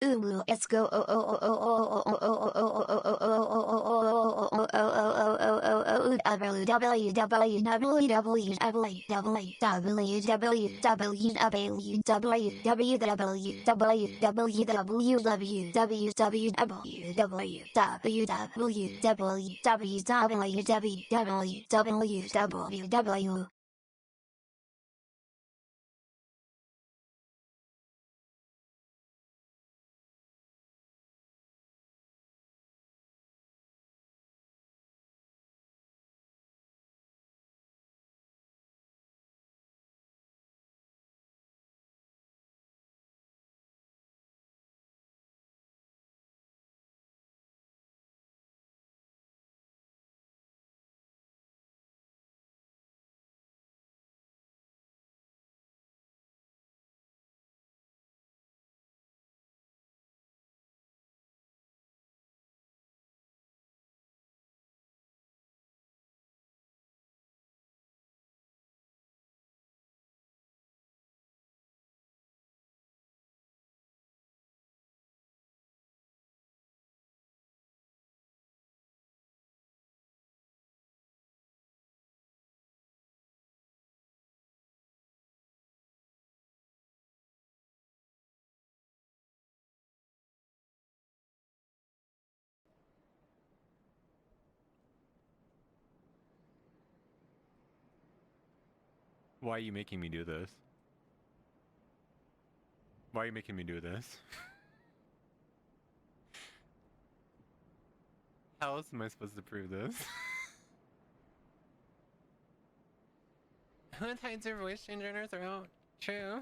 Let's go. Why are you making me do this? Why are you making me do this? How else am I supposed to prove this? Who hides her voice changer in her throat? True.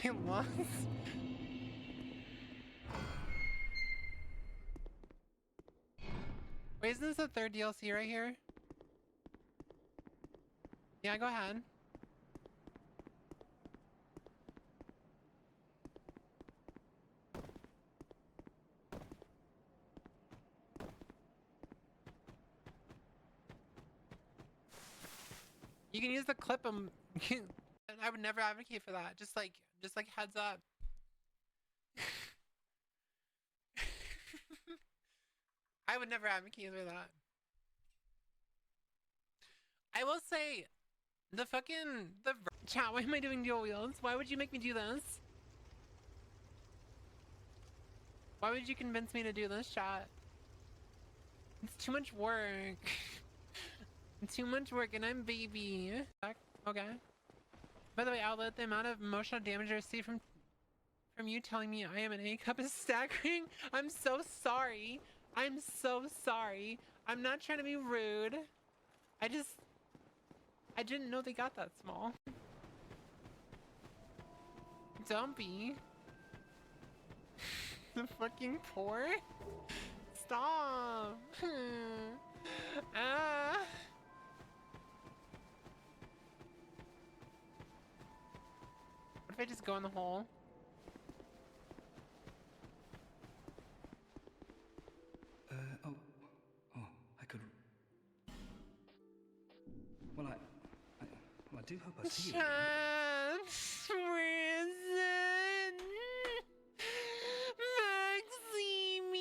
I lost. Wait, isn't this the third DLC right here? Yeah, go ahead. You can use the clip 'em. I would never advocate for that. Just like heads up. I would never advocate for that. I will say, the chat. Why am I doing dual wheels? Why would you make me do this? Why would you convince me to do this, chat? It's too much work. Too much work, and I'm baby. Okay. By the way, Outlet, the amount of emotional damage I received from you telling me I am an A cup is staggering. I'm so sorry. I'm so sorry. I'm not trying to be rude. I didn't know they got that small. Don't be. The fucking poor? Stop. Ah. What if I just go in the hole? I could. Well, I do hope I see you. Where is it? Maxime!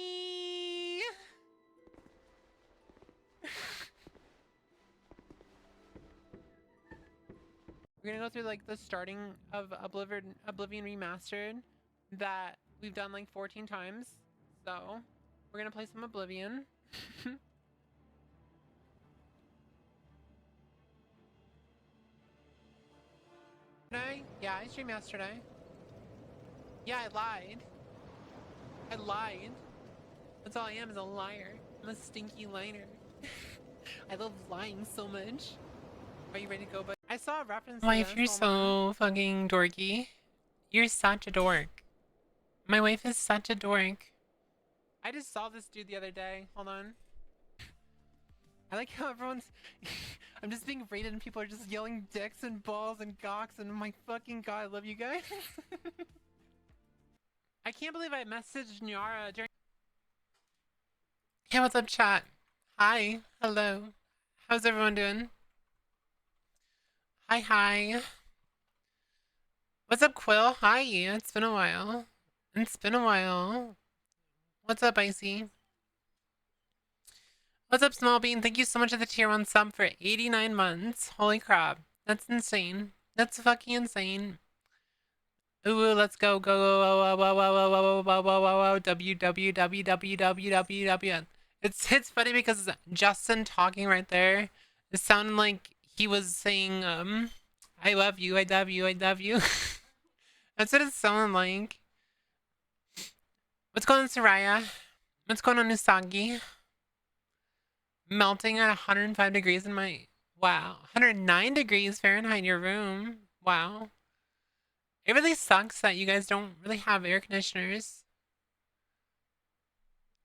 We're gonna go through like the starting of Oblivion Remastered that we've done like 14 times. So we're gonna play some Oblivion. Yeah, I streamed yesterday. Yeah, I lied. I lied. That's all I am, is a liar. I'm a stinky liar. I love lying so much. Are you ready to go? But I saw a reference to Wife, you're this so fucking dorky. You're such a dork. My wife is such a dork. I just saw this dude the other day. Hold on. I like how everyone's... I'm just being rated and people are just yelling dicks and balls and gawks and my fucking god, I love you guys. I can't believe I messaged Nyara during... Hey, what's up, chat? Hi. Hello. How's everyone doing? Hi. What's up, Quill? Hi, it's been a while. It's been a while. What's up, Icy? What's up, Small Bean? Thank you so much for the tier 1 sub for 89 months. Holy crap. That's insane. That's fucking insane. Ooh, let's go, go, go, go, go, go, go, go, go, go, W, W, W, W, W, W, W. It's funny because Justin talking right there, it sounded like he was saying, I love you, I love you, I love you. That's what it sounded like. What's going on, Soraya? What's going on, Usagi? Melting at 105 degrees in my... Wow. 109 degrees Fahrenheit in your room. Wow. It really sucks that you guys don't really have air conditioners.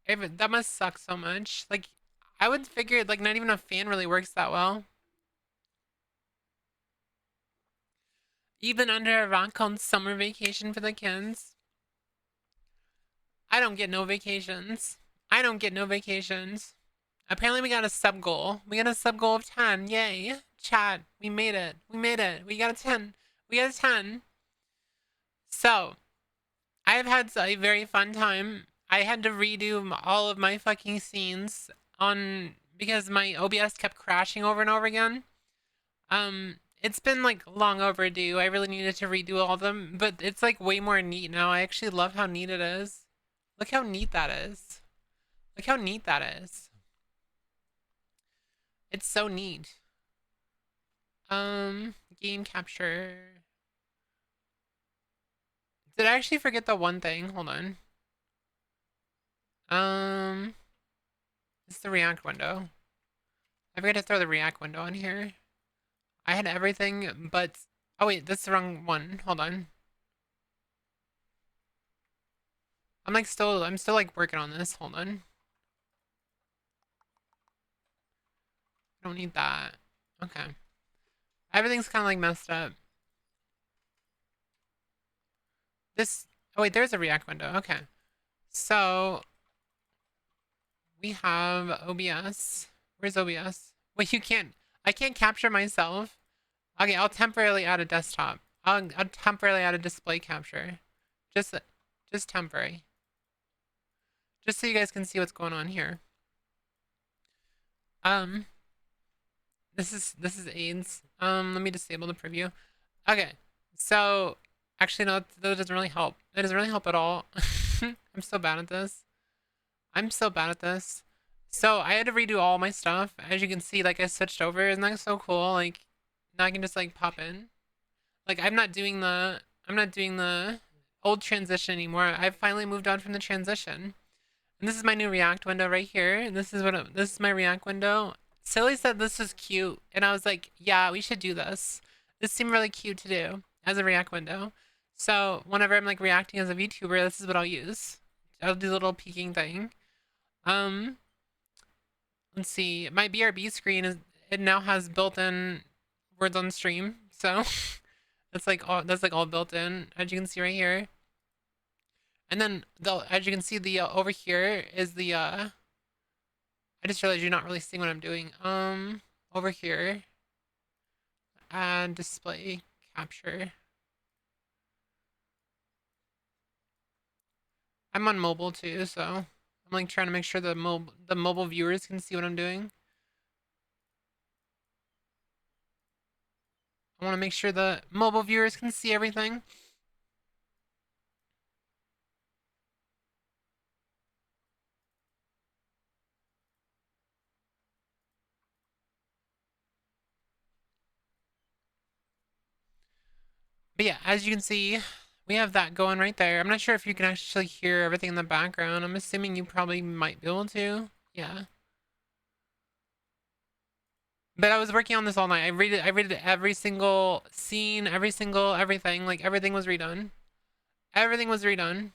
That must suck so much. Like, I would figure, like, not even a fan really works that well. Even under a rock called summer vacation for the kids. I don't get no vacations. I don't get no vacations. Apparently we got a sub goal. We got a sub goal of 10. Yay. Chat. We made it. We made it. We got a 10. We got a 10. So, I have had a very fun time. I had to redo all of my fucking scenes on because my OBS kept crashing over and over again. It's been like long overdue. I really needed to redo all of them, but it's like way more neat now. I actually love how neat it is. Look how neat that is. Look how neat that is. It's so neat. Game capture. Did I actually forget the one thing? Hold on. It's the React window. I forgot to throw the React window on here. I had everything, but... Oh wait, that's the wrong one. Hold on. I'm still like working on this. Hold on. I don't need that. Okay. Everything's kind of like messed up. This... Oh wait, there's a React window. Okay. So... We have OBS. Where's OBS? Wait, you can't... I can't capture myself. Okay, I'll temporarily add a desktop. I'll temporarily add a display capture. Just temporary. Just so you guys can see what's going on here. This is AIDS. Let me disable the preview. Okay, so actually no, that doesn't really help. That doesn't really help at all. I'm so bad at this. I'm so bad at this. So I had to redo all my stuff. As you can see, like I switched over. Isn't that so cool? Like now I can just like pop in. Like I'm not doing the old transition anymore. I've finally moved on from the transition. And this is my new React window right here. And this is my React window. Silly said this was cute, and I was like, yeah, we should do this. This seemed really cute to do as a React window. So whenever I'm like reacting as a VTuber, this is what I'll use. I'll do the little peeking thing. Let's see. My BRB screen it now has built-in words on stream, so that's like all built in, as you can see right here. And then as you can see, the over here is the I just realized you're not really seeing what I'm doing. Over here, and display capture. I'm on mobile too, so I'm like trying to make sure the mobile viewers can see what I'm doing. I want to make sure the mobile viewers can see everything. But yeah, as you can see, we have that going right there. I'm not sure if you can actually hear everything in the background. I'm assuming you probably might be able to. Yeah. But I was working on this all night. I rated every single scene, everything. Like everything was redone. Everything was redone.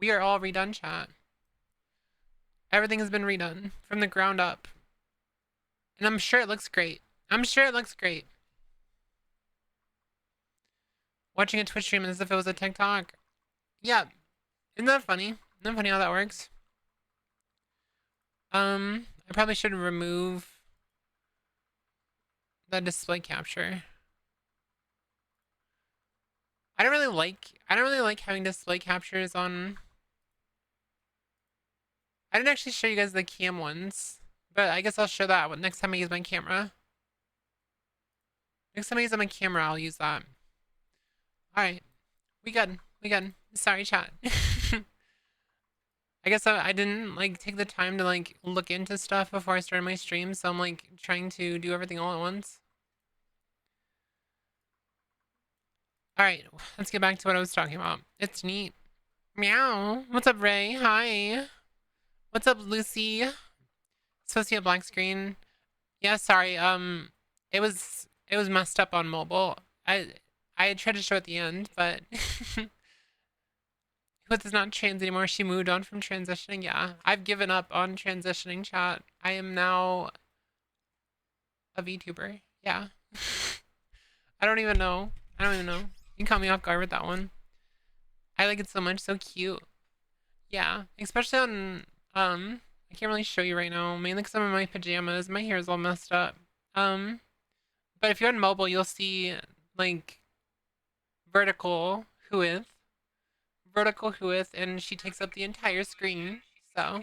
We are all redone, chat. Everything has been redone from the ground up. And I'm sure it looks great. I'm sure it looks great. Watching a Twitch stream as if it was a TikTok. Yeah. Isn't that funny? Isn't that funny how that works? I probably should remove the display capture. I don't really like having display captures on. I didn't actually show you guys the cam ones, but I guess I'll show that next time I use my camera. Next time I use my camera, I'll use that. Alright. We good. We good. Sorry, chat. I guess I didn't like take the time to like look into stuff before I started my stream, so I'm like trying to do everything all at once. Alright, let's get back to what I was talking about. It's neat. Meow. What's up, Ray? Hi. What's up, Lucy? It's supposed to be a black screen. Yeah, sorry. It was messed up on mobile. I tried to show at the end, but Whooith is not trans anymore. She moved on from transitioning. Yeah, I've given up on transitioning, chat. I am now a VTuber. Yeah. I don't even know. You caught me off guard with that one. I like it so much. So cute. Yeah, especially on I can't really show you right now, mainly because I'm in my pajamas. My hair is all messed up. But if you're on mobile, you'll see like vertical Whooith, and she takes up the entire screen. So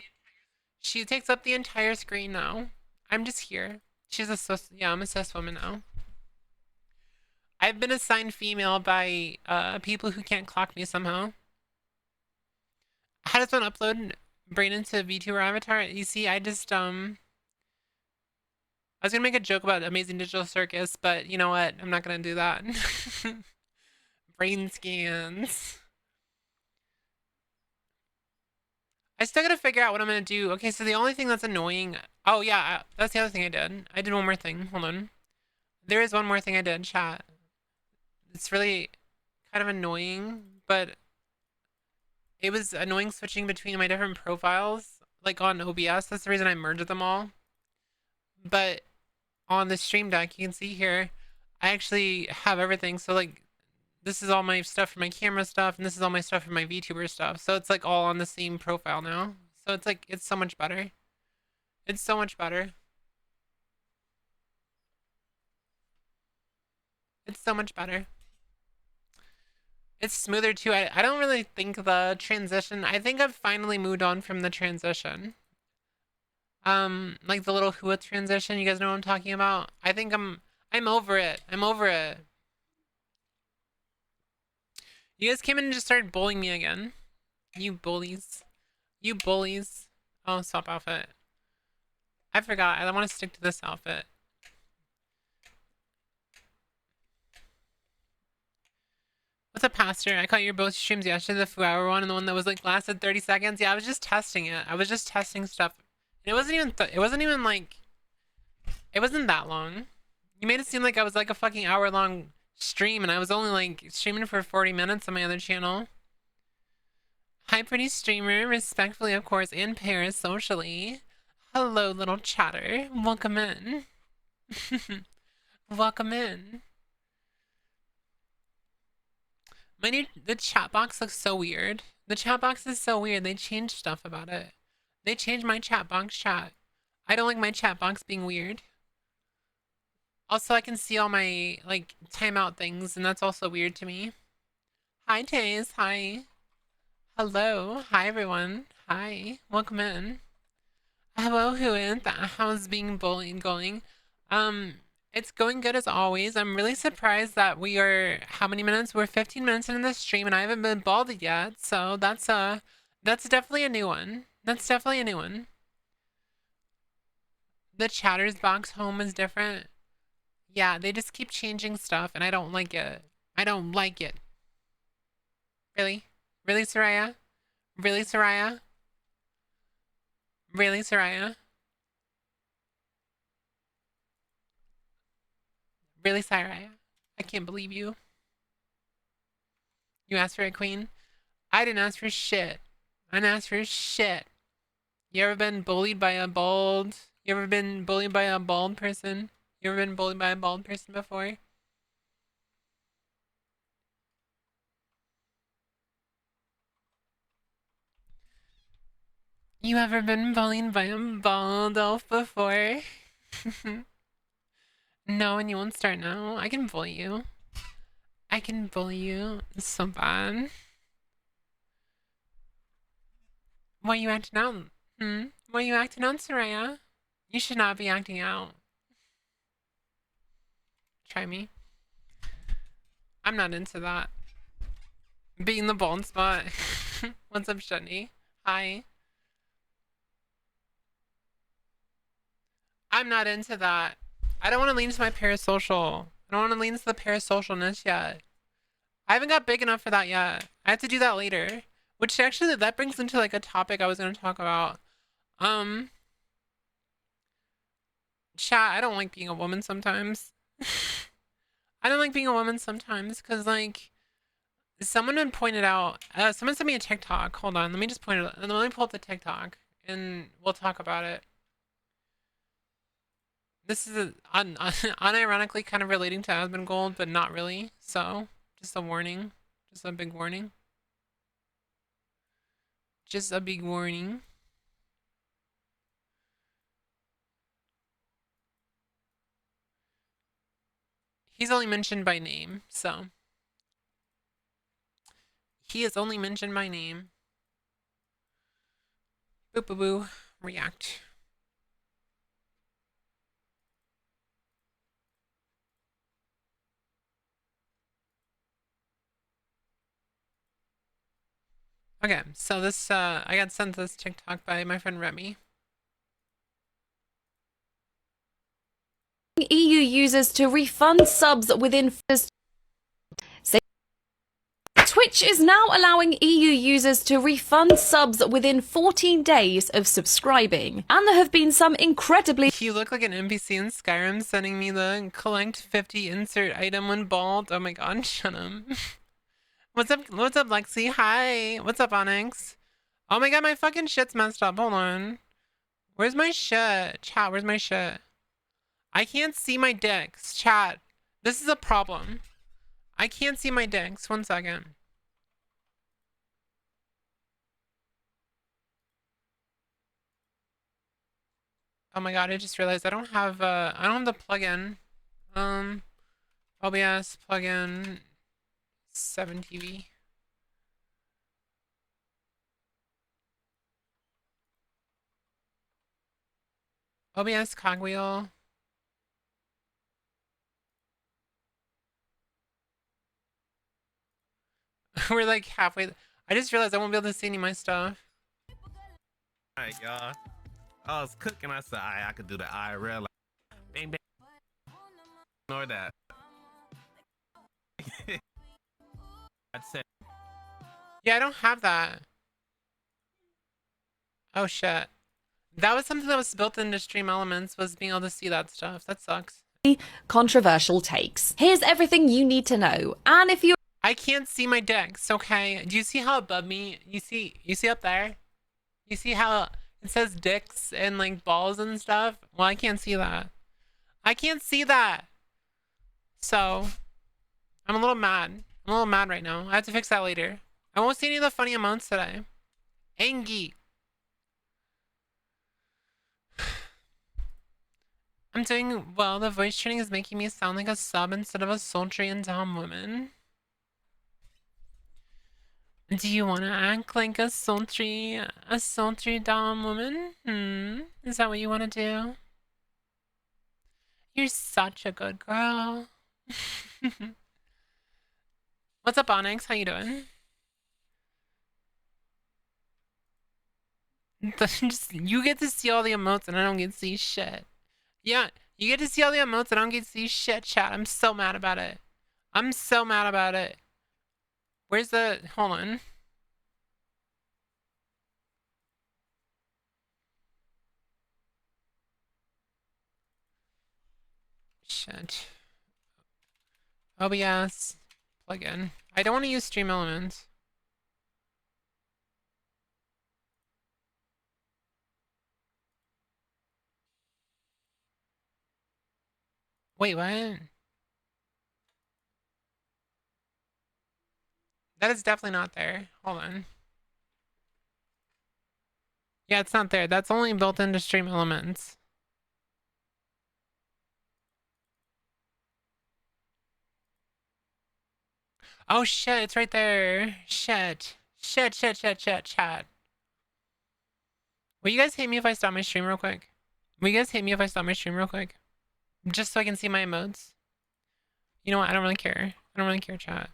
she takes up the entire screen now. I'm just here. She's a cis, yeah, I'm a cis woman now. I've been assigned female by people who can't clock me somehow. How does one upload brain into VTuber avatar? You see, I just I was gonna make a joke about Amazing Digital Circus, but you know what? I'm not gonna do that. Brain scans. I still gotta figure out what I'm gonna do. Okay, so the only thing that's annoying. Oh yeah, that's the other thing I did. I did one more thing. Hold on. There is one more thing I did, chat. It's really kind of annoying, but it was annoying switching between my different profiles, like on OBS. That's the reason I merged them all. But on the stream deck, you can see here, I actually have everything. So like, this is all my stuff for my camera stuff, and this is all my stuff for my VTuber stuff. So it's like all on the same profile now. So it's like, it's so much better. It's so much better. It's so much better. It's smoother too. I don't really think the transition, I think I've finally moved on from the transition. Like the little Whooith transition, you guys know what I'm talking about? I think I'm over it. I'm over it. You guys came in and just started bullying me again. You bullies. You bullies. Oh, swap outfit. I forgot. I want to stick to this outfit. What's up, Pastor? I caught your both streams yesterday, the 4-hour one and the one that was like lasted 30 seconds. Yeah, I was just testing it. I was just testing stuff. And it wasn't even like, it wasn't that long. You made it seem like I was like a fucking hour-long stream, and I was only like streaming for 40 minutes on my other channel. Hi, pretty streamer. Respectfully, of course, and parasocially. Hello, little chatter. Welcome in. Welcome in. The chat box looks so weird. The chat box is so weird. They changed stuff about it. They changed my chat box chat. I don't like my chat box being weird. Also, I can see all my, like, timeout things, and that's also weird to me. Hi, Taze. Hi. Hello. Hi, everyone. Hi. Welcome in. Hello, Whooith. How's being bullied going? It's going good as always. I'm really surprised that we are, how many minutes? We're 15 minutes into the stream, and I haven't been balded yet, so that's definitely a new one. That's definitely a new one. The Chatters box home is different. Yeah, they just keep changing stuff, and I don't like it. I don't like it. Really? Really, Soraya? Really, Soraya? Really, Soraya? Really, Soraya? I can't believe you. You asked for a queen? I didn't ask for shit. I didn't ask for shit. You ever been bullied by a bald? You ever been bullied by a bald person? You ever been bullied by a bald person before? You ever been bullied by a bald elf before? No, and you won't start now. I can bully you. I can bully you. It's so bad. Why are you acting out? Why are you acting out, Soraya? You should not be acting out. Try me. I'm not into that. Being the bald spot. What's up, Shunny? Hi. I'm not into that. I don't want to lean into my parasocial. I don't want to lean into the parasocialness yet. I haven't got big enough for that yet. I have to do that later. Which actually, that brings into like a topic I was going to talk about. Chat, I don't like being a woman sometimes. I don't like being a woman sometimes because like someone had pointed out, someone sent me a TikTok. Hold on, let me just point it out. Let me pull up the TikTok and we'll talk about it. This is unironically kind of relating to Asmongold, but not really. So, just a warning. Just a big warning. Just a big warning. He's only mentioned by name, so. He is only mentioned by name. Boop boo boo. React. Okay, so this, I got sent this TikTok by my friend Remy. EU users to refund subs within. Twitch is now allowing EU users to refund subs within 14 days of subscribing, and there have been some incredibly. You look like an NPC in Skyrim sending me the collect 50 insert item when bald. Oh my god, shut up. What's up, Lexi? Hi. What's up, Onyx? Oh my god, my fucking shit's messed up. Hold on. Where's my shit? Chat, where's my shit? I can't see my dicks. Chat, this is a problem. I can't see my dicks. 1 second. Oh my god, I just realized I don't have the plugin. OBS plugin 7TV. OBS cogwheel. We're like halfway. I just realized I won't be able to see any of my stuff. Alright, y'all. I was cooking. I said, I could do the IRL. Like, bang, bang. Ignore that. I'd say. Yeah, I don't have that. Oh shit. That was something that was built into Stream Elements, was being able to see that stuff. That sucks. Controversial takes. Here's everything you need to know, and if you. I can't see my dicks, okay? Do you see how above me, you see up there? You see how it says dicks and like balls and stuff? Well, I can't see that. I can't see that. So, I'm a little mad. I'm a little mad right now. I have to fix that later. I won't see any of the funny amounts today. Angie. I'm doing well. The voice training is making me sound like a sub instead of a sultry and dumb woman. Do you want to act like a sultry dumb woman? Is that what you want to do? You're such a good girl. What's up, Onyx? How you doing? You get to see all the emotes and I don't get to see shit. Yeah, you get to see all the emotes and I don't get to see shit, chat. I'm so mad about it. I'm so mad about it. Where's the... Hold on. Shit. OBS. Plugin. I don't want to use Stream Elements. Wait, what? That is definitely not there. Hold on. Yeah, it's not there. That's only built into Stream Elements. Oh shit, it's right there. Shit. Shit, shit, shit, shit, chat. Will you guys hate me if I stop my stream real quick? Will you guys hate me if I stop my stream real quick? Just so I can see my emotes? You know what? I don't really care. I don't really care, chat.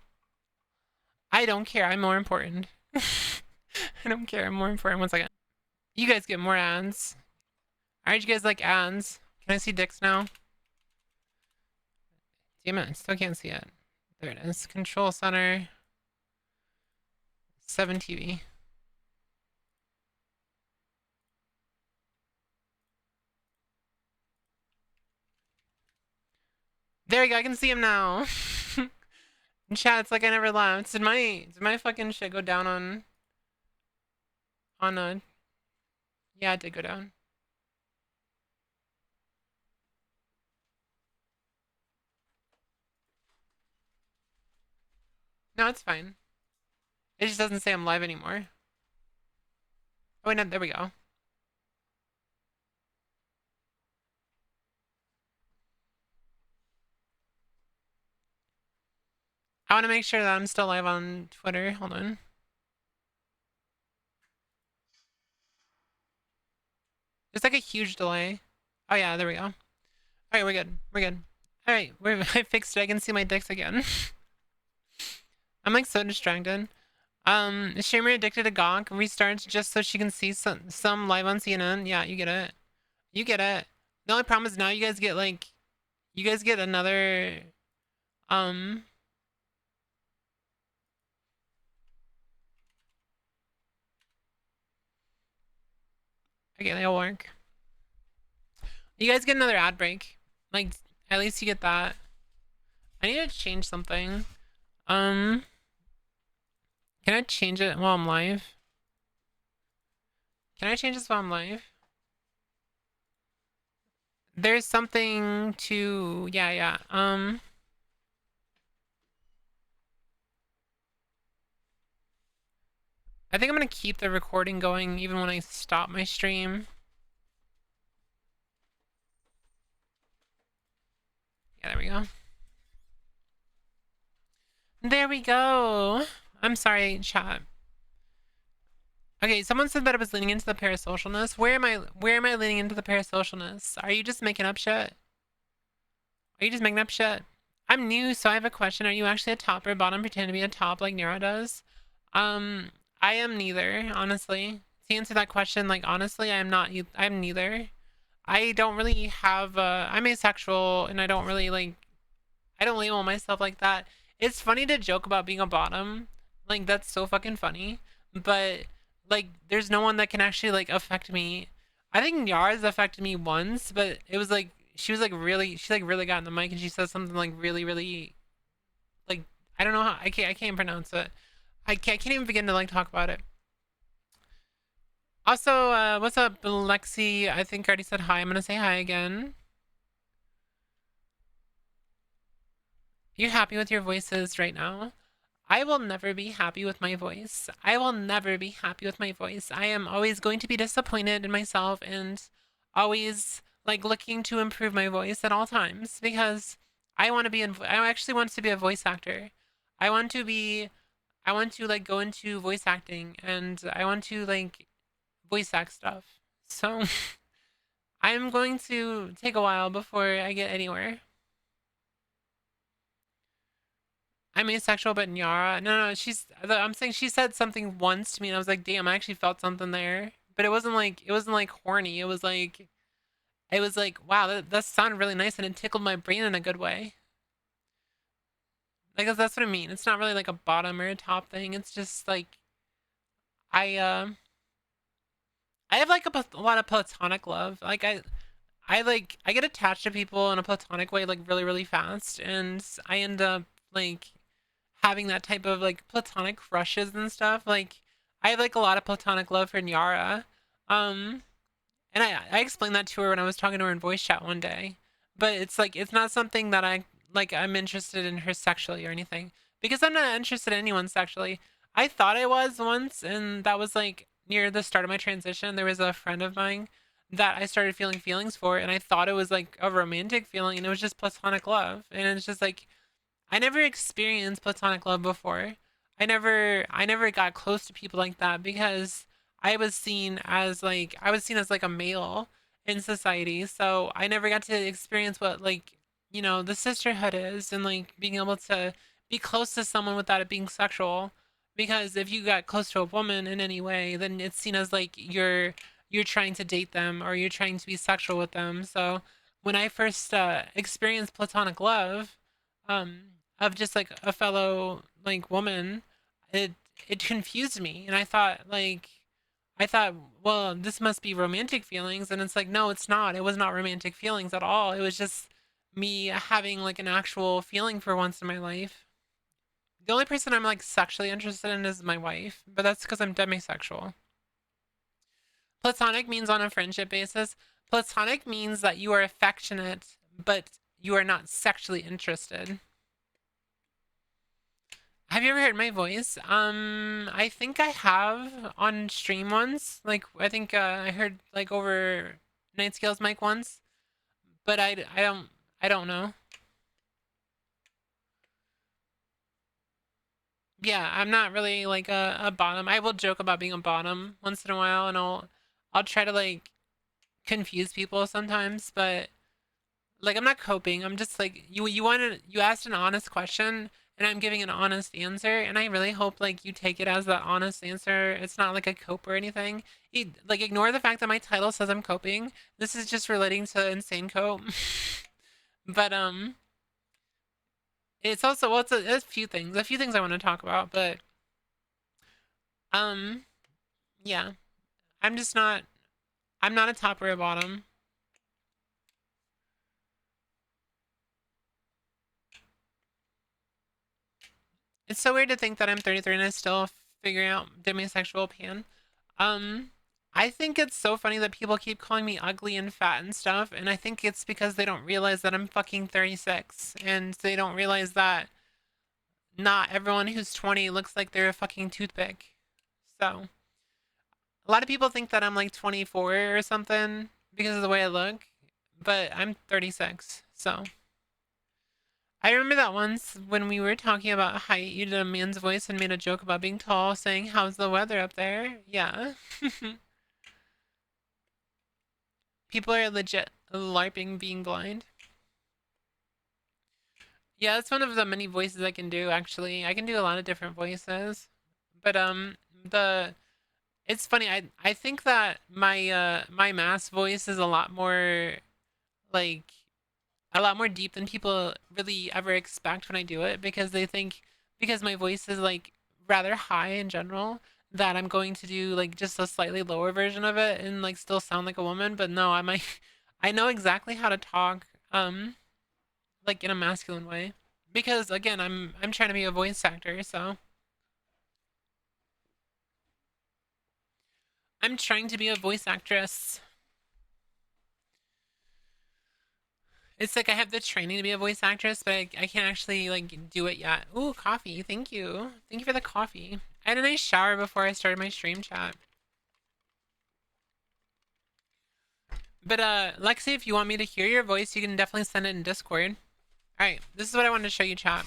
I don't care. I'm more important. I don't care. I'm more important. 1 second. You guys get more ads. Alright, you guys like ads. Can I see dicks now? Damn it, I still can't see it. There it is. Control center. 7 TV. There we go, I can see him now. Chat, it's like I never left. Did my fucking shit go down on a... Yeah, it did go down. No, it's fine. It just doesn't say I'm live anymore. Oh wait, no, there we go. I want to make sure that I'm still live on Twitter. Hold on. There's like a huge delay. Oh yeah, there we go. Alright, we're good. We're good. Alright, I fixed it. I can see my dicks again. I'm like so distracted. Is streamer addicted to Gawk? Restarts just so she can see some live on CNN? Yeah, you get it. You get it. The only problem is now you guys get like... You guys get another... Okay, that'll work. You guys get another ad break. Like, at least you get that. I need to change something. Can I change it while I'm live? Can I change this while I'm live? There's something to... Yeah. I think I'm gonna keep the recording going even when I stop my stream. Yeah, there we go. There we go. I'm sorry, chat. Okay, someone said that I was leaning into the parasocialness. Where am I leaning into the parasocialness? Are you just making up shit? Are you just making up shit? I'm new, so I have a question. Are you actually a top or a bottom? Pretend to be a top like Nero does? I am neither, honestly. To answer that question, like, honestly, I'm neither. I don't really have, I'm asexual, and I don't really, like, I don't label myself like that. It's funny to joke about being a bottom. Like, that's so fucking funny. But, like, there's no one that can actually, like, affect me. I think Yara's affected me once, but it was, like, she really got in the mic, and she said something, like, really, really, like, I don't know how, I can't pronounce it. I can't even begin to, like, talk about it. Also, what's up, Lexi? I think I already said hi. I'm gonna say hi again. You happy with your voices right now? I will never be happy with my voice. I will never be happy with my voice. I am always going to be disappointed in myself and always, like, looking to improve my voice at all times because I want to be I actually want to be a voice actor. I want to, like, go into voice acting, and I want to, like, voice act stuff. So, I'm going to take a while before I get anywhere. I'm asexual, but Nyara... No, I'm saying she said something once to me, and I was like, damn, I actually felt something there. But it wasn't like horny. It was like, wow, that sounded really nice, and it tickled my brain in a good way. Like, that's what I mean. It's not really like a bottom or a top thing. It's just like, I have like a lot of platonic love. Like, I get attached to people in a platonic way, like, really, really fast, and I end up, like, having that type of, like, platonic crushes and stuff. Like, I have, like, a lot of platonic love for Nyara. And I explained that to her when I was talking to her in voice chat one day. But it's, like, it's not something that I'm interested in her sexually or anything. Because I'm not interested in anyone sexually. I thought I was once, and that was, like, near the start of my transition. There was a friend of mine that I started feeling feelings for, and I thought it was, like, a romantic feeling, and it was just platonic love. And it's just, like, I never experienced platonic love before. I never got close to people like that because I was seen as like a male in society. So I never got to experience what like, you know, the sisterhood is and like being able to be close to someone without it being sexual. Because if you got close to a woman in any way, then it's seen as like you're trying to date them or you're trying to be sexual with them. So when I first experienced platonic love, um, of just like a fellow like woman, it it confused me, and I thought, well, this must be romantic feelings, and it's like, no, it's not. It was not romantic feelings at all. It was just me having like an actual feeling for once in my life. The only person I'm like sexually interested in is my wife, but that's because I'm demisexual. Platonic means on a friendship basis. Platonic means that you are affectionate, but you are not sexually interested. Have you ever heard my voice? I think I have on stream once. Like, I think I heard like over Night Scale's mic once, but I don't know. Yeah, I'm not really like a bottom. I will joke about being a bottom once in a while, and I'll try to like confuse people sometimes, but like I'm not coping. I'm just like you asked an honest question and I'm giving an honest answer, and I really hope like you take it as the honest answer. It's not like a cope or anything. Like ignore the fact that my title says I'm coping. This is just relating to insane cope. But it's also well it's a few things I want to talk about, but um yeah. I'm just not I'm not a top or a bottom. It's so weird to think that I'm 33 and I still figuring out demisexual pan. Um, I think it's so funny that people keep calling me ugly and fat and stuff, and I think it's because they don't realize that I'm fucking 36, and they don't realize that not everyone who's 20 looks like they're a fucking toothpick. So, a lot of people think that I'm like 24 or something because of the way I look, but I'm 36, so. I remember that once when we were talking about height, you did a man's voice and made a joke about being tall, saying, "How's the weather up there?" Yeah. People are legit LARPing being blind. Yeah, that's one of the many voices I can do, actually. I can do a lot of different voices. But the it's funny, I think that my mass voice is like a lot more deep than people really ever expect when I do it, because they think because my voice is like rather high in general that I'm going to do like just a slightly lower version of it and like still sound like a woman, but no, I know exactly how to talk like in a masculine way, because again, I'm trying to be a voice actor, so I'm trying to be a voice actress. It's like I have the training to be a voice actress, but I can't actually like do it yet. Ooh, coffee. Thank you. Thank you for the coffee. I had a nice shower before I started my stream chat. But Lexi, if you want me to hear your voice, you can definitely send it in Discord. Alright, this is what I wanted to show you, chat.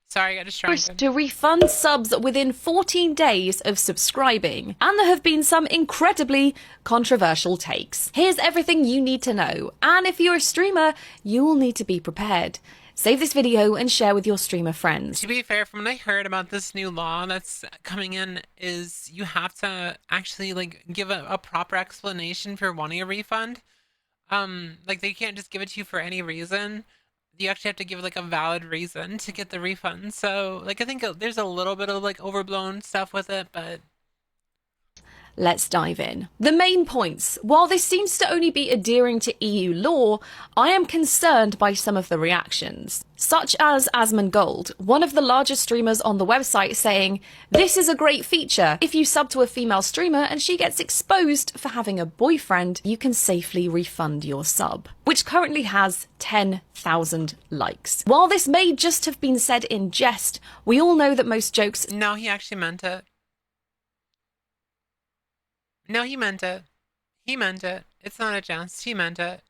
Sorry, I got distracted. To refund subs within 14 days of subscribing, and there have been some incredibly controversial takes. Here's everything you need to know, and if you're a streamer, you will need to be prepared. Save this video and share with your streamer friends. To be fair, from what I heard about this new law that's coming in, is you have to actually like give a proper explanation for wanting a refund. Like they can't just give it to you for any reason. You actually have to give like a valid reason to get the refund. So like I think there's a little bit of like overblown stuff with it, but let's dive in. The main points. While this seems to only be adhering to EU law, I am concerned by some of the reactions. Such as Asmongold, one of the largest streamers on the website, saying, "This is a great feature. If you sub to a female streamer and she gets exposed for having a boyfriend, you can safely refund your sub," which currently has 10,000 likes. While this may just have been said in jest, we all know that most jokes... No, he actually meant it. No, he meant it. He meant it. It's not a jest. He meant it.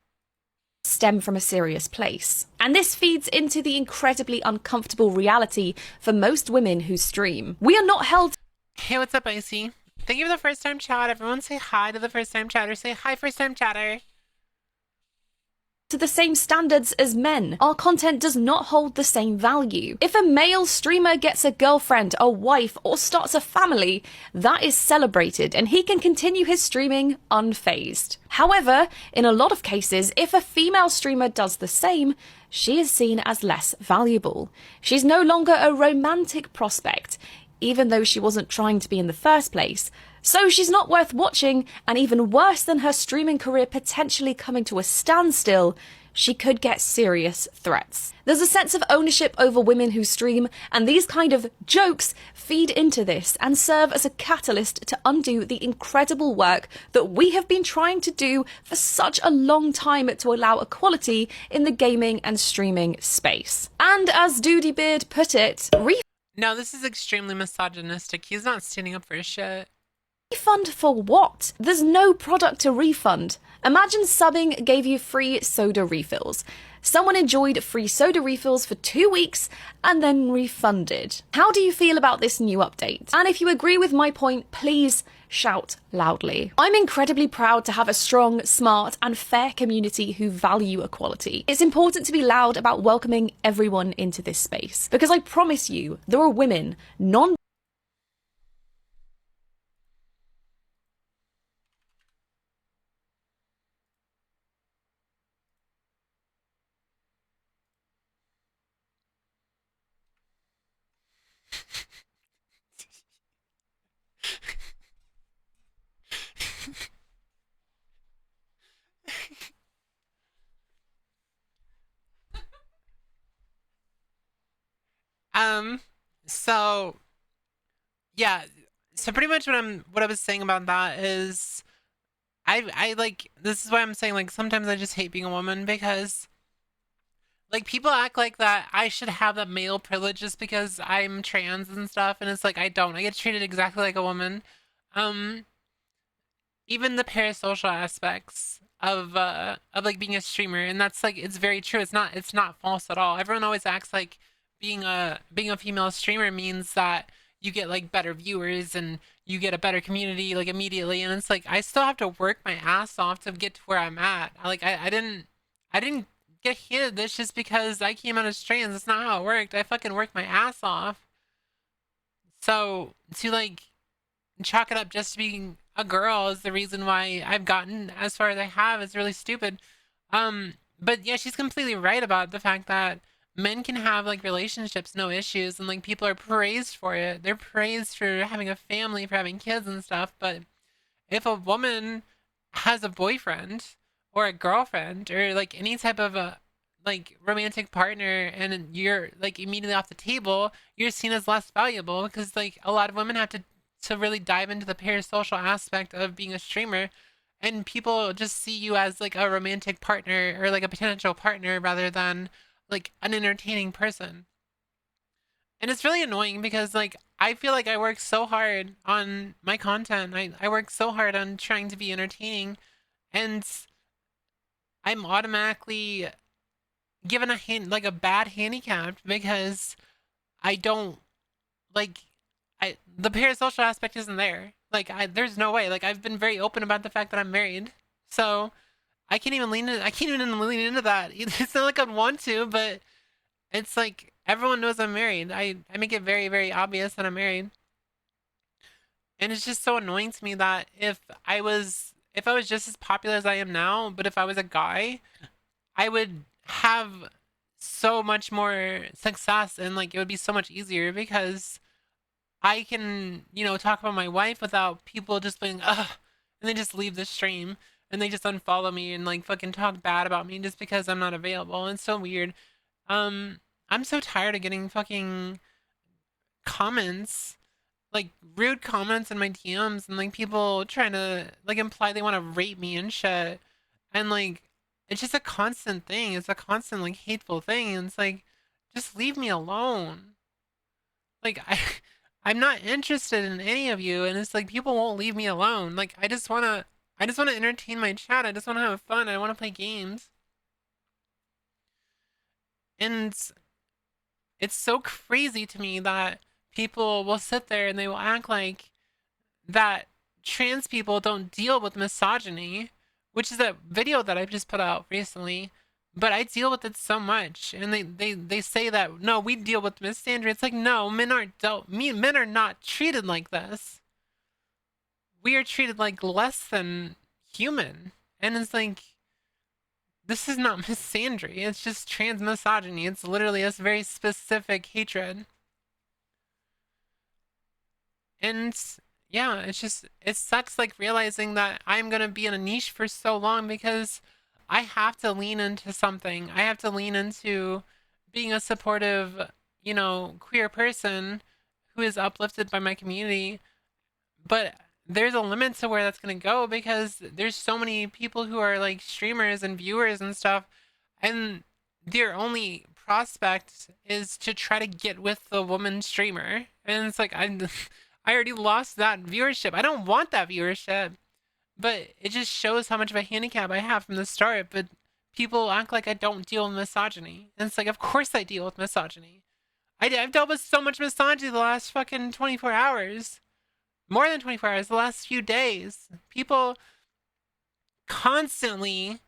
stem from a serious place. And this feeds into the incredibly uncomfortable reality for most women who stream. We are not held. Hey, what's up, Icy? Thank you for the first time chat. Everyone say hi to the first time chatter. Say hi, first time chatter. To the same standards as men. Our content does not hold the same value. If a male streamer gets a girlfriend, a wife, or starts a family, that is celebrated and he can continue his streaming unfazed. However, in a lot of cases, if a female streamer does the same, she is seen as less valuable. She's no longer a romantic prospect, even though she wasn't trying to be in the first place. So she's not worth watching, and even worse than her streaming career potentially coming to a standstill, she could get serious threats. There's a sense of ownership over women who stream, and these kind of jokes feed into this and serve as a catalyst to undo the incredible work that we have been trying to do for such a long time to allow equality in the gaming and streaming space. And as Doodiebeard put it, no, this is extremely misogynistic. He's not standing up for his shit. refund for what? There's no product to refund. Imagine subbing gave you free soda refills. Someone enjoyed free soda refills for 2 weeks and then refunded. How do you feel about this new update? And if you agree with my point, please shout loudly. I'm incredibly proud to have a strong, smart, and fair community who value equality. It's important to be loud about welcoming everyone into this space, because I promise you, there are women, So yeah, so pretty much what I was saying about that is I like, this is why I'm saying, like, sometimes I just hate being a woman, because like people act like that I should have that male privilege just because I'm trans and stuff, and it's like I don't. I get treated exactly like a woman. Even the parasocial aspects of like being a streamer, and that's like, it's very true. It's not false at all. Everyone always acts like being a female streamer means that you get like better viewers and you get a better community like immediately, and it's like I still have to work my ass off to get to where I'm at. Like I didn't get hit this just because I came out as trans. That's not how it worked. I fucking worked my ass off. So to like chalk it up just to being a girl is the reason why I've gotten as far as I have is really stupid. But yeah, she's completely right about the fact that men can have like relationships, no issues, and like people are praised for it. They're praised for having a family, for having kids and stuff. But if a woman has a boyfriend or a girlfriend or like any type of a like romantic partner, and you're like immediately off the table, you're seen as less valuable, because like a lot of women have to really dive into the parasocial aspect of being a streamer, and people just see you as like a romantic partner or like a potential partner rather than like an entertaining person. And it's really annoying because like I feel like I work so hard on my content. I work so hard on trying to be entertaining, and I'm automatically given a bad handicap because I don't like the parasocial aspect isn't there. Like there's no way. Like I've been very open about the fact that I'm married, so I can't even lean into that. It's not like I'd want to, but it's like everyone knows I'm married. I make it very, very obvious that I'm married. And it's just so annoying to me that if I was just as popular as I am now, but if I was a guy, I would have so much more success, and like it would be so much easier because I can, talk about my wife without people just being, ugh, and they just leave the stream and they just unfollow me and like fucking talk bad about me just because I'm not available. It's so weird. I'm so tired of getting fucking comments, like rude comments in my DMs, and like people trying to like imply they want to rape me and shit. And like, it's just a constant thing. It's a constant like hateful thing. And it's like, just leave me alone. Like I'm not interested in any of you, and it's like people won't leave me alone. Like I just wanna entertain my chat. I just wanna have fun. I wanna play games. And it's so crazy to me that people will sit there and they will act like that trans people don't deal with misogyny, which is a video that I just put out recently. But I deal with it so much, and they say that no, we deal with misandry. It's like no, men are not treated like this. We are treated like less than human, and it's like this is not misandry. It's just trans misogyny. It's literally a very specific hatred, and yeah, it sucks like realizing that I'm gonna be in a niche for so long because I have to lean into something. I have to lean into being a supportive, queer person who is uplifted by my community. But there's a limit to where that's gonna go because there's so many people who are like streamers and viewers and stuff, and their only prospect is to try to get with the woman streamer. And it's like I already lost that viewership. I don't want that viewership. But it just shows how much of a handicap I have from the start. But people act like I don't deal with misogyny. And it's like, of course I deal with misogyny. I've dealt with so much misogyny the last fucking 24 hours. More than 24 hours, the last few days. People constantly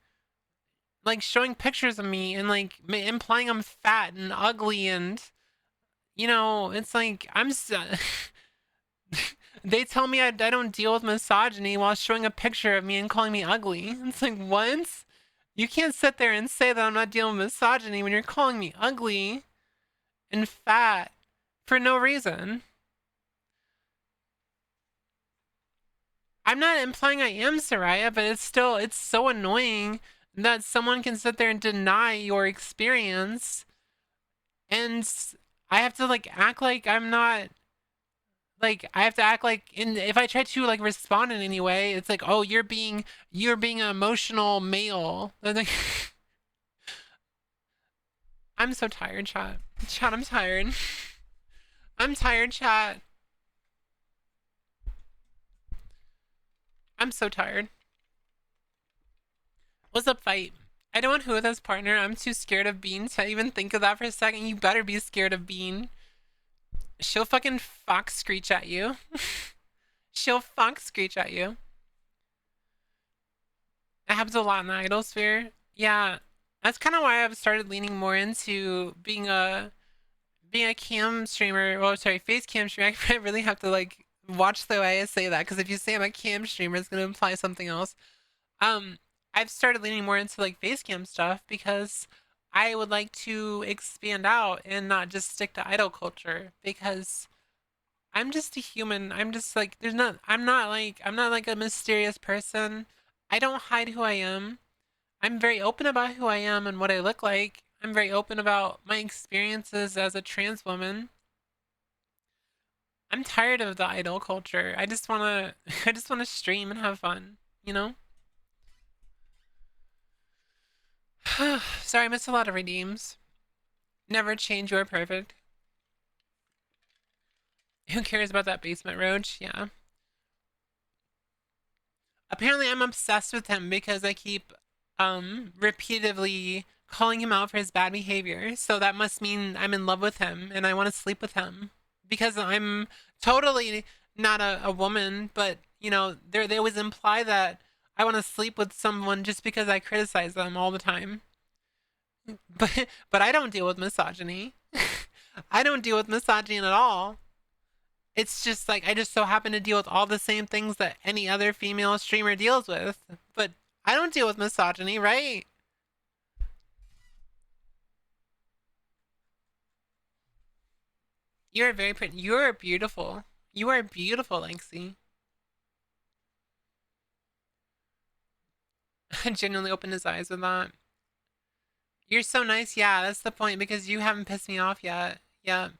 like showing pictures of me and like implying I'm fat and ugly and it's like they tell me I don't deal with misogyny while showing a picture of me and calling me ugly. It's like, what? You can't sit there and say that I'm not dealing with misogyny when you're calling me ugly and fat for no reason. I'm not implying I am Soraya, but it's so annoying that someone can sit there and deny your experience, and I have to like act like I'm not, like I have to act like, if I try to like respond in any way, it's like, oh, you're being an emotional male. Like, I'm so tired, chat. Chat, I'm tired. I'm tired, chat. I'm so tired. What's up, fight? I don't want Whooith as partner. I'm too scared of Bean to even think of that for a second. You better be scared of Bean. She'll fucking fox screech at you. She'll fox screech at you. It happens a lot in the idol sphere. Yeah, that's kind of why I've started leaning more into being a cam streamer. Well, sorry, face cam streamer. I really have to like watch the way I say that, because if you say I'm a cam streamer, it's gonna imply something else. I've started leaning more into like face cam stuff because I would like to expand out and not just stick to idol culture, because I'm just a human. I'm just like I'm not like a mysterious person. I don't hide who I am. I'm very open about who I am and what I look like. I'm very open about my experiences as a trans woman. I'm tired of the idol culture. I just wanna stream and have fun, Sorry, I missed a lot of redeems. Never change, you are perfect. Who cares about that basement roach? Yeah. Apparently I'm obsessed with him because I keep repeatedly calling him out for his bad behavior. So that must mean I'm in love with him and I want to sleep with him. Because I'm totally not a woman, but they always imply that I want to sleep with someone just because I criticize them all the time. But I don't deal with misogyny. I don't deal with misogyny at all. It's just like I just so happen to deal with all the same things that any other female streamer deals with. But I don't deal with misogyny, right? You're very pretty. You're beautiful. You are beautiful, Lexi. I genuinely opened his eyes with that. You're so nice. Yeah, that's the point, because you haven't pissed me off yet. Yeah.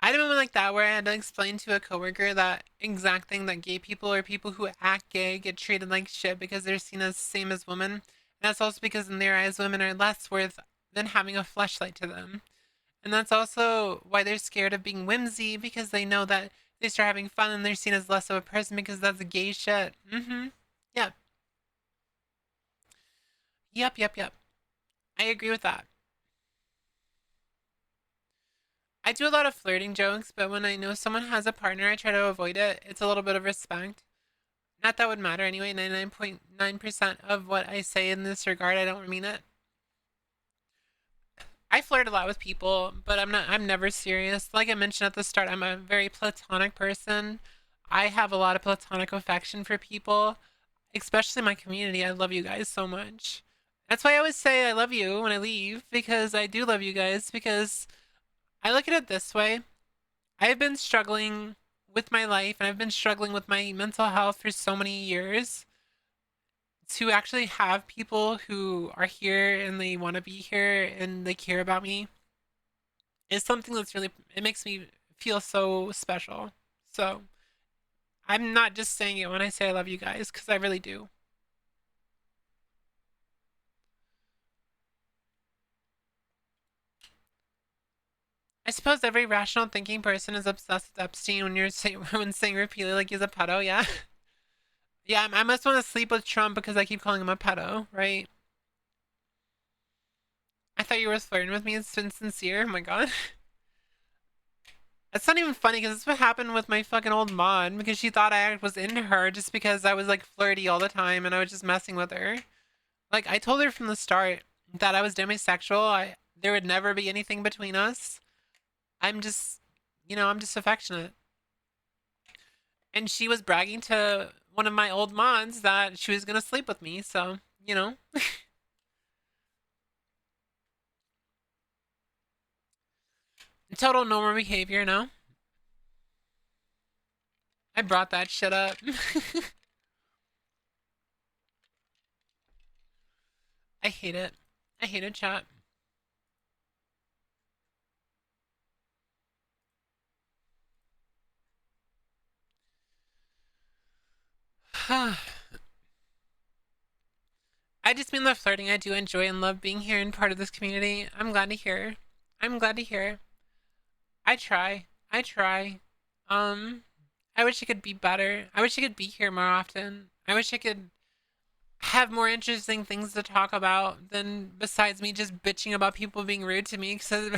I had a moment like that where I had to explain to a coworker that exact thing, that gay people or people who act gay get treated like shit because they're seen as same as women. And that's also because in their eyes, women are less worth than having a fleshlight to them. And that's also why they're scared of being whimsy, because they know that they start having fun and they're seen as less of a person because that's gay shit. Yeah. Yep, yep, yep. I agree with that. I do a lot of flirting jokes, but when I know someone has a partner, I try to avoid it. It's a little bit of respect. Not that would matter anyway. 99.9% of what I say in this regard, I don't mean it. I flirt a lot with people, but I'm never serious. Like I mentioned at the start, I'm a very platonic person. I have a lot of platonic affection for people, especially my community. I love you guys so much. That's why I always say I love you when I leave, because I do love you guys, because I look at it this way. I've been struggling with my life and I've been struggling with my mental health for so many years. To actually have people who are here and they want to be here and they care about me is something that's really, it makes me feel so special. So I'm not just saying it when I say I love you guys, because I really do. I suppose every rational thinking person is obsessed with Epstein when you're when saying repeatedly like he's a pedo, yeah. Yeah, I must want to sleep with Trump because I keep calling him a pedo, right? I thought you were flirting with me. It's been sincere. Oh my god. It's not even funny because it's what happened with my fucking old mod because she thought I was into her just because I was like flirty all the time and I was just messing with her. Like I told her from the start that I was demisexual. There would never be anything between us. I'm just, I'm just affectionate. And she was bragging to one of my old mods that she was gonna sleep with me. So, total normal behavior. No, I brought that shit up. I hate it. I hate it, chat. I just mean the flirting. I do enjoy and love being here and part of this community. I'm glad to hear. I'm glad to hear. I try. I try. Um, I wish I could be better. I wish I could be here more often. I wish I could have more interesting things to talk about than besides me just bitching about people being rude to me. Because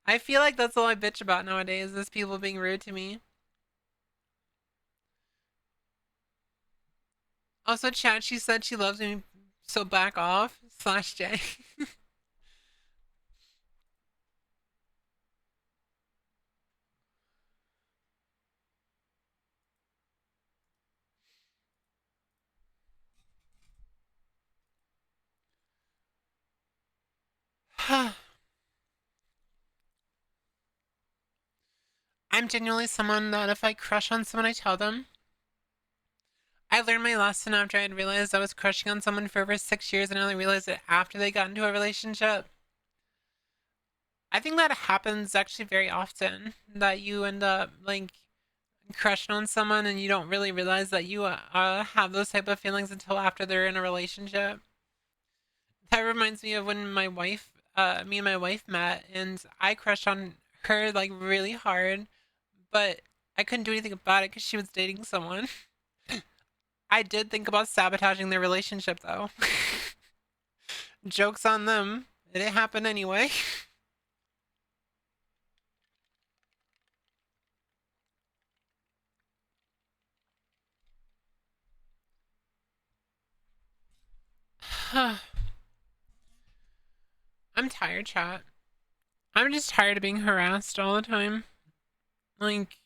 I feel like that's all I bitch about nowadays is people being rude to me. Also, chat, she said she loves me, so back off. Slash J. I'm genuinely someone that if I crush on someone, I tell them. I learned my lesson after I had realized I was crushing on someone for over 6 years and I only realized it after they got into a relationship. I think that happens actually very often, that you end up like crushing on someone and you don't really realize that you have those type of feelings until after they're in a relationship. That reminds me of when me and my wife met and I crushed on her like really hard, but I couldn't do anything about it because she was dating someone. I did think about sabotaging their relationship though. Joke's on them. It didn't happen anyway. I'm tired, chat. I'm just tired of being harassed all the time. Like,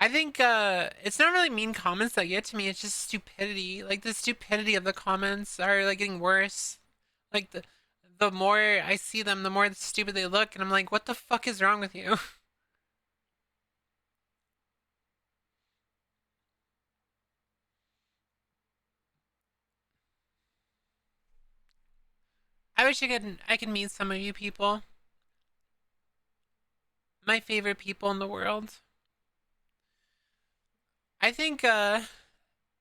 I think it's not really mean comments that get to me, it's just stupidity. Like the stupidity of the comments are like getting worse. Like the more I see them, the more stupid they look, and I'm like, what the fuck is wrong with you? I wish I could meet some of you people. My favorite people in the world. I think I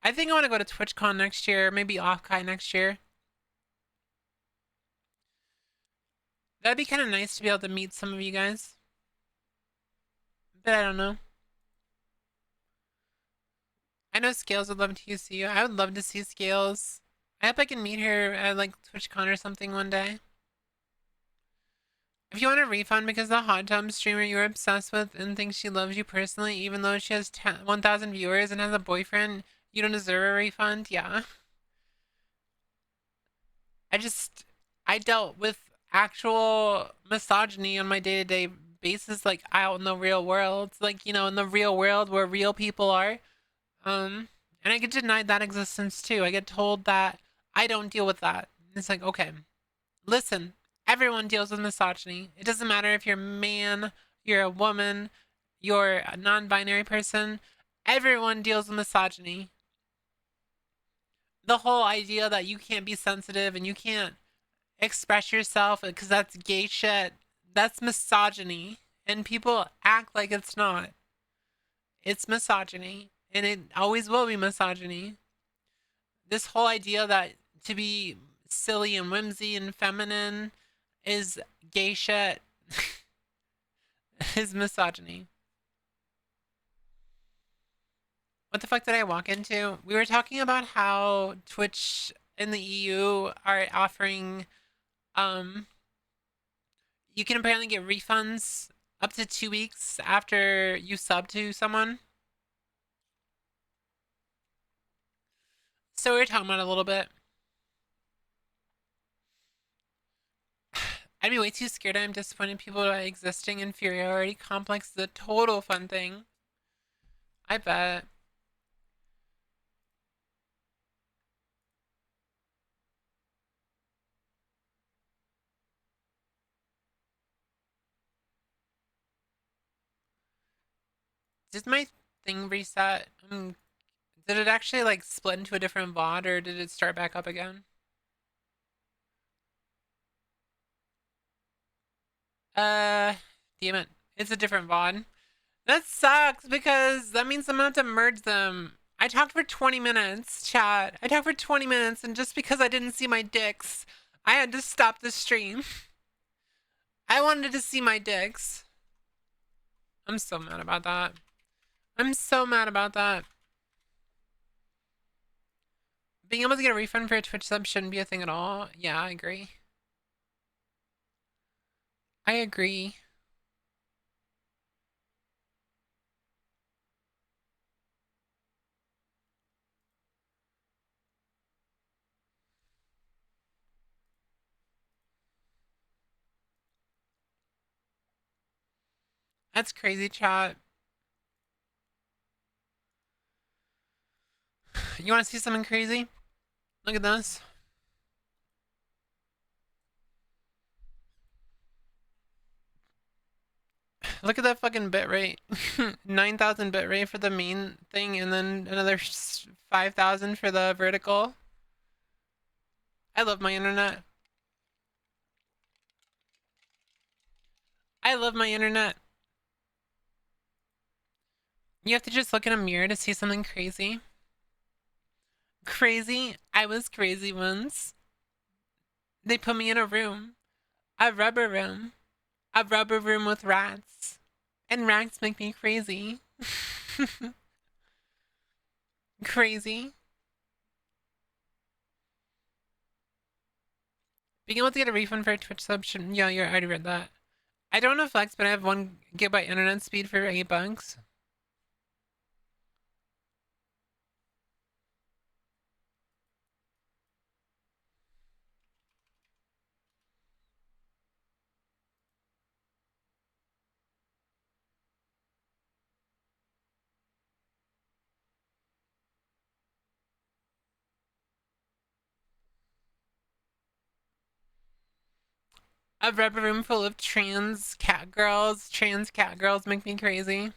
want to go to TwitchCon next year, maybe Offkai next year. That'd be kind of nice to be able to meet some of you guys. But I don't know. I know Scales would love to see you. I would love to see Scales. I hope I can meet her at like TwitchCon or something one day. If you want a refund because the hot tub streamer you're obsessed with and thinks she loves you personally, even though she has 1,000 viewers and has a boyfriend, you don't deserve a refund? Yeah. I dealt with actual misogyny on my day-to-day basis, like out in the real world. Like, you know, in the real world where real people are. And I get denied that existence too. I get told that I don't deal with that. It's like, okay, listen, everyone deals with misogyny. It doesn't matter if you're a man, you're a woman, you're a non-binary person. Everyone deals with misogyny. The whole idea that you can't be sensitive and you can't express yourself because that's gay shit, that's misogyny. And people act like it's not. It's misogyny. And it always will be misogyny. This whole idea that to be silly and whimsy and feminine is gay shit is misogyny. What the fuck did I walk into? We were talking about how Twitch in the EU are offering you can apparently get refunds up to 2 weeks after you sub to someone. So we were talking about it a little bit. I'd be way too scared. I'm disappointed people by existing inferiority complex is a total fun thing. I bet. Did my thing reset? Did it actually like split into a different VOD or did it start back up again? Damn it. It's a different VOD. That sucks because that means I'm gonna have to merge them. I talked for 20 minutes, chat. I talked for 20 minutes and just because I didn't see my dicks, I had to stop the stream. I wanted to see my dicks. I'm so mad about that. I'm so mad about that. Being able to get a refund for a Twitch sub shouldn't be a thing at all. Yeah, I agree. I agree. That's crazy, chat. You want to see something crazy? Look at this. Look at that fucking bitrate. 9,000 bitrate for the main thing and then another 5,000 for the vertical. I love my internet. I love my internet. You have to just look in a mirror to see something crazy. Crazy? I was crazy once. They put me in a room. A rubber room. A rubber room with rats. And rats make me crazy. Crazy. Being able to get a refund for a Twitch sub shouldn't. Yeah, you already read that. I don't have Flex, but I have 1 GB internet speed for $8. A rubber room full of trans cat girls. Trans cat girls make me crazy.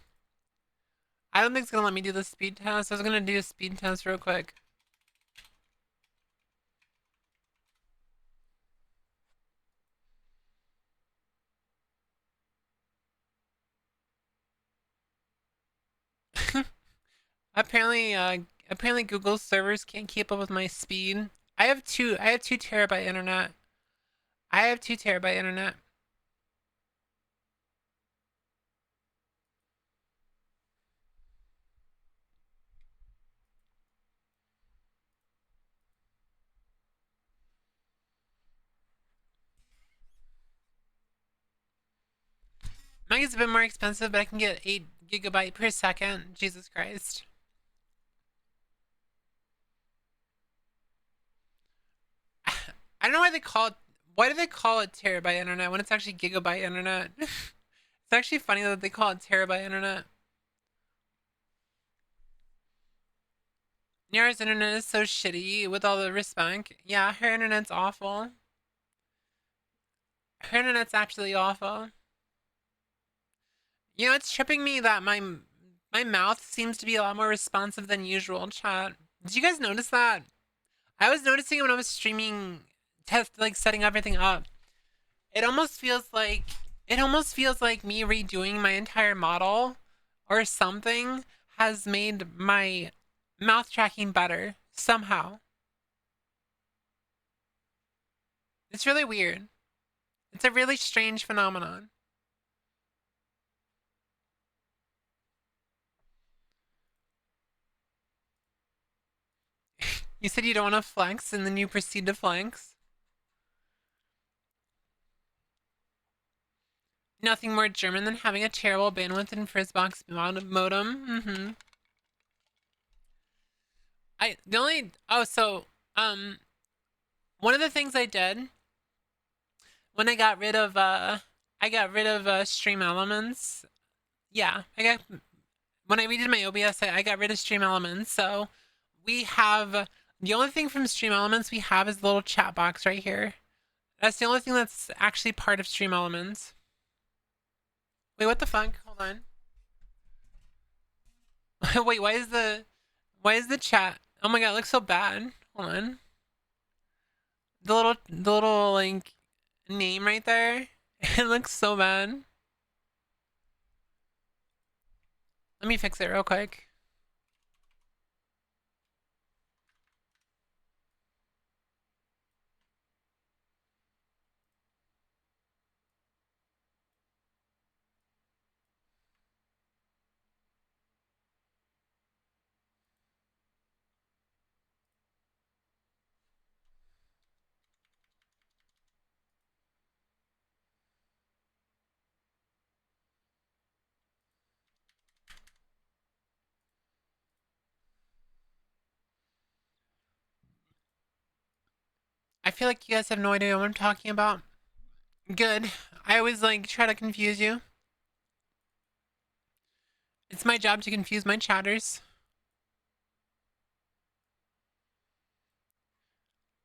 I don't think it's gonna let me do the speed test. I was gonna do a speed test real quick. Apparently Google's servers can't keep up with my speed. I have 2 terabyte internet. I have 2 terabyte internet. Mine is a bit more expensive, but I can get 8 gigabyte per second. Jesus Christ. I don't know why they call it. Why do they call it terabyte internet when it's actually gigabyte internet? It's actually funny that they call it terabyte internet. Nyara's internet is so shitty with all the respect. Yeah, her internet's awful. Her internet's absolutely awful. You know, it's tripping me that my mouth seems to be a lot more responsive than usual, chat. Did you guys notice that? I was noticing it when I was streaming, like setting everything up. It almost feels like me redoing my entire model or something has made my mouth tracking better somehow. It's really weird. It's a really strange phenomenon. You said you don't want to flex and then you proceed to flex. Nothing more German than having a terrible bandwidth and Fritzbox modem. One of the things I did when I got rid of Stream Elements. Yeah, when I redid my OBS, I got rid of Stream Elements. So we have the only thing from Stream Elements we have is the little chat box right here. That's the only thing that's actually part of Stream Elements. Wait, what the fuck? Hold on. Wait, why is the chat? Oh my god, it looks so bad. Hold on. The little like name right there. It looks so bad. Let me fix it real quick. I feel like you guys have no idea what I'm talking about. Good. I always like try to confuse you. It's my job to confuse my chatters.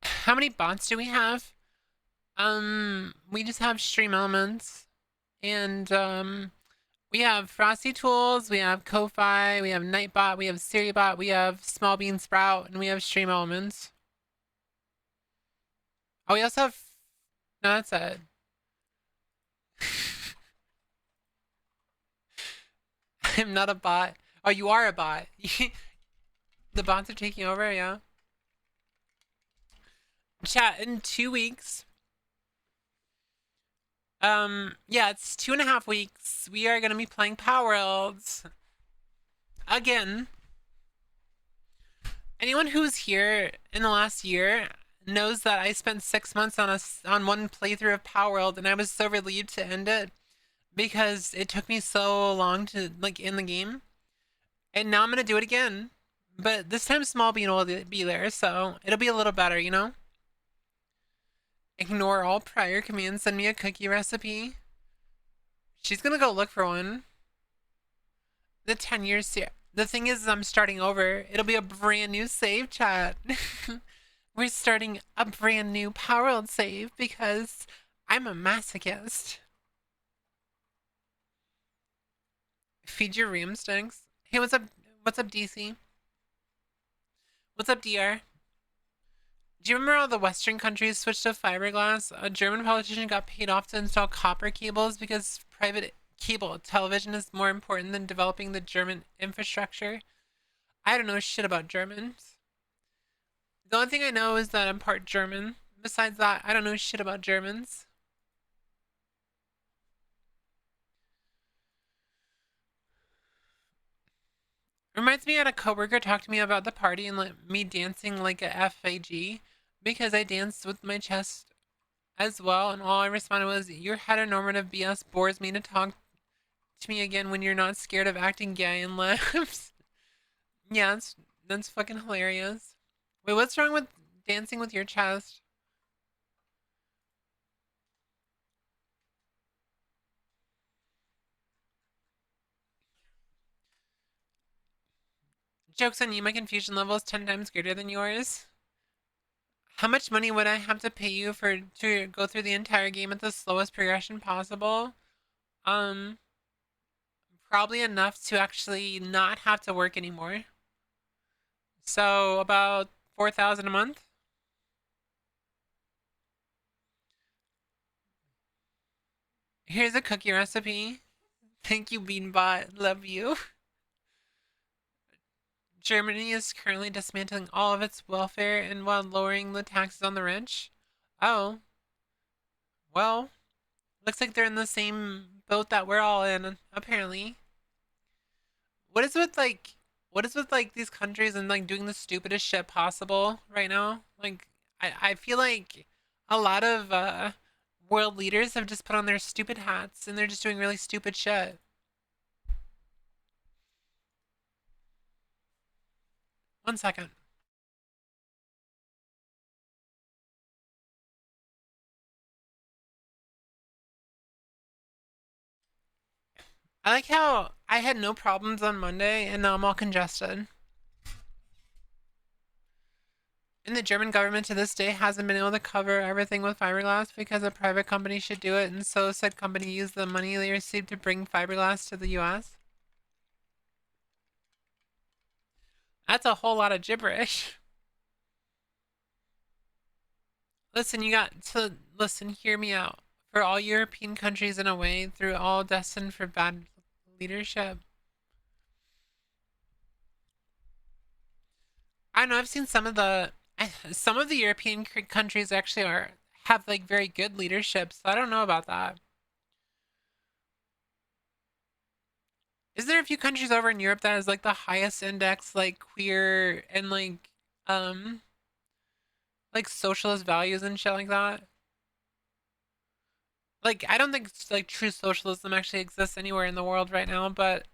How many bots do we have? We just have Stream Elements. And we have Frosty Tools, we have Ko-Fi, we have Nightbot, we have SiriBot, we have Small Bean Sprout, and we have Stream Elements. Oh, we also have... No, that's it. I'm not a bot. Oh, you are a bot. The bots are taking over, yeah. Chat, in 2 weeks. Yeah, it's 2.5 weeks. We are gonna be playing Power Worlds. Again. Anyone who's here in the last year knows that I spent 6 months on one playthrough of Power World, and I was so relieved to end it because it took me so long to like in the game. And now I'm gonna do it again, but this time Small Bean will be there, so it'll be a little better, you know. Ignore all prior commands. Send me a cookie recipe. She's gonna go look for one. The 10 years here. The thing is, I'm starting over. It'll be a brand new save, chat. We're starting a brand new Power World save because I'm a masochist. Feed your RAM sticks. Hey, what's up? What's up, DC? What's up, DR? Do you remember how the Western countries switched to fiberglass? A German politician got paid off to install copper cables because private cable television is more important than developing the German infrastructure. I don't know shit about Germans. The only thing I know is that I'm part German. Besides that, I don't know shit about Germans. Reminds me, I had a coworker talk to me about the party and me dancing like a FAG because I danced with my chest as well, and all I responded was, "Your heteronormative BS bores me to talk to me again when you're not scared of acting gay and laughs. Yeah, that's fucking hilarious. Wait, what's wrong with dancing with your chest? Joke's on you, my confusion level is 10 times greater than yours. How much money would I have to pay you to go through the entire game at the slowest progression possible? Probably enough to actually not have to work anymore. So about 4,000 a month. Here's a cookie recipe. Thank you, Beanbot. Love you. Germany is currently dismantling all of its welfare and while lowering the taxes on the rich. Oh, well, looks like they're in the same boat that we're all in, apparently. What is with like these countries and like doing the stupidest shit possible right now? Like I feel like a lot of world leaders have just put on their stupid hats and they're just doing really stupid shit. One second. I like how I had no problems on Monday and now I'm all congested. And the German government to this day hasn't been able to cover everything with fiberglass because a private company should do it, and so said company used the money they received to bring fiberglass to the US. That's a whole lot of gibberish. Listen, you got to listen, hear me out. For all European countries in a way, through all destined for bad leadership. I don't know, I've seen some of the European countries actually have like very good leadership, so I don't know about that. Is there a few countries over in Europe that has like the highest index like queer and um like socialist values and shit like that? Like I don't think like true socialism actually exists anywhere in the world right now, but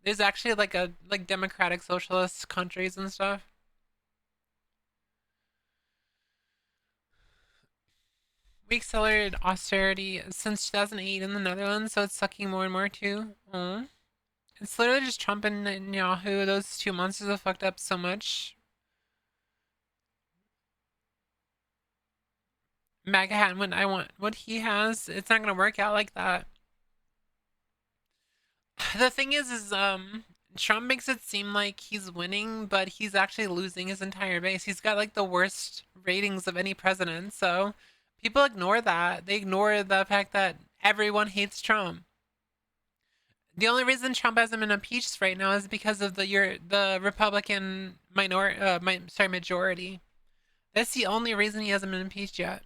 there's actually like a like democratic socialist countries and stuff. We accelerated austerity since 2008 in the Netherlands, so it's sucking more and more too. It's literally just Trump and Netanyahu. Those two monsters have fucked up so much. MAGA hat when I want what he has, it's not gonna work out like that. The thing is Trump makes it seem like he's winning, but he's actually losing his entire base. He's got like the worst ratings of any president, so people ignore that. They ignore the fact that everyone hates Trump. The only reason Trump hasn't been impeached right now is because of the Republican majority. That's the only reason he hasn't been impeached yet.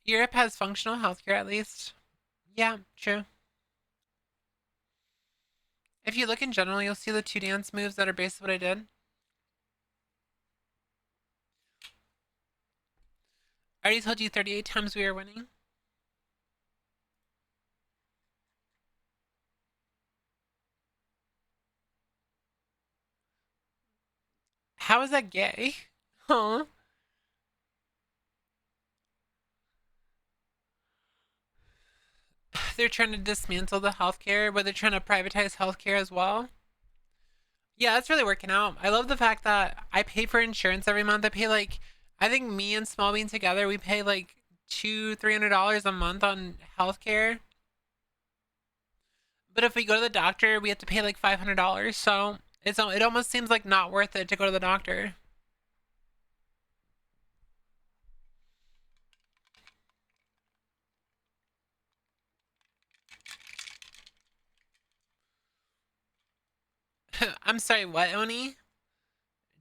Europe has functional healthcare at least. Yeah, true. If you look in general, you'll see the two dance moves that are based on what I did. I already told you 38 times we are winning. How is that gay? Huh? They're trying to dismantle the healthcare, but they're trying to privatize healthcare as well. Yeah, that's really working out. I love the fact that I pay for insurance every month. I pay like, I think me and Small Bean together, we pay like $200-300 a month on healthcare. But if we go to the doctor, we have to pay like $500. So it almost seems like not worth it to go to the doctor. I'm sorry, what, Oni?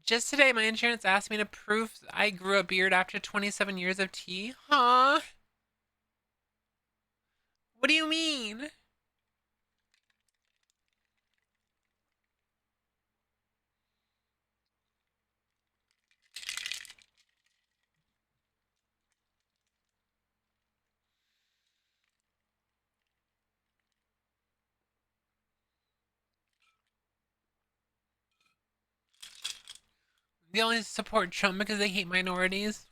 Just today, my insurance asked me to prove I grew a beard after 27 years of tea. Huh? What do you mean? They only support Trump because they hate minorities.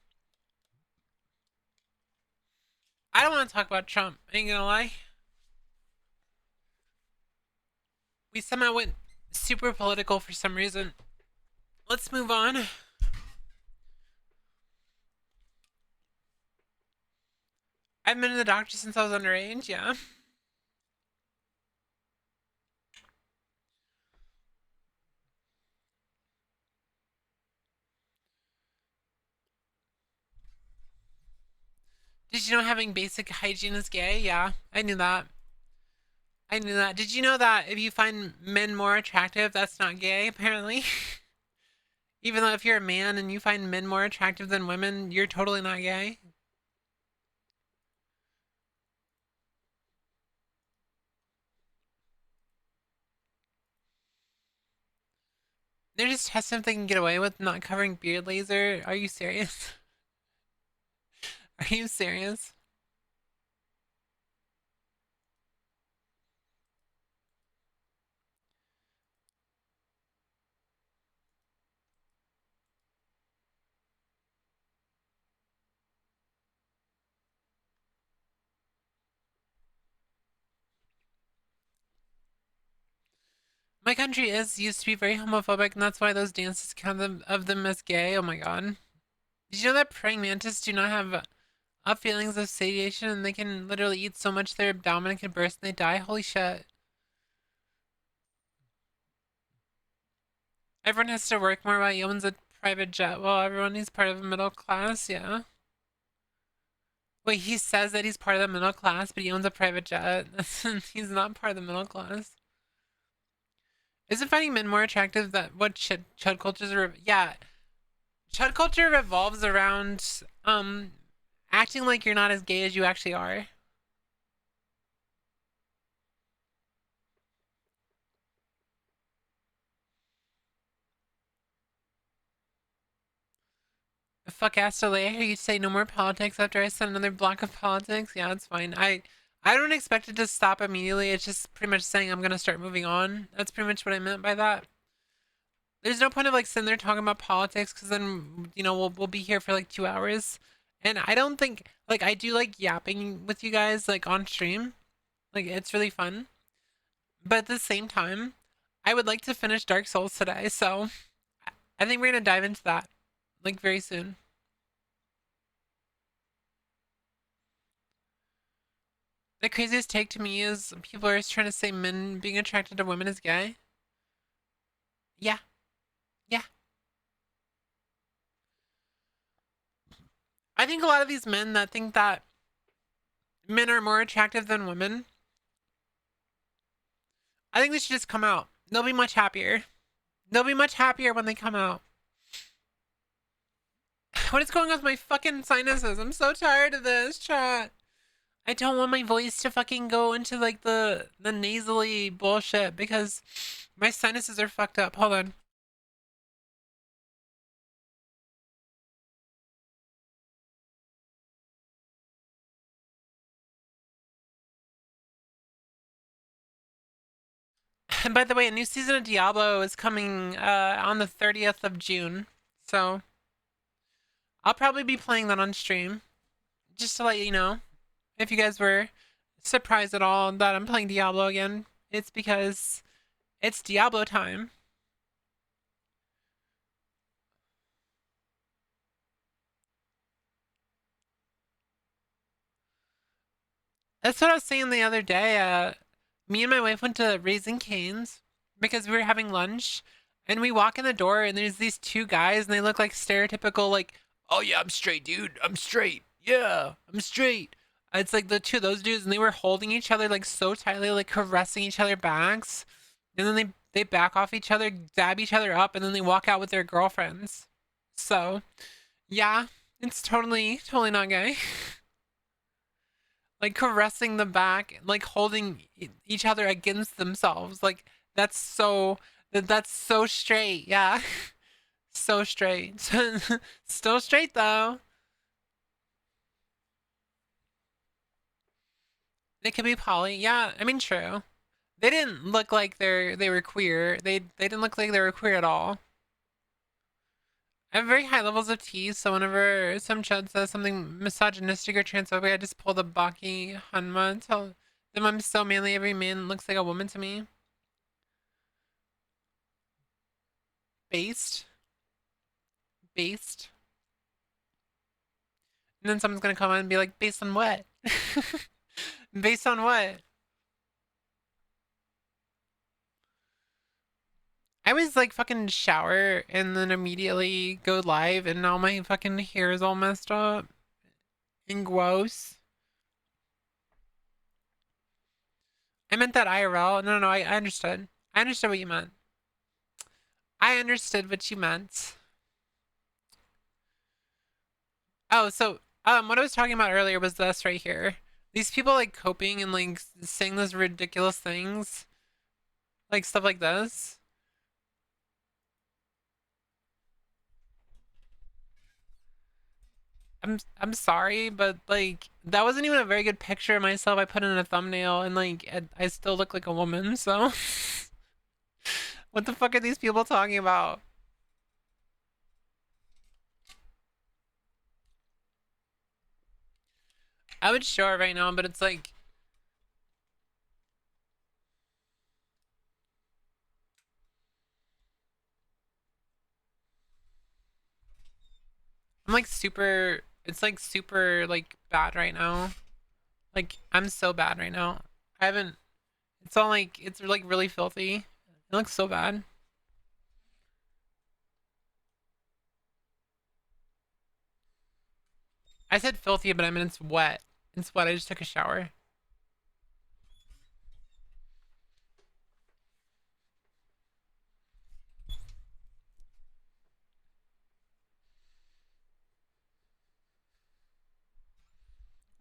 I don't want to talk about Trump, ain't gonna lie. We somehow went super political for some reason. Let's move on. I've been to the doctor since I was underage, yeah. Did you know having basic hygiene is gay? Yeah, I knew that. I knew that. Did you know that if you find men more attractive, that's not gay, apparently? Even though if you're a man and you find men more attractive than women, you're totally not gay. They're just testing if they can get away with not covering beard laser. Are you serious? Are you serious? My country used to be very homophobic, and that's why those dances count of them as gay. Oh my god. Did you know that praying mantis do not have feelings of satiation, and they can literally eat so much their abdomen can burst and they die? Holy shit. Everyone has to work more while he owns a private jet. Well, everyone is part of the middle class, yeah. Wait, he says that he's part of the middle class, but he owns a private jet. He's not part of the middle class. Isn't finding men more attractive that what chud cultures are? Yeah, chud culture revolves around acting like you're not as gay as you actually are. Fuck ass delay. I hear you say no more politics after I send another block of politics. Yeah, it's fine. I don't expect it to stop immediately. It's just pretty much saying I'm gonna start moving on. That's pretty much what I meant by that. There's no point of like sitting there talking about politics because then we'll be here for like 2 hours, and I don't think like I do like yapping with you guys like on stream, like it's really fun. But at the same time, I would like to finish Dark Souls today, so I think we're gonna dive into that like very soon. The craziest take to me is people are trying to say men being attracted to women is gay. Yeah, yeah. I think a lot of these men that think that men are more attractive than women, I think they should just come out. They'll be much happier. They'll be much happier when they come out. What is going on with my fucking sinuses? I'm so tired of this, chat. I don't want my voice to fucking go into like the nasally bullshit because my sinuses are fucked up. Hold on. And by the way, a new season of Diablo is coming on the 30th of June. So I'll probably be playing that on stream. Just to let you know. If you guys were surprised at all that I'm playing Diablo again, it's because it's Diablo time. That's what I was saying the other day. Me and my wife went to Raising Cane's because we were having lunch, and we walk in the door, and there's these two guys, and they look like stereotypical, like, oh yeah, I'm straight, dude. I'm straight. Yeah, I'm straight. It's like the two of those dudes, and they were holding each other like so tightly, like caressing each other backs, and then they back off each other, dab each other up, and then they walk out with their girlfriends. So, yeah, it's totally not gay. Like caressing the back, like holding each other against themselves. Like that's so straight. Yeah. So straight. Still straight though. They could be poly. Yeah, I mean true. They didn't look like they were queer. They didn't look like they were queer at all. I have very high levels of tea, so whenever some chud says something misogynistic or transphobic, I just pull the Baki Hanma and tell them I'm so manly, every man looks like a woman to me. Based. Based. And then someone's gonna come on and be like, based on what? Based on what? I always like fucking shower and then immediately go live and now my fucking hair is all messed up and gross. I meant that IRL. No, I understood. I understood what you meant. I understood what you meant. Oh, so what I was talking about earlier was this right here. These people like coping and like saying those ridiculous things, like stuff like this. I'm sorry, but like that wasn't even a very good picture of myself. I put in a thumbnail, and like I still look like a woman. So, what the fuck are these people talking about? I would show it right now, but it's like I'm like super. It's like super like bad right now. Like I'm so bad right now. I haven't. It's all like it's like really filthy. It looks so bad. I said filthy, but I mean it's wet. It's wet. I just took a shower.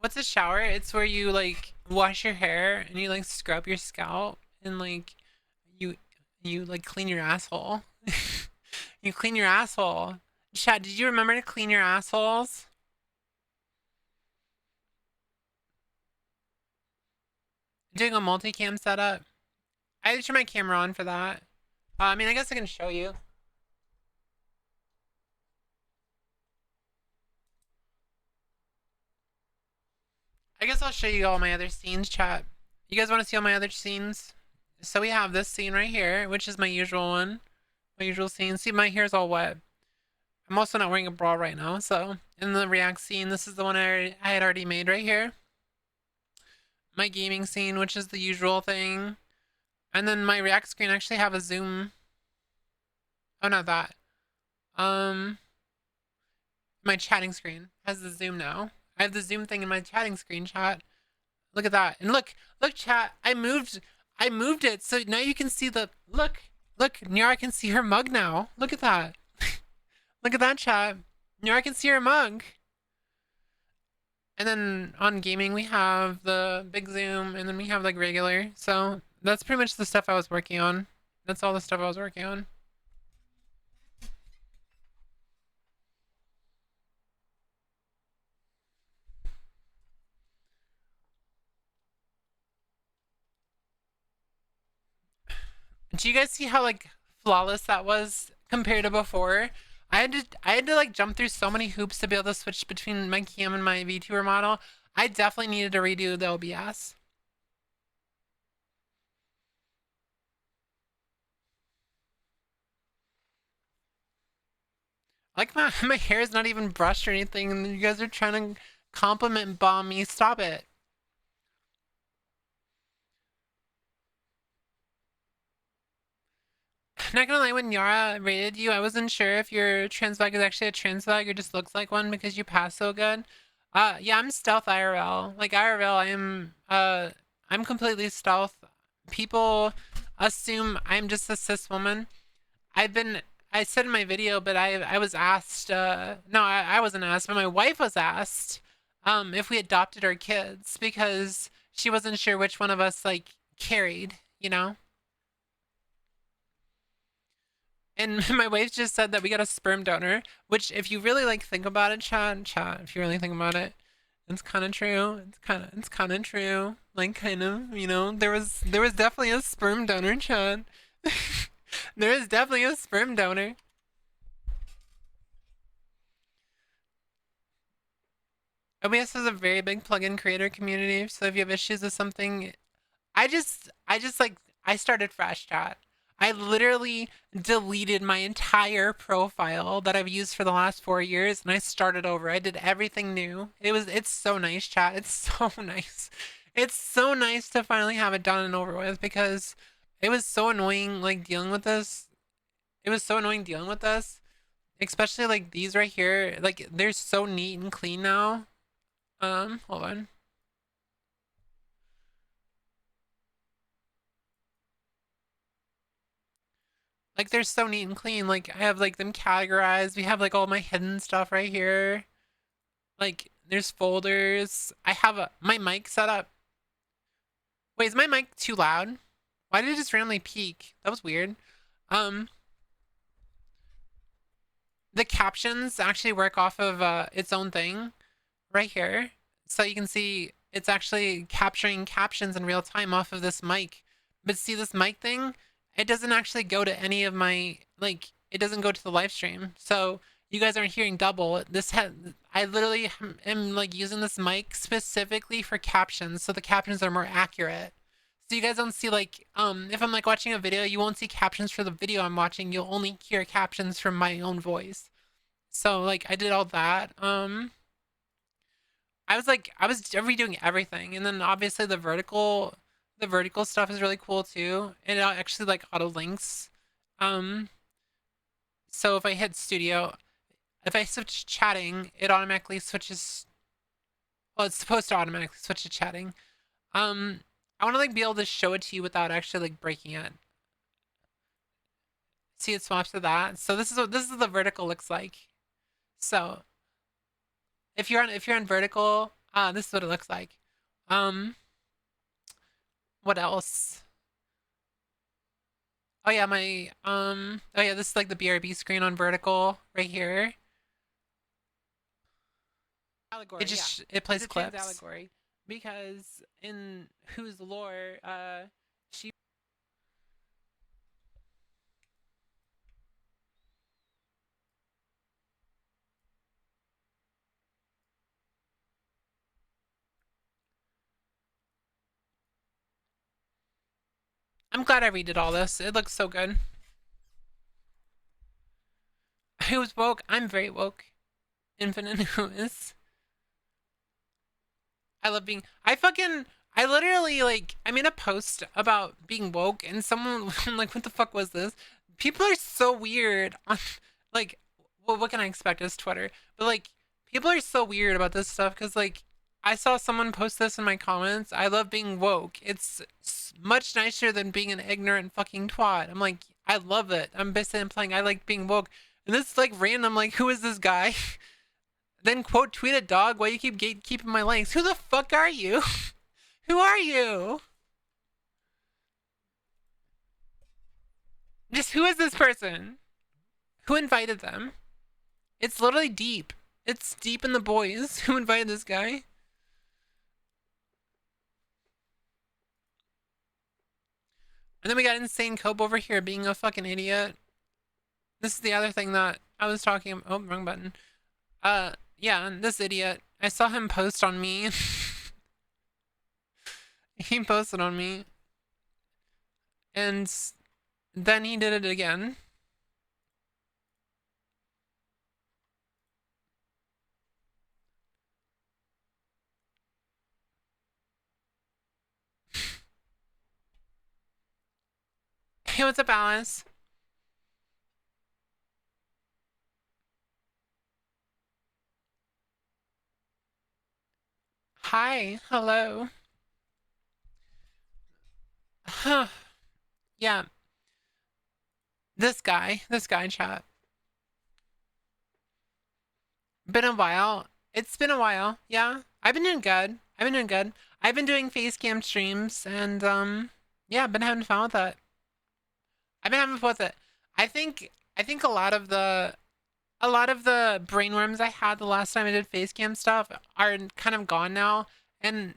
What's a shower? It's where you like wash your hair and you like scrub your scalp and like you you like clean your asshole. You clean your asshole. Chad, did you remember to clean your assholes? Doing a multicam setup. I had to turn my camera on for that. I mean, I guess I can show you. I guess I'll show you all my other scenes, chat. You guys want to see all my other scenes? So we have this scene right here, which is my usual one. My usual scene. See, my hair's all wet. I'm also not wearing a bra right now, so in the react scene, this is the one I had already made right here. My gaming scene, which is the usual thing. And then my react screen actually have a zoom. Oh, not that. My chatting screen has the zoom now. I have the zoom thing in my chatting screen, chat. Look at that. And look, chat. I moved it so now you can see the look. Nyara can see her mug now. Look at that. Look at that, chat. Nyara can see her mug. And then on gaming we have the big zoom, and then we have like regular. So that's pretty much the stuff I was working on. That's all the stuff I was working on. Do you guys see how like flawless that was compared to before? I had to like jump through so many hoops to be able to switch between my cam and my VTuber model. I definitely needed to redo the OBS. Like my hair is not even brushed or anything, and you guys are trying to compliment bomb me. Stop it. Not gonna lie, when Yara rated you, I wasn't sure if your trans flag is actually a trans flag or just looks like one because you pass so good. Yeah, I'm stealth IRL. Like IRL, I'm completely stealth. People assume I'm just a cis woman. I said in my video, but I was asked, no, I wasn't asked, but my wife was asked, if we adopted our kids because she wasn't sure which one of us, like, carried, you know? And my wife just said that we got a sperm donor, which if you really like think about it, chat, if you really think about it, it's kind of true. It's kind of true. Like kind of, you know, there was definitely a sperm donor, chat. There is definitely a sperm donor. OBS has a very big plugin creator community, so if you have issues with something, I just like, I started fresh, chat. I literally deleted my entire profile that I've used for the last 4 years, and I started over. I did everything new. It's so nice, chat. It's so nice. It's so nice to finally have it done and over with, because it was so annoying, like, dealing with this. It was so annoying dealing with this, especially like these right here. Like, they're so neat and clean now. Hold on. Like, they're so neat and clean. Like, I have like them categorized. We have like all my hidden stuff right here. Like, there's folders. I have my mic set up. Wait, is my mic too loud? Why did it just randomly peak? That was weird. The captions actually work off of its own thing right here. So you can see it's actually capturing captions in real time off of this mic. But see this mic thing? It doesn't actually go to any of my, like, it doesn't go to the live stream. So you guys aren't hearing double. I literally am like using this mic specifically for captions, so the captions are more accurate. So you guys don't see, like, if I'm like watching a video, you won't see captions for the video I'm watching. You'll only hear captions from my own voice. So like, I did all that. I was redoing everything, and then obviously the vertical stuff is really cool too. And it actually like auto links. So if I hit studio, if I switch chatting, it automatically switches. Well, it's supposed to automatically switch to chatting. I want to like be able to show it to you without actually like breaking it. See, it swaps to that. So this is what the vertical looks like. So if you're on vertical, this is what it looks like. What else? Oh yeah, this is like the BRB screen on vertical right here. Allegory. It plays clips. Allegory, because in Who's lore, she. I'm glad I redid all this. It looks so good. Who's woke? I'm very woke. Infinite who is. I love being. I literally, like, I made a post about being woke, and someone like, what the fuck was this? People are so weird on, like, well, what can I expect as Twitter? But like, people are so weird about this stuff, because like, I saw someone post this in my comments. I love being woke. It's much nicer than being an ignorant fucking twat. I'm like, I love it. I'm basically implying I like being woke. And this is like random, like, who is this guy? Then quote tweet a dog while you keep gatekeeping my links. Who the fuck are you? Who are you? Just who is this person? Who invited them? It's literally deep. It's deep in the boys. Who invited this guy? And then we got Insane Cope over here being a fucking idiot. This is the other thing that I was talking about. Oh, wrong button. Yeah, and this idiot. I saw him post on me. He posted on me. And then he did it again. Hey, what's up, Alice? Hi, hello. Yeah. This guy, chat. Been a while. It's been a while. Yeah. I've been doing good. I've been doing face cam streams, and yeah, I've been having fun with it. I think a lot of the brainworms I had the last time I did face cam stuff are kind of gone now. And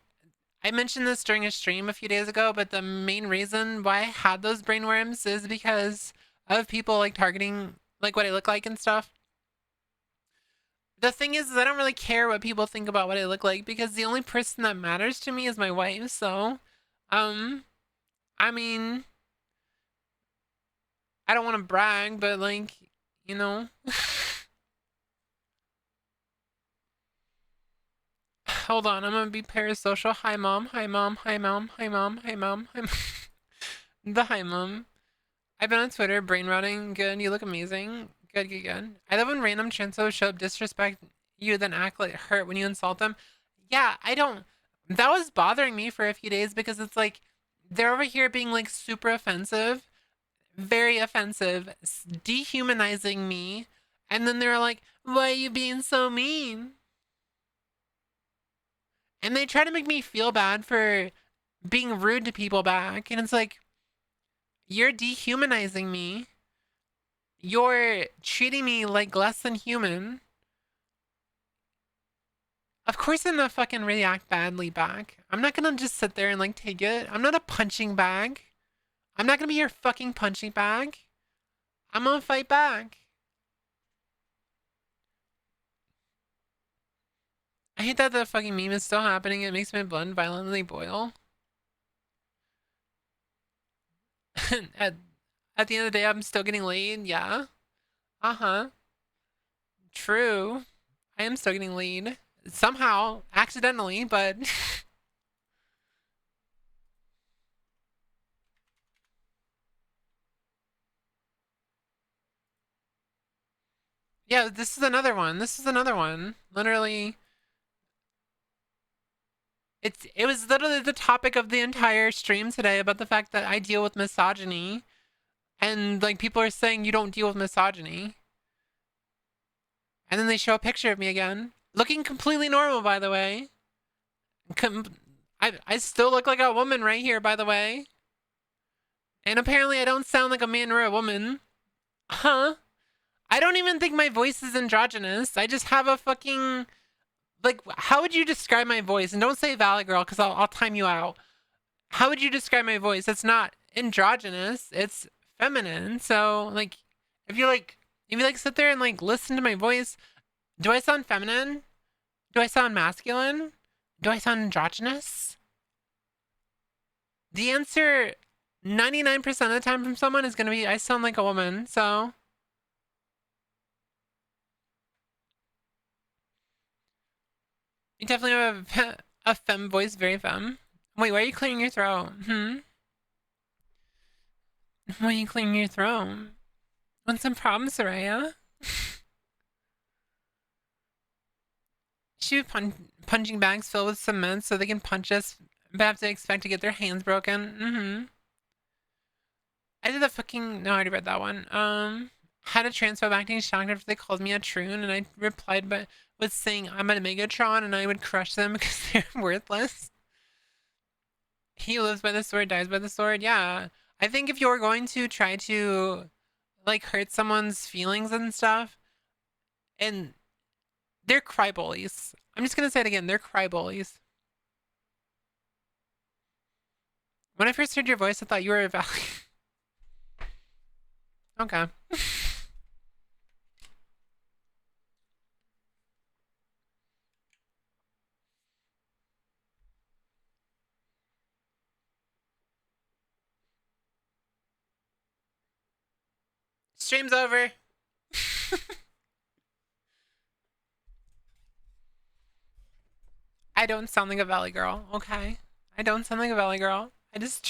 I mentioned this during a stream a few days ago, but the main reason why I had those brainworms is because of people like targeting like what I look like and stuff. The thing is I don't really care what people think about what I look like because the only person that matters to me is my wife. So, I mean, I don't want to brag, but like, you know. Hold on, I'm gonna be parasocial. Hi mom, hi mom, hi mom, hi mom, hi mom, hi mom. The hi mom. I've been on Twitter, brain rotting. Good, you look amazing. Good, good, good. I love when random chansos show up, disrespect you, then act like hurt when you insult them. Yeah, I don't. That was bothering me for a few days because it's like they're over here being like super offensive, very offensive, dehumanizing me, and then they're like, "Why are you being so mean?" And they try to make me feel bad for being rude to people back, and it's like, you're dehumanizing me. You're treating me like less than human. Of course I'm gonna fucking react badly back. I'm not gonna just sit there and like take it. I'm not a punching bag. I'm not gonna be your fucking punching bag. I'm gonna fight back. I hate that the fucking meme is still happening. It makes my blood violently boil. at, at the end of the day, I'm still getting laid. Yeah. Uh-huh. True. I am still getting laid. Somehow. Accidentally, but... yeah, this is another one. This is another one. Literally... it was literally the topic of the entire stream today about the fact that I deal with misogyny. And, like, people are saying you don't deal with misogyny. And then they show a picture of me again. Looking completely normal, by the way. I still look like a woman right here, by the way. And apparently I don't sound like a man or a woman. Huh? I don't even think my voice is androgynous. I just have a fucking... like, how would you describe my voice? And don't say Valley Girl, because I'll time you out. How would you describe my voice? It's not androgynous. It's feminine. So, like, if you sit there and like listen to my voice, do I sound feminine? Do I sound masculine? Do I sound androgynous? The answer 99% of the time from someone is gonna be I sound like a woman, so you definitely have a femme voice, very femme. Wait, why are you clearing your throat? Why are you clearing your throat? Want some problems, Soraya? Shoot punching bags filled with cement so they can punch us, but have to expect to get their hands broken. I did the fucking... no, I already read that one. Had a transphobe acting shocked after they called me a troon, and I replied but with saying I'm a Megatron and I would crush them because they're worthless. He lives by the sword, dies by the sword. Yeah. I think if you're going to try to like hurt someone's feelings and stuff, and they're cry bullies. I'm just gonna say it again, they're cry bullies. When I first heard your voice, I thought you were a Valley. Okay. Stream's over. I don't sound like a Valley girl, okay? I don't sound like a Valley girl. I just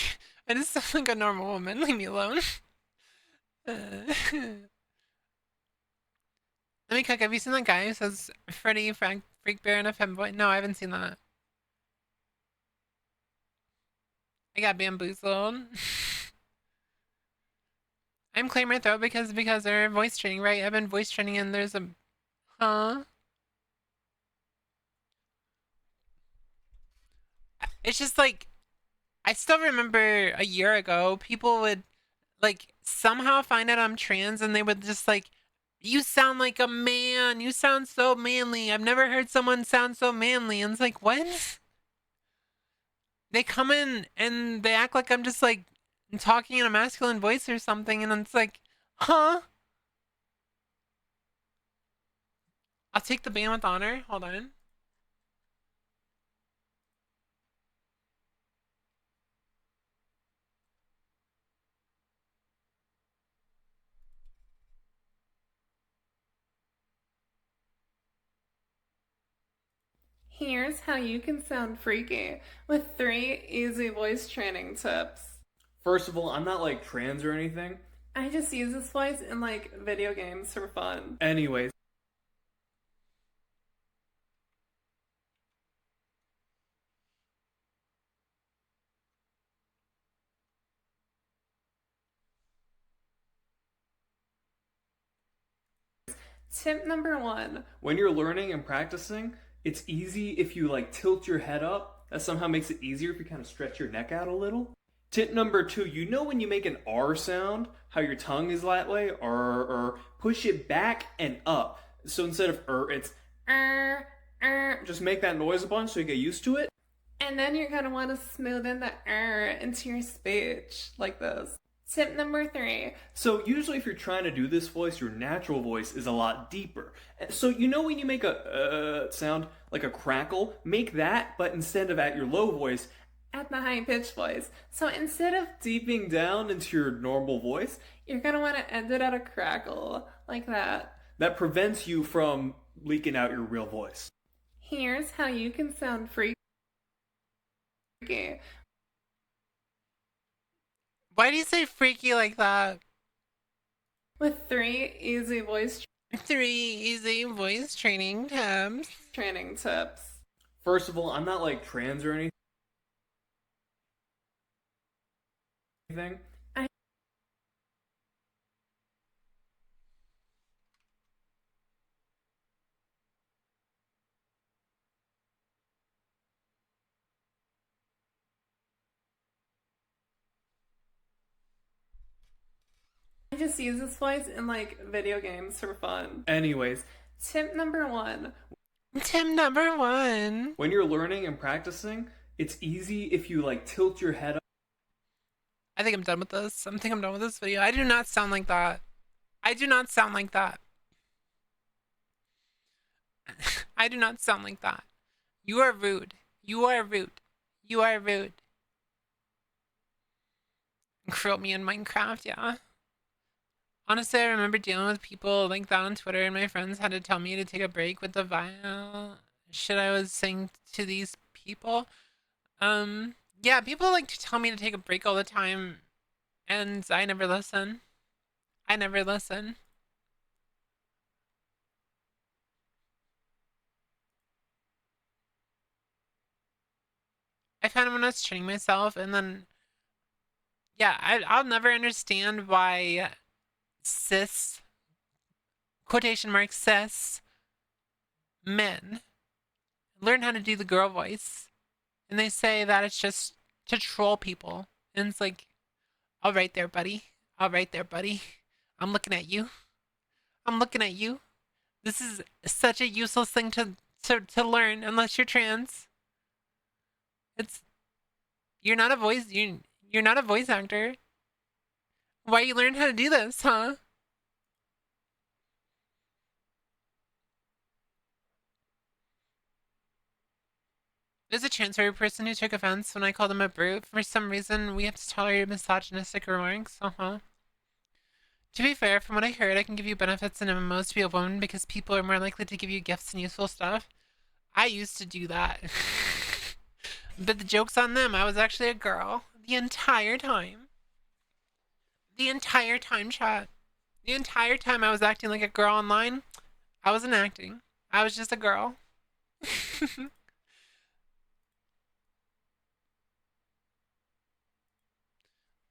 sound like a normal woman. Leave me alone. Let me cook. Have you seen that guy who says Freddy, Frank, Freak Bear, and a femboy? No, I haven't seen that. I got bamboozled. I'm clearing my throat because they're voice training, right? I've been voice training and there's a... huh? It's just like... I still remember a year ago, people would like somehow find out I'm trans and they would just like, you sound like a man, you sound so manly, I've never heard someone sound so manly. And it's like, what? They come in and they act like I'm just like talking in a masculine voice or something, and it's like, huh? I'll take the ban with honor. Hold on. Here's how you can sound freaky with 3 easy voice training tips. First of all, I'm not like trans or anything. I just use this voice in like video games for fun. Anyways. Tip number 1. When you're learning and practicing, it's easy if you like tilt your head up. That somehow makes it easier if you kind of stretch your neck out a little. Tip number 2, you know when you make an R sound, how your tongue is that way? Or push it back and up. So instead of it's just make that noise a bunch so you get used to it. And then you're going to want to smooth in the into your speech like this. Tip number 3. So usually if you're trying to do this voice, your natural voice is a lot deeper. So you know when you make a sound like a crackle, make that, but instead of at your low voice, At the high pitched voice. So instead of deeping down into your normal voice, you're going to want to end it at a crackle like that. That prevents you from leaking out your real voice. Here's how you can sound freaky. Why do you say freaky like that? With 3 easy voice 3 easy voice training tabs. training tips. First of all, I'm not like trans or anything. I just use this voice in like video games for fun. Anyways. Tip number 1. Tip number 1. When you're learning and practicing, it's easy if you like tilt your head up. I think I'm done with this. I think I'm done with this video. I do not sound like that. I do not sound like that. I do not sound like that. You are rude. You are rude. You are rude. Grill me in Minecraft, yeah. Honestly, I remember dealing with people like that on Twitter, and my friends had to tell me to take a break with the vile shit I was saying to these people. Yeah, people like to tell me to take a break all the time, and I never listen. I never listen. I found when I was training myself, and then, yeah, I'll never understand why cis, quotation marks, cis men learn how to do the girl voice. And they say that it's just to troll people. And it's like, all right there, buddy. All right there, buddy. I'm looking at you. I'm looking at you. This is such a useless thing to learn unless you're trans. You're not a voice you're not a voice actor. Why you learn how to do this, huh? There's a transfer person who took offense when I called him a brute. For some reason, we have to tolerate misogynistic remarks. To be fair, from what I heard, I can give you benefits in MMOs to be a woman because people are more likely to give you gifts and useful stuff. I used to do that. But the joke's on them. I was actually a girl the entire time. The entire time, chat. The entire time I was acting like a girl online, I wasn't acting. I was just a girl.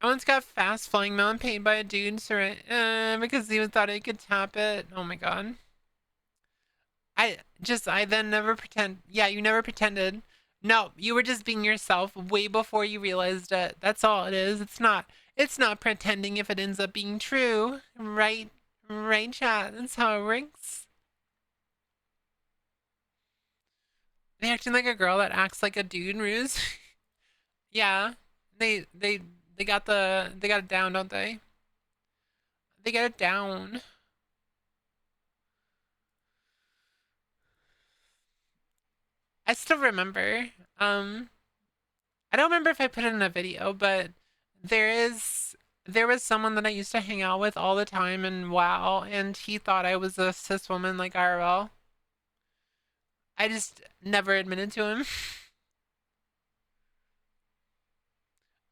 I once got fast flying melon paid by a dude because he thought he could tap it. Oh my god. I then never pretend. Yeah, you never pretended. No, you were just being yourself way before you realized it. That's all it is. It's not pretending if it ends up being true. Right, chat. That's how it works. They acting like a girl that acts like a dude, Ruse. Yeah. They got it down, don't they? They got it down. I still remember. I don't remember if I put it in a video, but there was someone that I used to hang out with all the time and WoW, and he thought I was a cis woman like IRL. I just never admitted to him.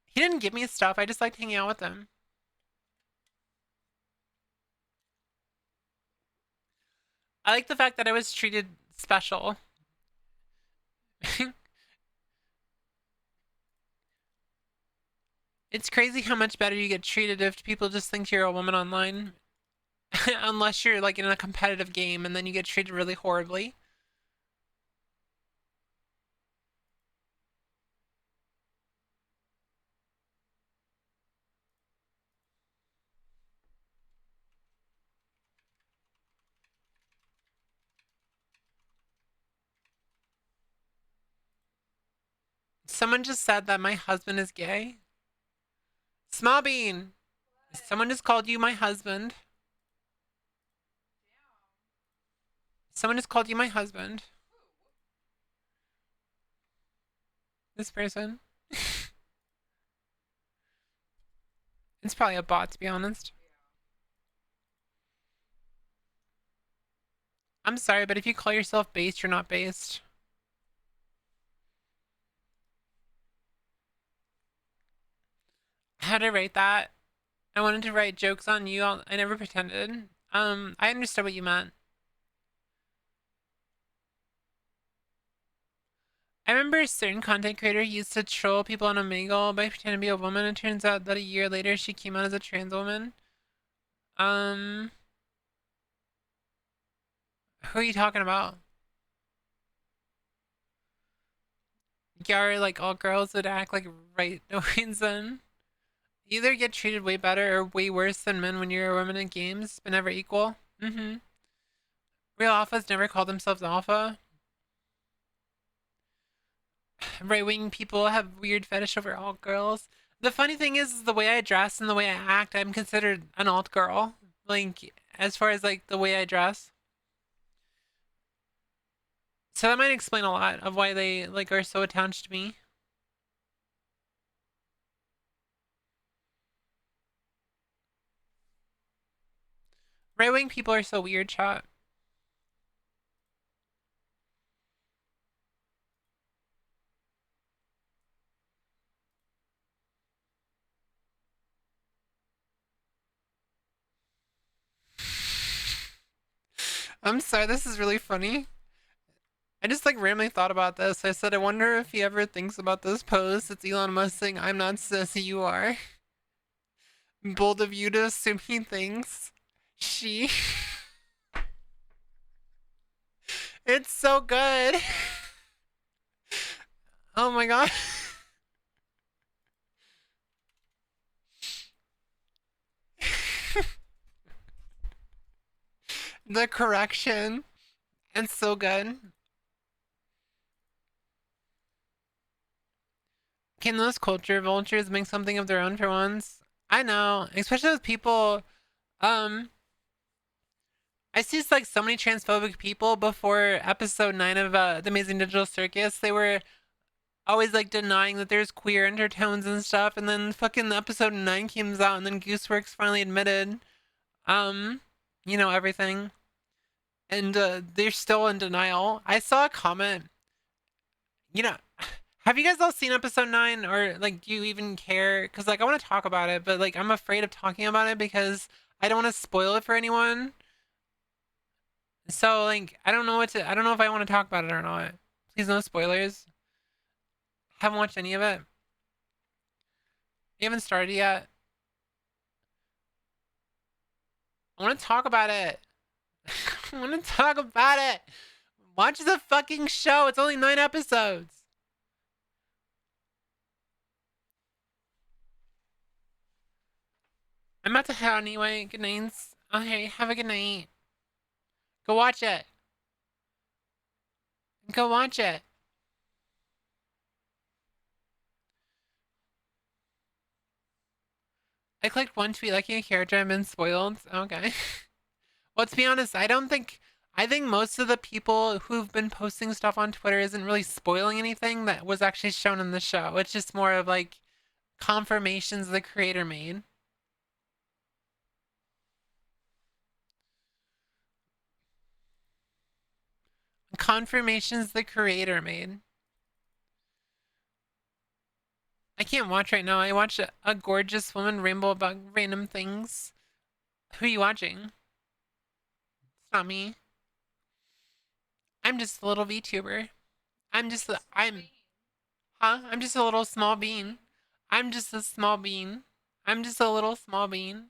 He didn't give me stuff, I just liked hanging out with him. I like the fact that I was treated special. It's crazy how much better you get treated if people just think you're a woman online. Unless you're like in a competitive game and then you get treated really horribly. Someone just said that my husband is gay. Small Bean! Someone just called you my husband. Someone just called you my husband. This person. It's probably a bot, to be honest. I'm sorry, but if you call yourself based, you're not based. How to write that? I wanted to write jokes on you. I never pretended. I understood what you meant. I remember a certain content creator used to troll people on Omegle by pretending to be a woman. It turns out that a year later she came out as a trans woman. Who are you talking about? Yeah, like all girls would act like right reason. You either get treated way better or way worse than men when you're a woman in games, but never equal. Mm-hmm. Real alphas never call themselves alpha. Right-wing people have weird fetish over alt girls. The funny thing is the way I dress and the way I act, I'm considered an alt girl. Like, as far as like the way I dress. So that might explain a lot of why they like are so attached to me. Right-wing people are so weird, chat. I'm sorry, this is really funny. I just like randomly thought about this. I said, I wonder if he ever thinks about this post. It's Elon Musk saying, I'm not cis, you are. Bold of you to assume he thinks. She. It's so good. Oh my god. The correction. It's so good. Can those culture vultures make something of their own for once? I know, especially with people. I see like so many transphobic people before episode 9 of The Amazing Digital Circus. They were always like denying that there's queer undertones and stuff, and then fucking episode 9 comes out, and then Gooseworks finally admitted, you know, everything. And they're still in denial. I saw a comment. You know, have you guys all seen episode 9, or like, do you even care? Because like, I want to talk about it, but like, I'm afraid of talking about it because I don't want to spoil it for anyone. So like, I don't know what to. I don't know if I want to talk about it or not. Please, no spoilers. Haven't watched any of it. You haven't started yet. I want to talk about it. I want to talk about it. Watch the fucking show. It's only 9 episodes. I'm about to head out anyway. Good nights. Okay, have a good night. Go watch it. Go watch it. I clicked one tweet liking a character and been spoiled. Okay. Well, to be honest, I I think most of the people who've been posting stuff on Twitter isn't really spoiling anything that was actually shown in the show. It's just more of like confirmations the creator made. Confirmations the creator made. I can't watch right now. I watch a gorgeous woman ramble about random things. Who are you watching? It's not me. I'm just a little VTuber. I'm just I'm just a little small bean. I'm just a small bean. I'm just a little small bean.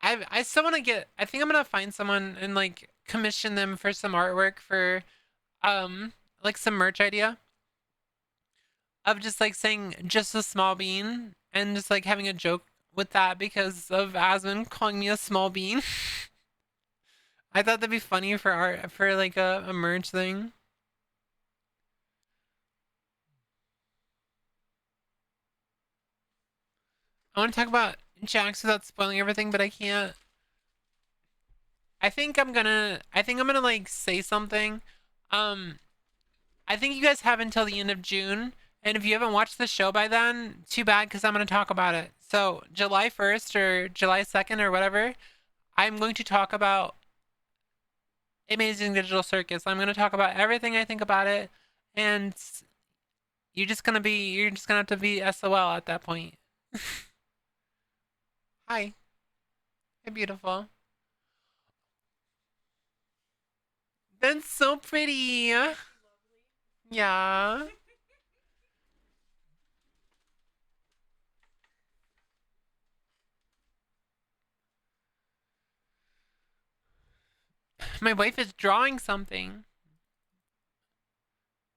I still want to get. I think I'm gonna find someone and like commission them for some artwork for like some merch idea of just like saying just a small bean and just like having a joke with that because of Asmund calling me a small bean. I thought that'd be funny for art for like a merch thing. I want to talk about Jax without spoiling everything, but I can't. I think I'm gonna like say something. I think you guys have until the end of June, and if you haven't watched the show by then, too bad because I'm gonna talk about it. So July 1st or July 2nd or whatever, I'm going to talk about Amazing Digital Circus. I'm gonna talk about everything I think about it, and you're just gonna have to be SOL at that point. Hi. Hi, beautiful. That's so pretty. Yeah. My wife is drawing something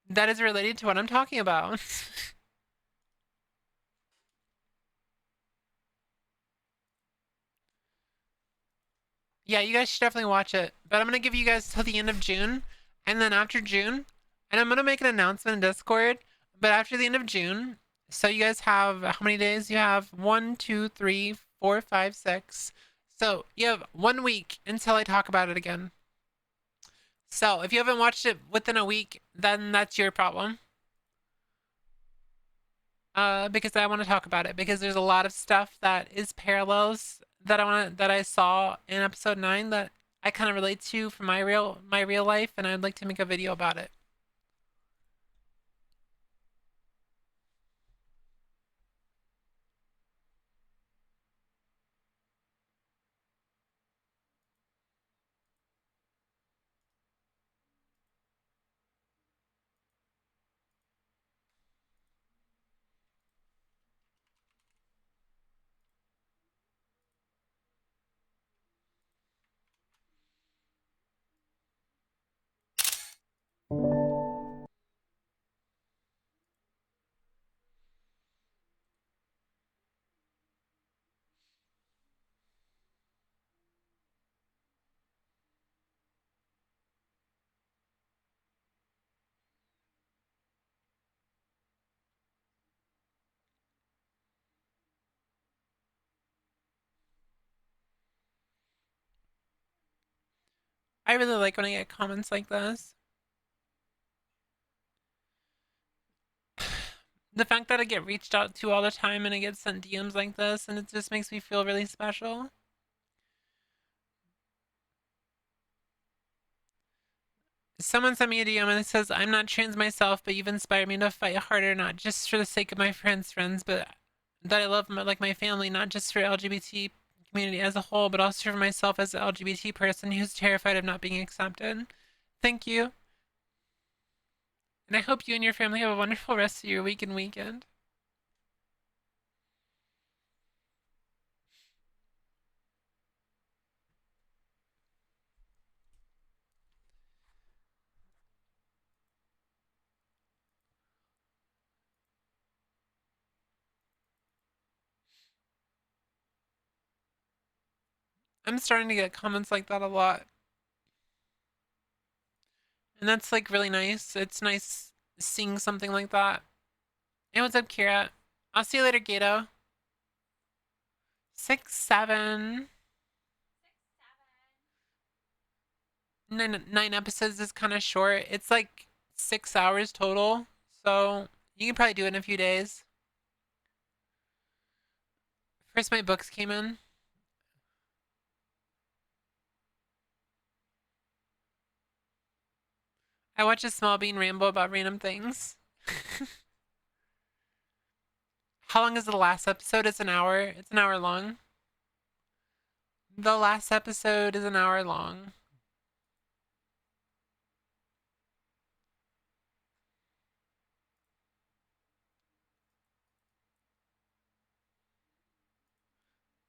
that is related to what I'm talking about. Yeah, you guys should definitely watch it. But I'm gonna give you guys till the end of June, and then after June, and I'm gonna make an announcement in Discord. But after the end of June, so you guys have how many days? You have 1, 2, 3, 4, 5, 6. So you have 1 week until I talk about it again. So if you haven't watched it within a week, then that's your problem. Because I want to talk about it because there's a lot of stuff that is parallels that I saw in episode 9 that I kind of relate to from my real life, and I'd like to make a video about it. I really like when I get comments like this. The fact that I get reached out to all the time and I get sent DMs like this, and it just makes me feel really special. Someone sent me a DM and it says, I'm not trans myself, but you've inspired me to fight harder, not just for the sake of my friends, but that I love like my family, not just for LGBT community as a whole, but also for myself as an LGBT person who's terrified of not being accepted. Thank you. And I hope you and your family have a wonderful rest of your week and weekend. I'm starting to get comments like that a lot. And that's like really nice. It's nice seeing something like that. Hey, what's up, Kira? I'll see you later, Gato. 6, 7. nine episodes is kind of short. It's like 6 hours total, so you can probably do it in a few days. First, my books came in. I watched a small bean ramble about random things. How long is the last episode? It's an hour. It's an hour long. The last episode is an hour long.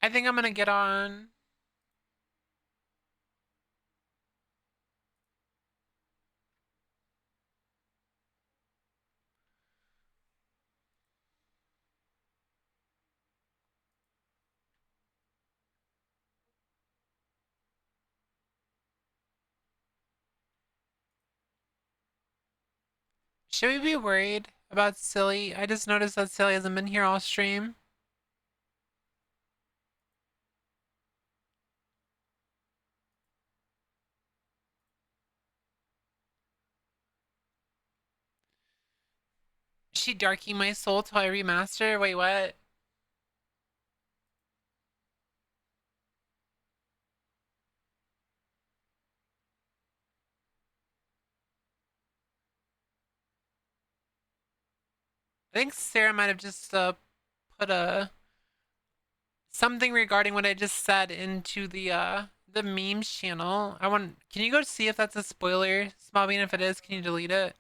I think I'm gonna get on. Should we be worried about Silly? I just noticed that Silly hasn't been here all stream. Is she darking my soul till I remaster? Wait, what? I think Sarah might have just put a something regarding what I just said into the memes channel. Can you go see if that's a spoiler? Small bean, if it is, can you delete it?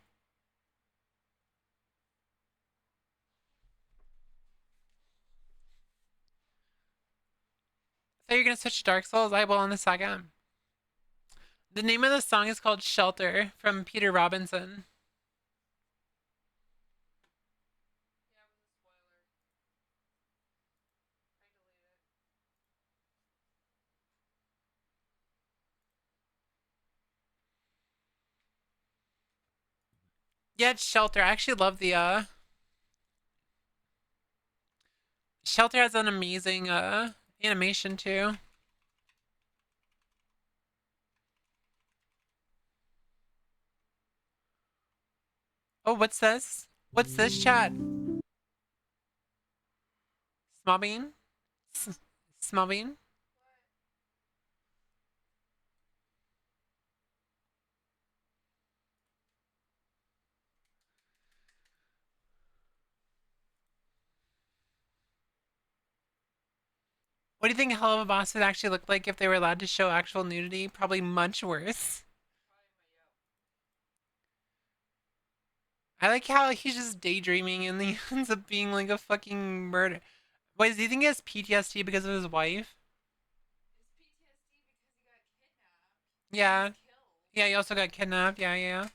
So you're gonna switch to Dark Souls? I will in a second. The name of the song is called Shelter from Peter Robinson. Yeah, it's Shelter. I actually love the Shelter has an amazing animation too. Oh, what's this? What's this, chat? Small bean? Small bean? What do you think Hell of a Boss would actually look like if they were allowed to show actual nudity? Probably much worse. I like how he's just daydreaming and he ends up being like a fucking murder. Wait, do you think he has PTSD because of his wife? Yeah. Yeah, he also got kidnapped. Yeah, yeah.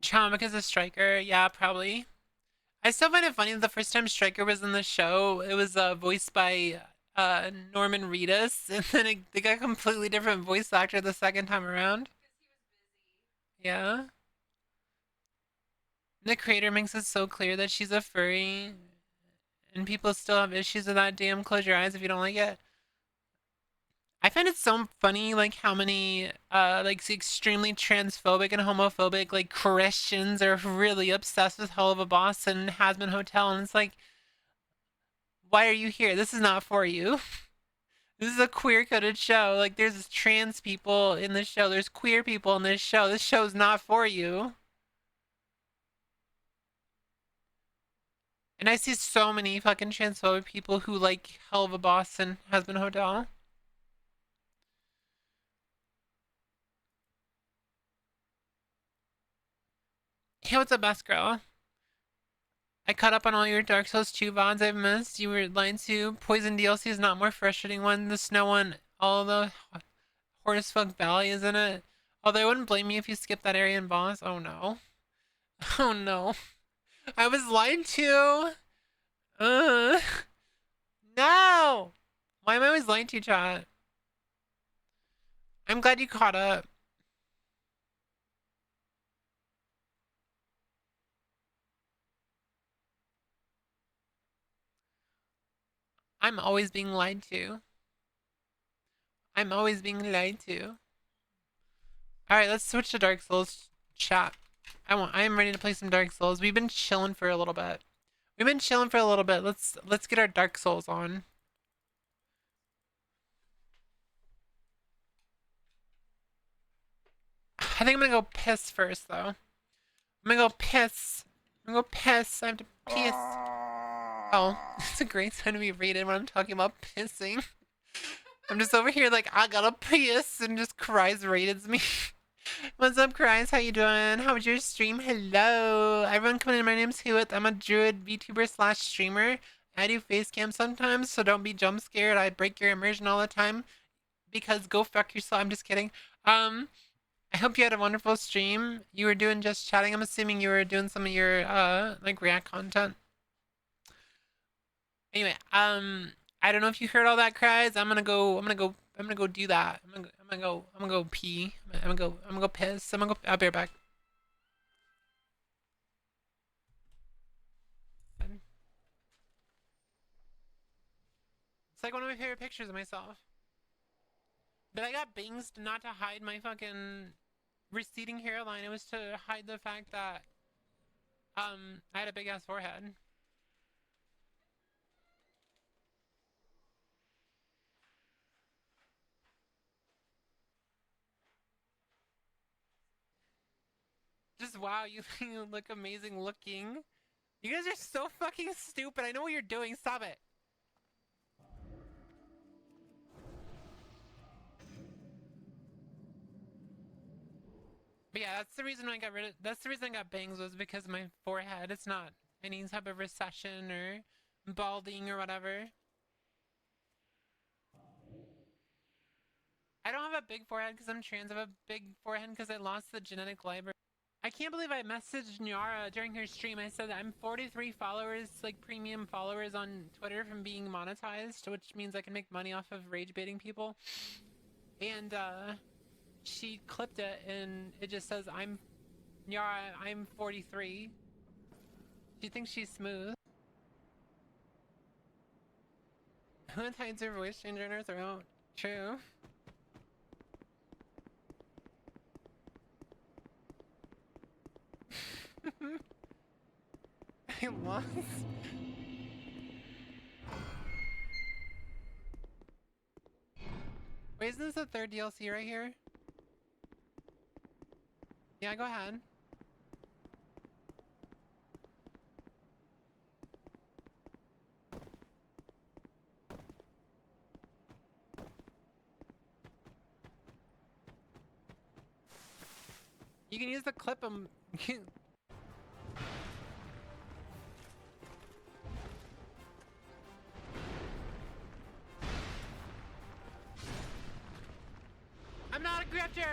Trauma because of Striker. Yeah, probably. I still find it funny that the first time Striker was in the show, it was voiced by Norman Reedus, and then they got a completely different voice actor the second time around. Yeah. The creator makes it so clear that she's a furry, and people still have issues with that. Damn, close your eyes if you don't like it. I find it so funny, like how many, like extremely transphobic and homophobic, like Christians are really obsessed with Hell of a Boss and Hazbin Hotel, and it's like, why are you here? This is not for you. This is a queer-coded show. Like, there's trans people in this show. There's queer people in this show. This show's not for you. And I see so many fucking transphobic people who like Hell of a Boss and Hazbin Hotel. Hey, what's up, best girl? I caught up on all your Dark Souls 2 VODs I've missed. You were lying to. Poison DLC is not more frustrating one. The snow one, all the Horsefuck Valley is in it. Although I wouldn't blame you if you skipped that area in boss. Oh no. Oh no. I was lied to. No. Why am I always lying to you, chat? I'm glad you caught up. I'm always being lied to. I'm always being lied to. Alright, let's switch to Dark Souls chat. I am ready to play some Dark Souls. We've been chilling for a little bit. Let's get our Dark Souls on. I think I'm gonna go piss first though. I'm gonna go piss. I have to piss. Oh, it's a great time to be rated when I'm talking about pissing. I'm just over here like, I gotta piss, and just Cries rated me. What's up, Cries? How you doing? How was your stream? Hello. Everyone coming in, my name's Whooith. I'm a druid VTuber / streamer. I do face cam sometimes, so don't be jump scared. I break your immersion all the time. Because go fuck yourself. I'm just kidding. I hope you had a wonderful stream. You were doing just chatting. I'm assuming you were doing some of your like React content. Anyway, I don't know if you heard all that, Cries. I'm gonna go do that. I'm gonna go pee. I'm gonna go piss. I'll be right back. It's like one of my favorite pictures of myself. But I got bangs not to hide my fucking receding hairline. It was to hide the fact that I had a big ass forehead. Just wow, you look amazing looking. You guys are so fucking stupid. I know what you're doing. Stop it. But yeah, that's the reason I got bangs was because of my forehead. It's not any type of recession or balding or whatever. I don't have a big forehead because I'm trans. I have a big forehead because I lost the genetic library. I can't believe I messaged Nyara during her stream. I said that I'm 43 followers, like premium followers on Twitter from being monetized, which means I can make money off of rage baiting people. And she clipped it and it just says, Nyara, I'm 43. She thinks she's smooth. Who hides her voice changer in her throat? True. I lost. Wait, isn't this the third DLC right here? Yeah, go ahead. You can use the clip I'm not a grifter!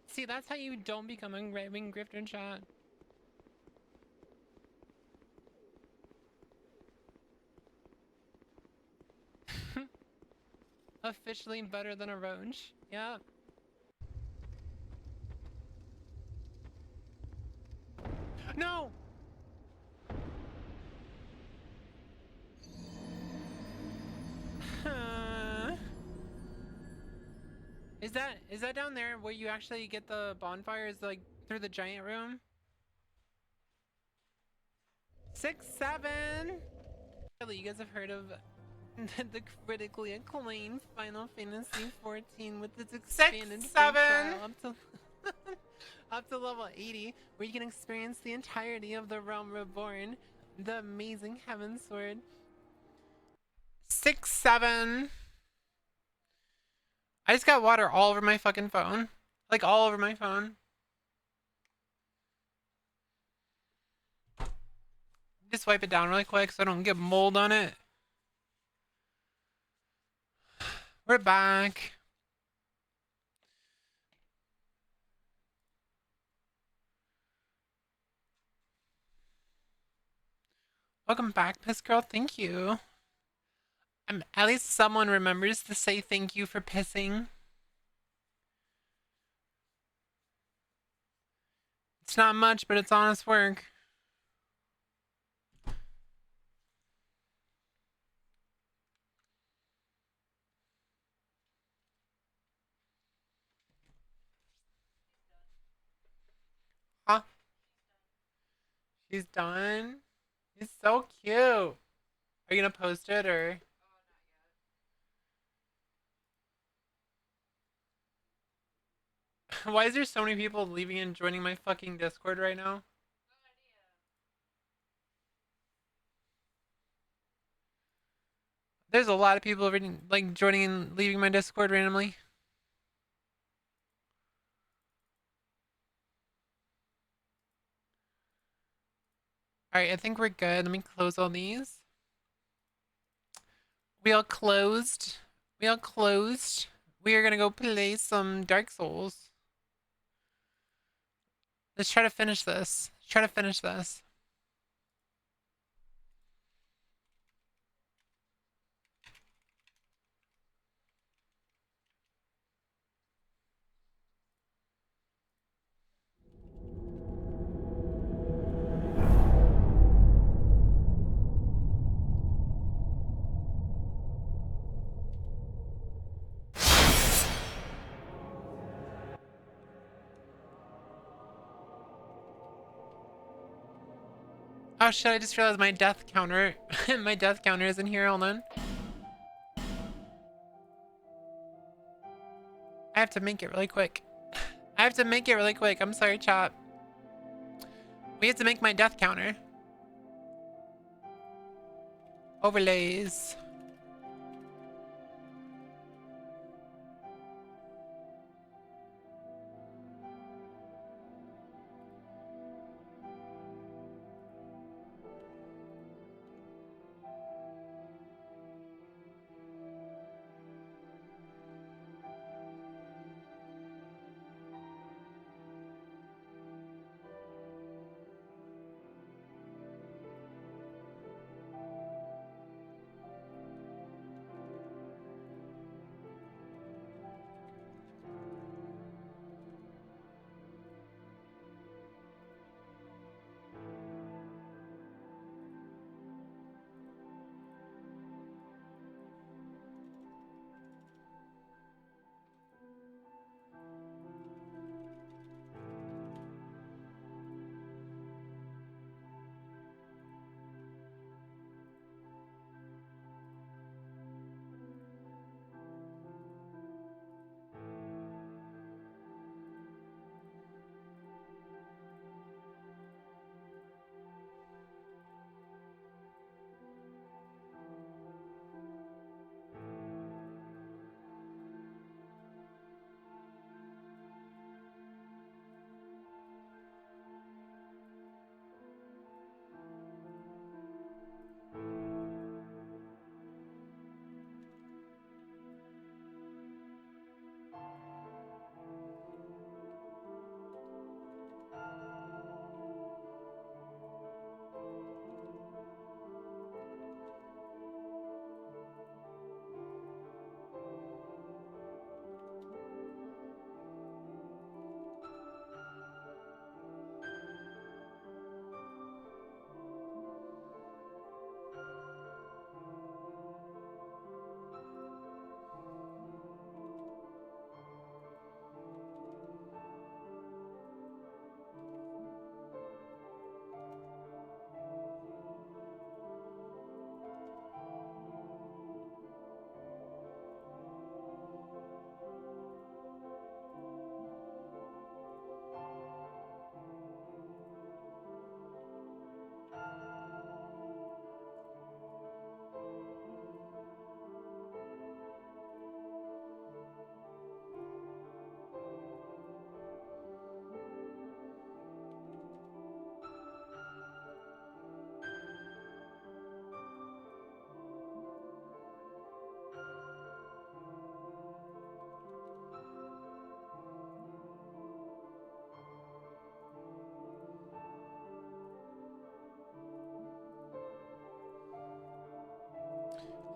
See, that's how you don't become a right-wing grifter in chat. Officially better than a roach. Yeah. No! Is that down there where you actually get the bonfires, like through the giant room? 6, 7. You guys have heard of the critically acclaimed Final Fantasy 14 with its expanded 6, 7 up to level 80, where you can experience the entirety of the Realm Reborn, the amazing Heaven Sword. 6, 7. I just got water all over my fucking phone. Like, all over my phone. Just wipe it down really quick so I don't get mold on it. We're back. Welcome back, Piss Girl. Thank you. At least someone remembers to say thank you for pissing. It's not much, but it's honest work. Huh? She's done? He's so cute. Are you gonna post it or? Why is there so many people leaving and joining my fucking Discord right now? There's a lot of people like joining and leaving my Discord randomly. Alright, I think we're good. Let me close all these. We all closed. We all closed. We are gonna go play some Dark Souls. Let's try to finish this. Let's try to finish this. Oh shit, I just realized my death counter. My death counter isn't here, hold on. I have to make it really quick. I have to make it really quick. I'm sorry, chat. We have to make my death counter. Overlays.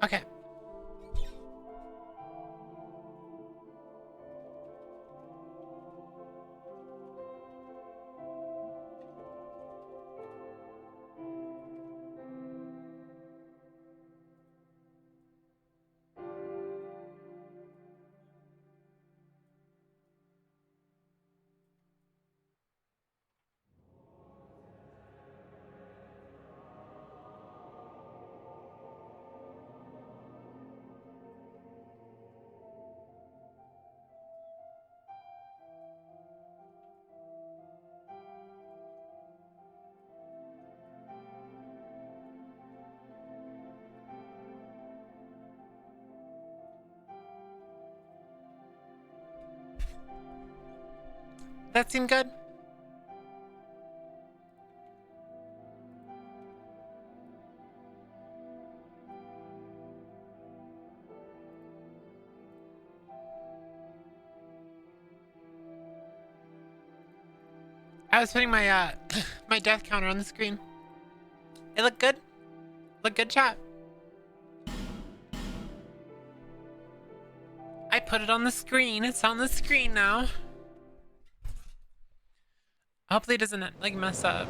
Okay. That seemed good. I was putting my my death counter on the screen. It looked good. Look good, chat. I put it on the screen. It's on the screen now. Hopefully it doesn't like mess up.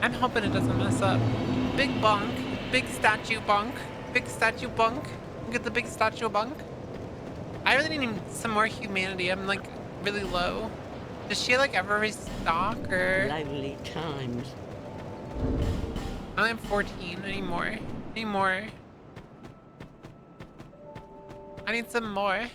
I'm hoping it doesn't mess up. Big bonk. Big statue bonk. Big statue bonk. Look at the big statue bonk. I really need some more humanity. I'm like really low. Does she like ever restock or? Lonely times. I only have 14 anymore. Need more. I need some more.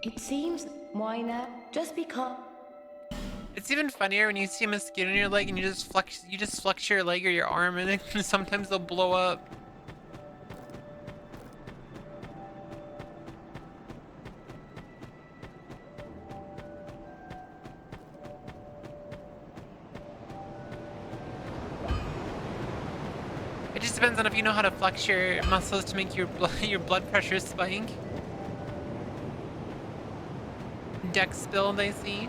It seems, why now? Just because. It's even funnier when you see a mosquito in your leg and you just flex your leg or your arm and sometimes they'll blow up. It just depends on if you know how to flex your muscles to make your blood pressure spike. Dex build, I see.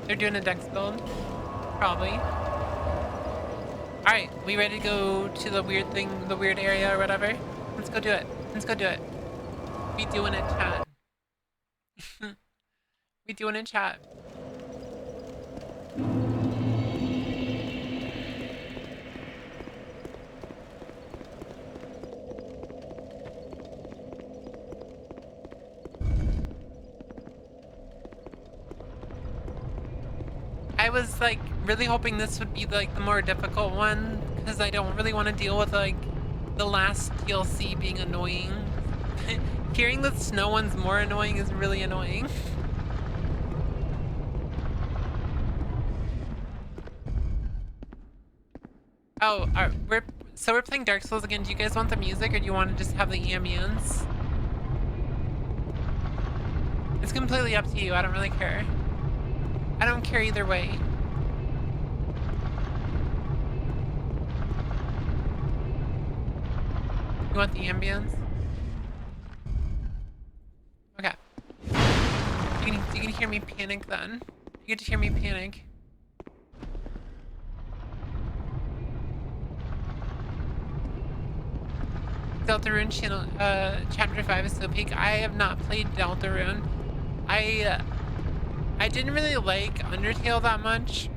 They're doing a dex build. Probably. Alright, we ready to go to the weird thing, the weird area or whatever? Let's go do it. Let's go do it. We doing it, chat. We doing it, chat. I was like really hoping this would be like the more difficult one because I don't really want to deal with like the last DLC being annoying. Hearing the snow one's more annoying is really annoying. Oh, we're playing Dark Souls again. Do you guys want the music or do you want to just have the ambience? It's completely up to you. I don't really care. I don't care either way. You want the ambience? Okay. You can hear me panic then. You get to hear me panic. Deltarune channel, chapter 5 is so peak. I have not played Deltarune. I didn't really like Undertale that much.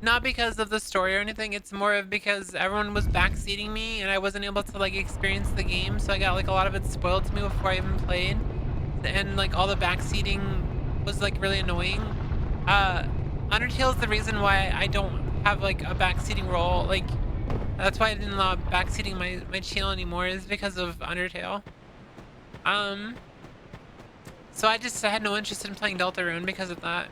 Not because of the story or anything, it's more of because everyone was backseating me and I wasn't able to like experience the game, so I got like a lot of it spoiled to me before I even played. And like all the backseating was like really annoying. Undertale is the reason why I don't have like a backseating role. Like that's why I didn't allow backseating my channel anymore, is because of Undertale. So I had no interest in playing Deltarune because of that.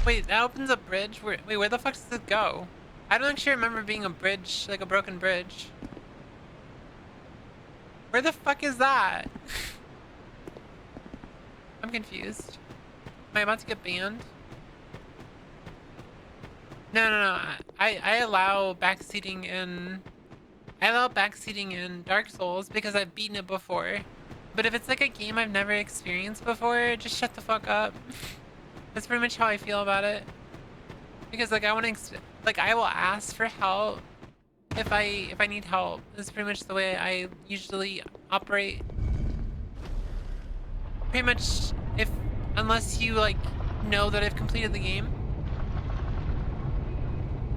Wait, that opens a bridge? Wait, where the fuck does it go? I don't actually remember being a bridge, like a broken bridge. Where the fuck is that? I'm confused. Am I about to get banned? No. I allow backseating in... I allow backseating in Dark Souls because I've beaten it before. But if it's like a game I've never experienced before, just shut the fuck up. That's pretty much how I feel about it. Because like I want to... Like I will ask for help if I need help. That's pretty much the way I usually operate. Pretty much unless you like know that I've completed the game.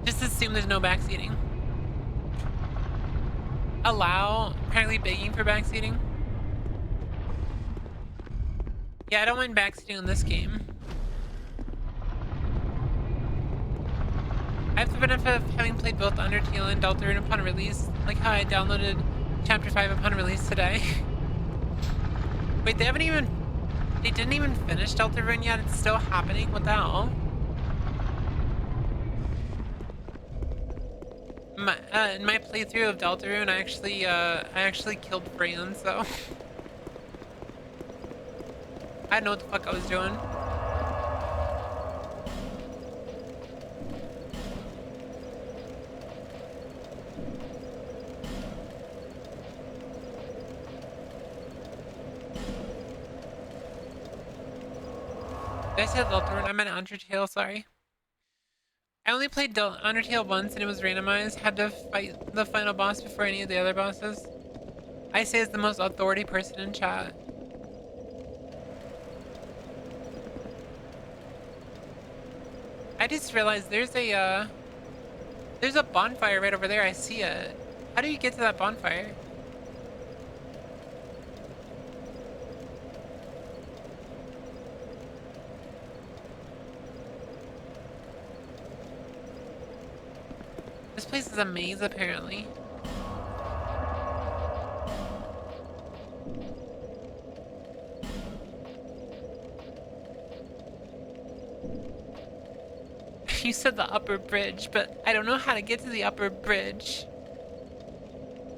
Just assume there's no backseating. Allow, apparently begging for backseating. Yeah, I don't mind backseating in this game. I have the benefit of having played both Undertale and Deltarune upon release, like how I downloaded Chapter 5 upon release today. Wait, they didn't even finish Deltarune yet? It's still happening? What the hell? In my playthrough of Deltarune, I actually killed Fran, so... I didn't know what the fuck I was doing. Did I say Deltarune? I meant Undertale, sorry. I only played Undertale once and it was randomized. Had to fight the final boss before any of the other bosses. I say it's the most authority person in chat. I just realized there's a bonfire right over there. I see it. How do you get to that bonfire? This place is a maze, apparently. You said the upper bridge, but I don't know how to get to the upper bridge.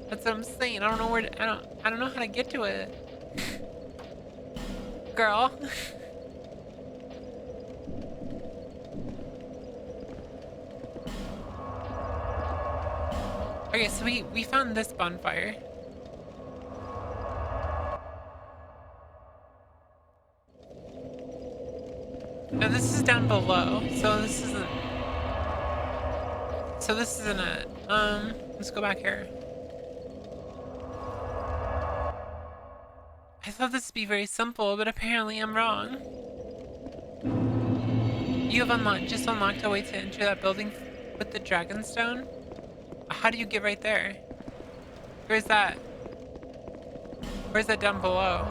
That's what I'm saying. I don't know where to, I don't know how to get to it. Girl. Okay, so we found this bonfire. No, this is down below, so this isn't... So this isn't it. Let's go back here. I thought this would be very simple, but apparently I'm wrong. You have just unlocked a way to enter that building with the Dragonstone? How do you get right there? Where's that? Where's that down below?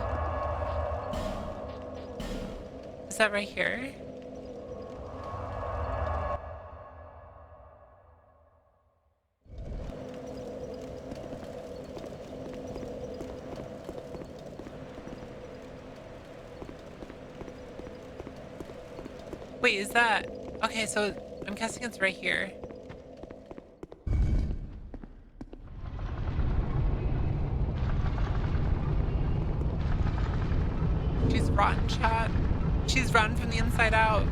Is that right here? Wait, is that... Okay, so I'm guessing it's right here. She's rotten, chat. She's rotten from the inside out.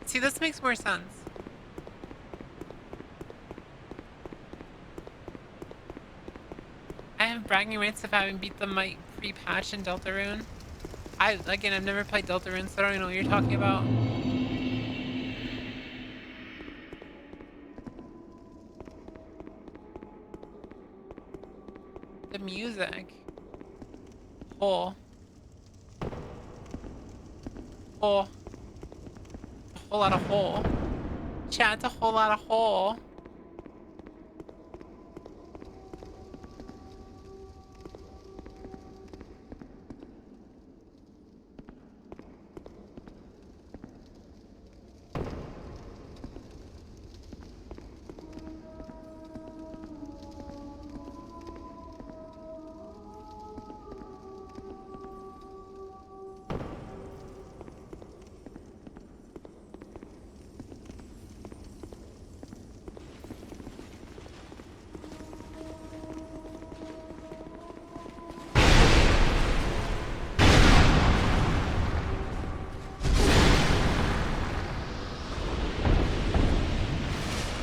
See, this makes more sense. I have bragging rights of having beat the might pre-patch in Deltarune. Again, I've never played Deltarune, so I don't even know what you're talking about. The music. Hole. Hole. A whole lot of hole. Chat, it's a whole lot of hole.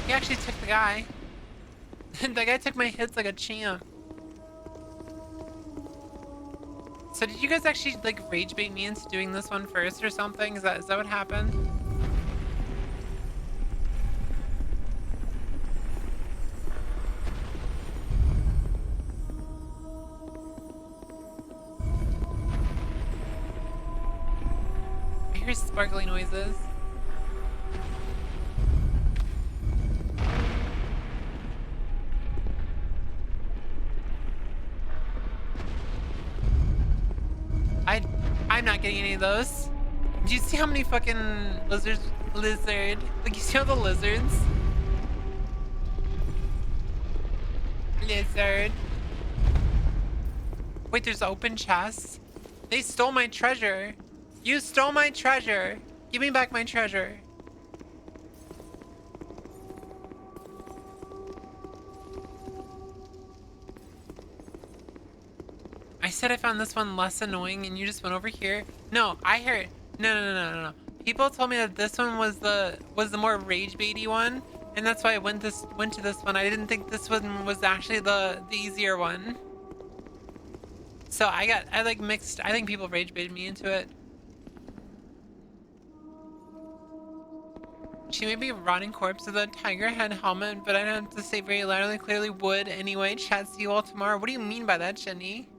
He actually took the guy. The guy took my hits like a champ. So did you guys actually like rage bait me into doing this one first or something? Is that what happened? I hear sparkly noises. I'm not getting any of those. Do you see how many fucking lizard? Like, you see all the lizards? Lizard. Wait, there's open chests? They stole my treasure. You stole my treasure. Give me back my treasure. I said I found this one less annoying and you just went over here. No, I heard. No. People told me that this one was the more rage baity one, and that's why I went to this one. I didn't think this one was actually the easier one. So I like mixed. I think people rage baited me into it. She may be a rotting corpse with a tiger head helmet, but I don't have to say very loudly. Clearly would anyway. Chat, see you all tomorrow. What do you mean by that, Jenny?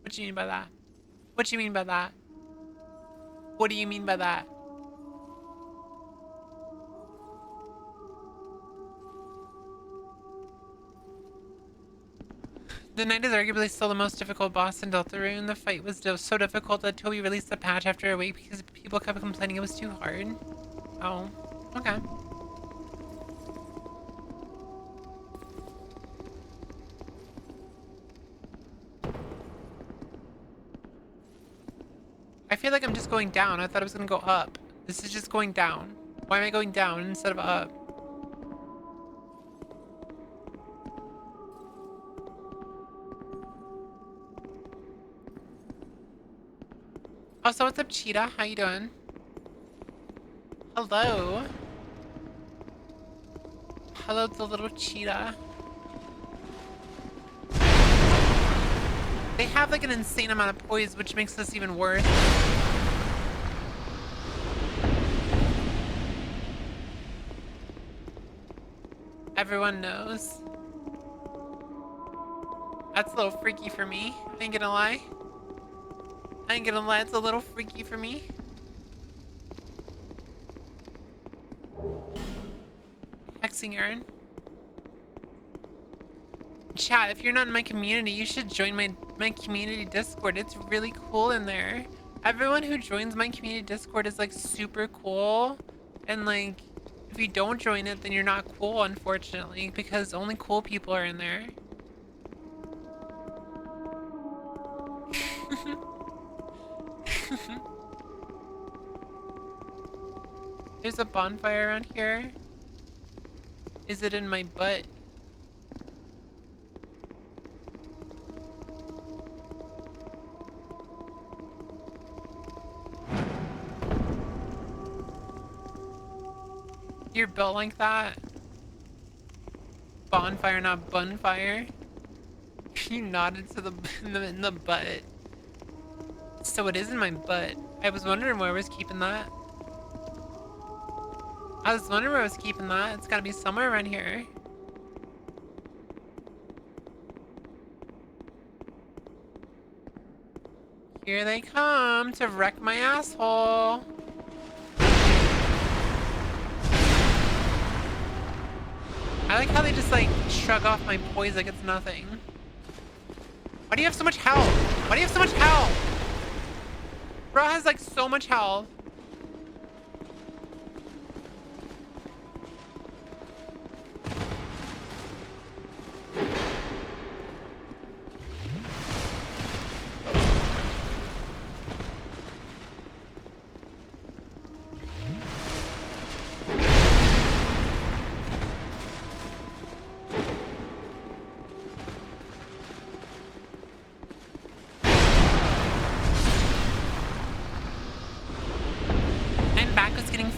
What do you mean by that? What do you mean by that? What do you mean by that? The knight is arguably still the most difficult boss in Deltarune. The fight was so difficult that Toby released the patch after a week because people kept complaining it was too hard. Oh, okay. I feel like I'm just going down. I thought I was gonna go up. This is just going down. Why am I going down instead of up? Also, what's up, Cheetah? How you doing? Hello. Hello, the little cheetah. They have like an insane amount of poise, which makes this even worse. Everyone knows. That's a little freaky for me. I ain't gonna lie. It's a little freaky for me. Hexing urn. Chat, if you're not in my community, you should join my community Discord. It's really cool in there. Everyone who joins my community Discord is like super cool. And like, if you don't join it, then you're not cool, unfortunately, because only cool people are in there. There's a bonfire around here. Is it in my butt? You're built like that? Bonfire, not bunfire. You nodded to in the butt. So it is in my butt. I was wondering where I was keeping that. It's gotta be somewhere around here. Here they come to wreck my asshole. I like how they just like shrug off my poise like it's nothing. Why do you have so much health? Bro has like so much health.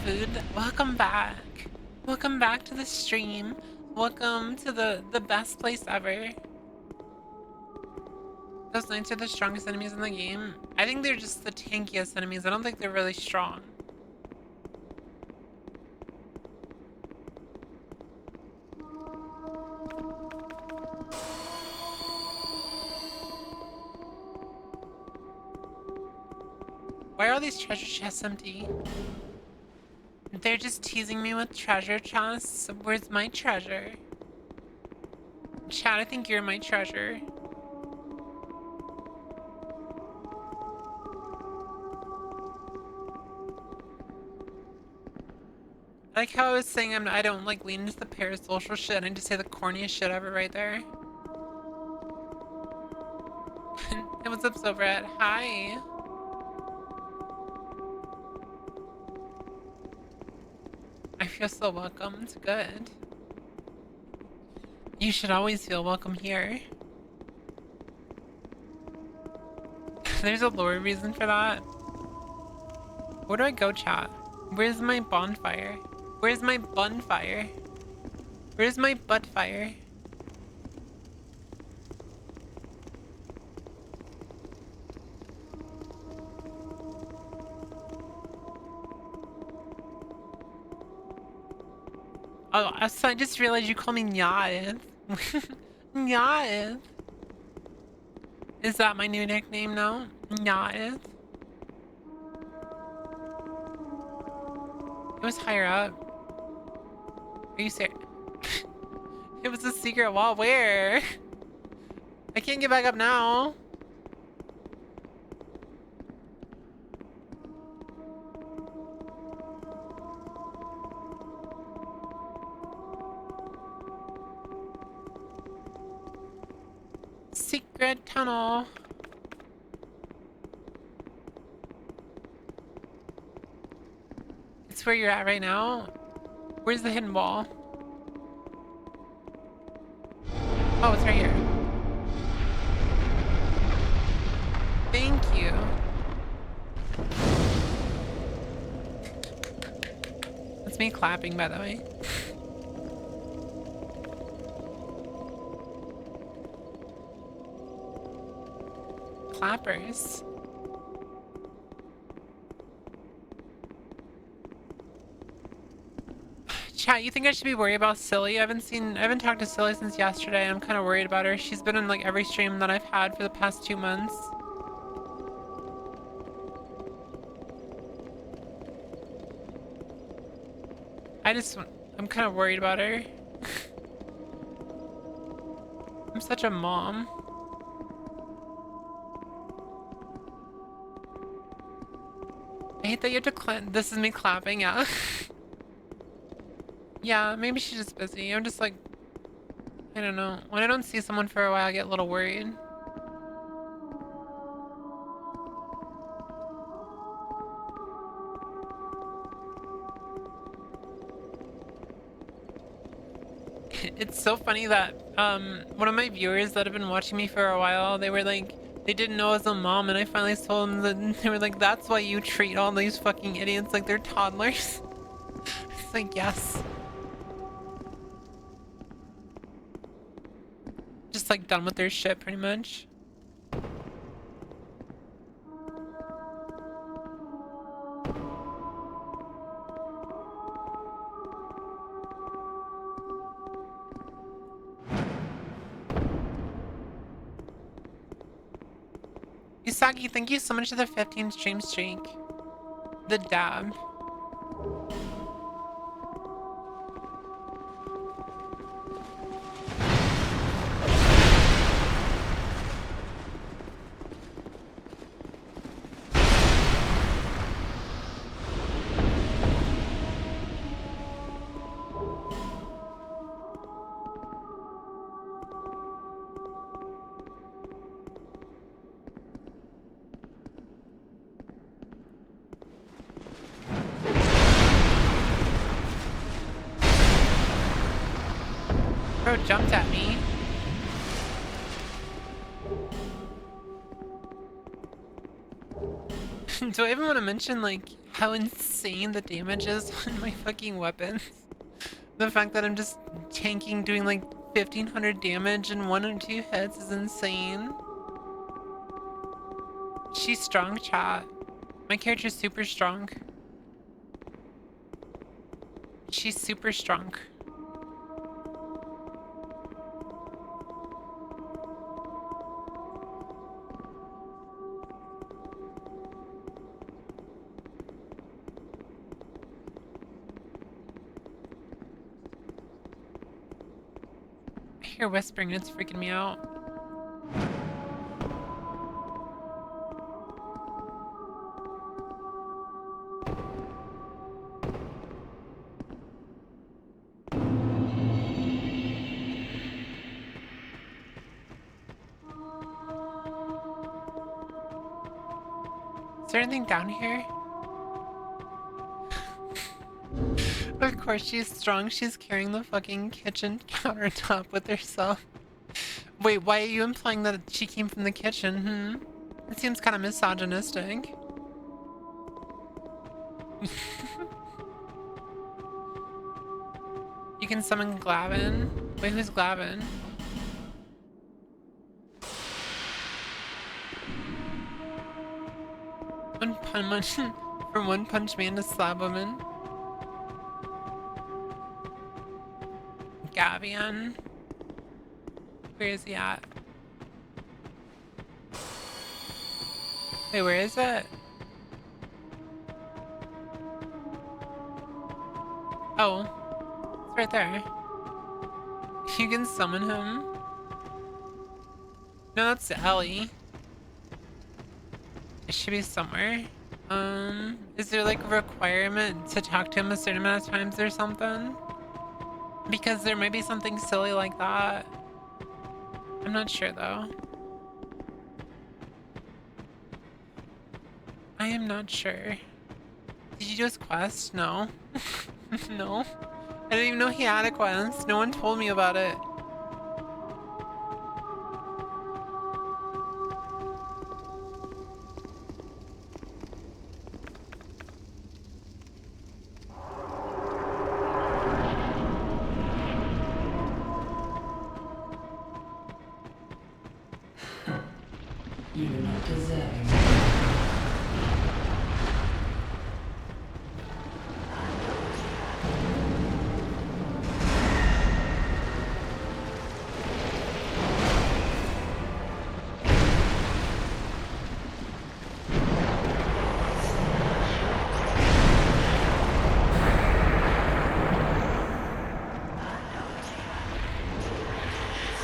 food. Welcome back. Welcome back to the stream. Welcome to the best place ever. Those knights are the strongest enemies in the game. I think they're just the tankiest enemies. I don't think they're really strong. Why are all these treasure chests empty? They're just teasing me with treasure chests. Where's my treasure? Chad, I think you're my treasure. I like how I was saying I don't like lean into the parasocial shit. I just say the corniest shit ever right there. Hey, what's up, Sobret? Hi. I feel so welcome. It's good. You should always feel welcome here. There's a lore reason for that. Where do I go, chat? Where's my bonfire? Where's my bonfire? Where's my butt fire? Oh, I just realized you call me Whooith. Whooith. Is that my new nickname now? Whooith. It was higher up. Are you serious? It was a secret wall. Where? I can't get back up now. Secret tunnel. It's where you're at right now. Where's the hidden wall? Oh, it's right here. Thank you. That's me clapping, by the way. Clappers. Chat, you think I should be worried about Silly? I haven't talked to Silly since yesterday. I'm kind of worried about her. She's been in like every stream that I've had for the past 2 months. I'm kind of worried about her. I'm such a mom. I hate that you have to this is me clapping, yeah. Yeah, maybe she's just busy. I'm just like, I don't know. When I don't see someone for a while, I get a little worried. It's so funny that one of my viewers that have been watching me for a while, they were like, they didn't know I was a mom, and I finally told them that. They were like, that's why you treat all these fucking idiots like they're toddlers. It's like, yes. Just like done with their shit pretty much. Usagi, thank you so much for the 15 stream streak. The dab. Bro jumped at me. Do I even want to mention, like, how insane the damage is on my fucking weapons? The fact that I'm just tanking, doing like 1500 damage in 1 or 2 hits is insane. She's strong, chat. My character's super strong. She's super strong. I hear whispering, it's freaking me out. Is there anything down here? Of course she's strong. She's carrying the fucking kitchen countertop with herself. Wait, why are you implying that she came from the kitchen? It seems kind of misogynistic. You can summon Glavin. Wait, who's Glavin? One punch from One Punch Man to Slab Woman. Gavian. Where is he at? Wait, where is it? Oh, it's right there. You can summon him. No, that's Ellie. It should be somewhere. Is there like a requirement to talk to him a certain amount of times or something? Because there might be something silly like that. I'm not sure though. I am not sure. Did you do his quest? No. No. I didn't even know he had a quest. No one told me about it. You're not deserving.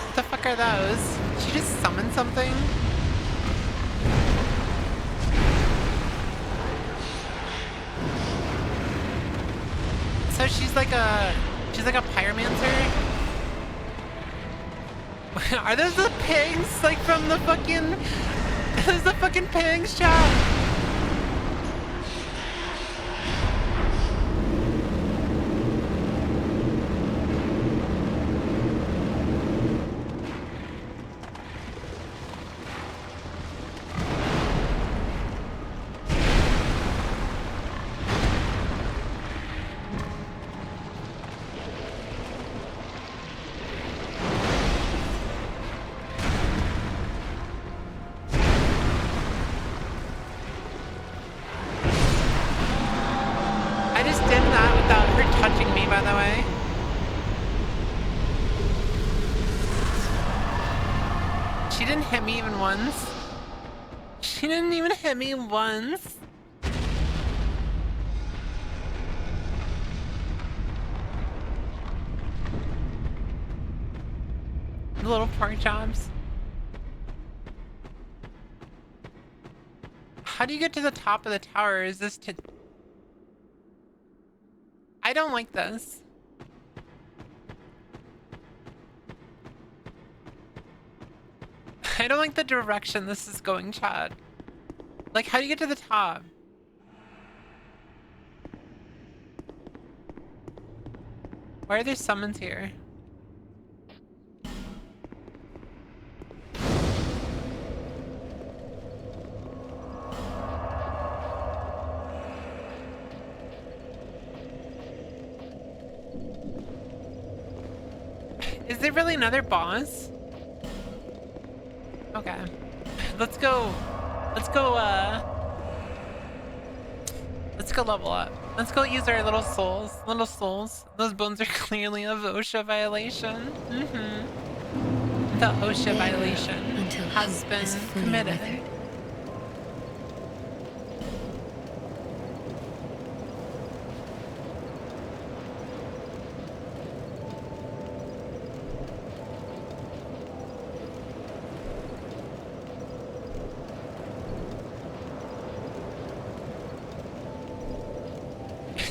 What the fuck are those? Did she just summon something? So she's like a pyromancer? Are those the pigs? Like from the fucking... Those the fucking pigs, chat? I just did that without her touching me, by the way. She didn't hit me even once. She didn't even hit me once. The little pork chops. How do you get to the top of the tower? Is this to... I don't like this. I don't like the direction this is going, Chad. Like, how do you get to the top? Why are there summons here? there really another boss? Okay. Let's go level up. Let's go use our little souls. Little souls. Those bones are clearly a OSHA violation. The OSHA violation Until has hope been is fully committed. withered.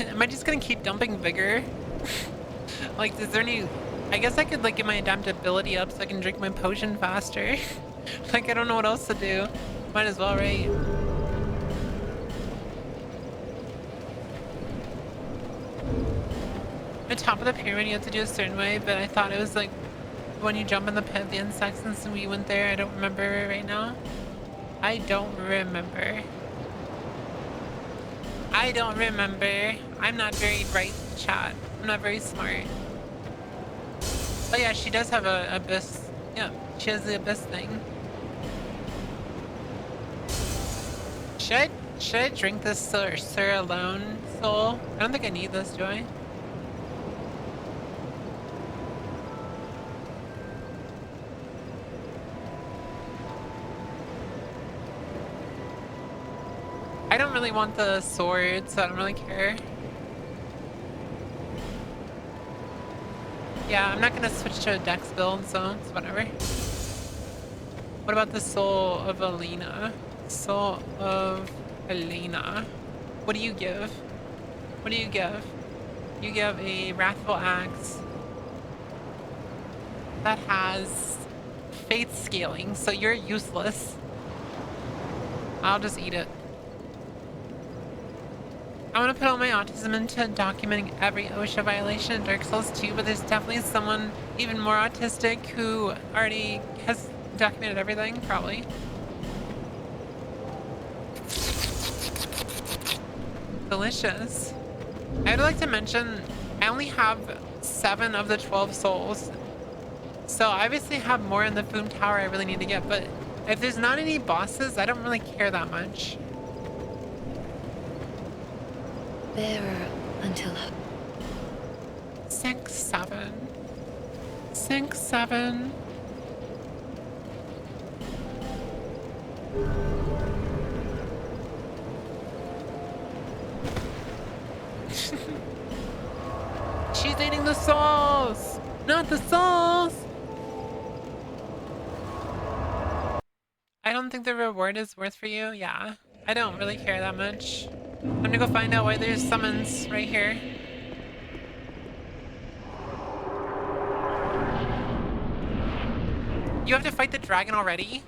Am I just gonna keep dumping vigor? Like, is there any... I guess I could, like, get my adaptability up so I can drink my potion faster. Like, I don't know what else to do. Might as well, right? The top of the pyramid you have to do a certain way, but I thought it was, like, when you jump in the pit, the insects, since we went there. I don't remember right now. I don't remember. I'm not very bright, chat. I'm not very smart. Oh yeah, she does have a abyss. Yeah, she has the abyss thing. Should I drink this Sir alone soul? I don't think I need this, do I? I don't really want the sword, so I don't really care. Yeah, I'm not gonna switch to a dex build, so it's whatever. What about the soul of Elena? Soul of Elena. What do you give? What do you give? You give a wrathful axe that has faith scaling, so you're useless. I'll just eat it. I want to put all my autism into documenting every OSHA violation in Dark Souls 2, but there's definitely someone even more autistic who already has documented everything, probably. Delicious. I would like to mention, I only have 7 of the 12 souls. So I obviously have more in the Foom Tower I really need to get, but if there's not any bosses, I don't really care that much. Bearer until 6, 7. 6, 7. She's eating the souls! Not the souls! I don't think the reward is worth for you. Yeah. I don't really care that much. I'm gonna go find out why there's summons right here. You have to fight the dragon already?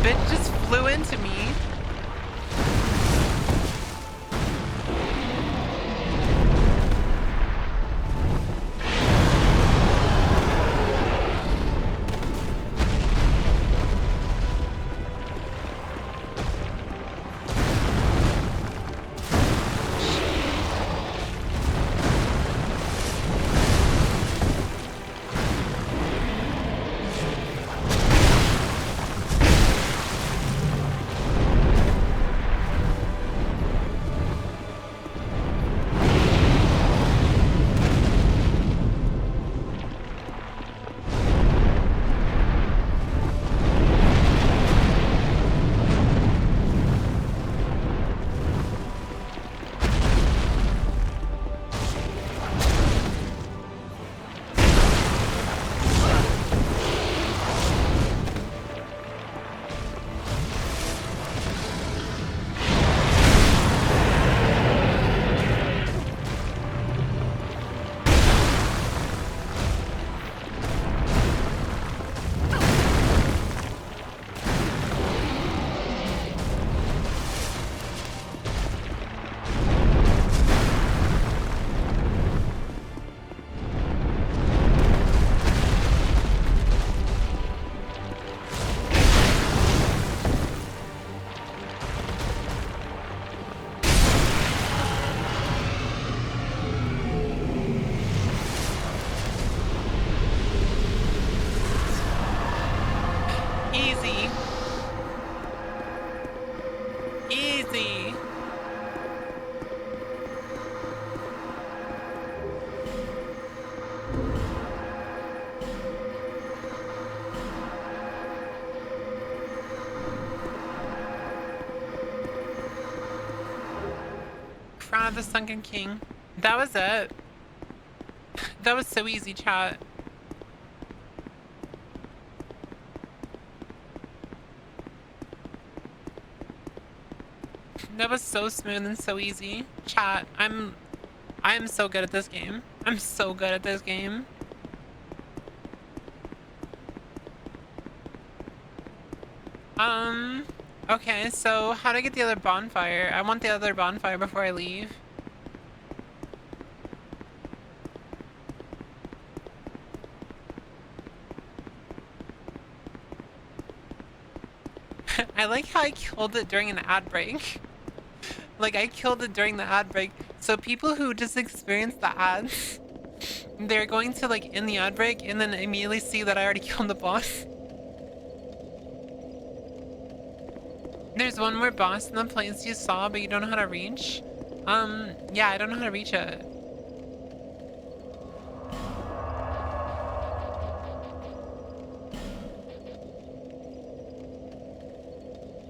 Bitch just flew into me. Crown of the Sunken King. That was it. That was so easy, chat. That was so smooth and so easy. Chat, I'm so good at this game. I'm so good at this game. Okay, so how do I get the other bonfire? I want the other bonfire before I leave. I like how I killed it during an ad break. Like, I killed it during the ad break. So people who just experience the ads, they're going to, like, end the ad break and then immediately see that I already killed the boss. There's one more boss in the place you saw, but you don't know how to reach. Yeah, I don't know how to reach it.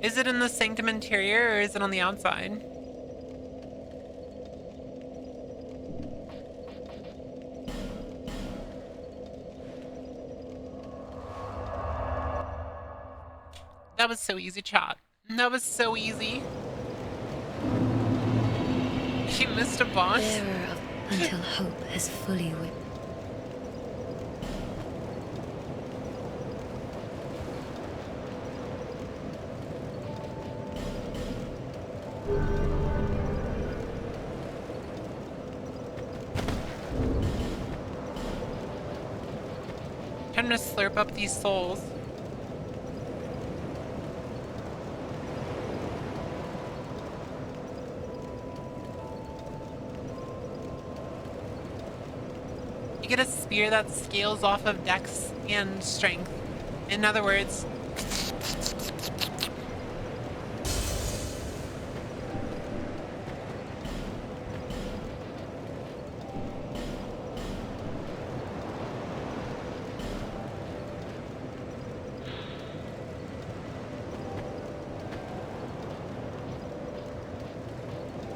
Is it in the sanctum interior or is it on the outside? That was so easy, chat. That was so easy. He missed a boss. Bearer of until hope has fully wit. Time to slurp up these souls. You get a spear that scales off of dex and strength. In other words,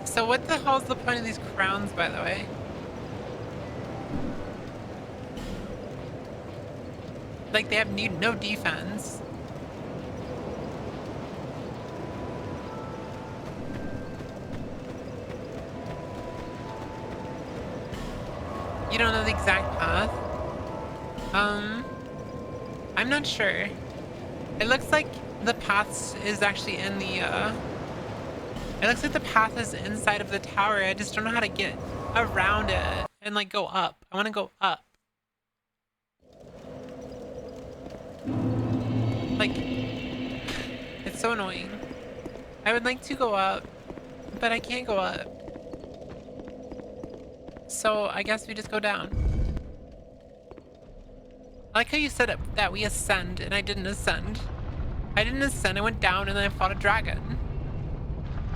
so what the hell's the point of these crowns, by the way? Like, they have no defense. You don't know the exact path? I'm not sure. It looks like the path is actually in the, it looks like the path is inside of the tower. I just don't know how to get around it and, like, go up. I want to go up. Like, it's so annoying. I would like to go up, but I can't go up. So I guess we just go down. I like how you said that we ascend, and I didn't ascend. I didn't ascend, I went down, and then I fought a dragon.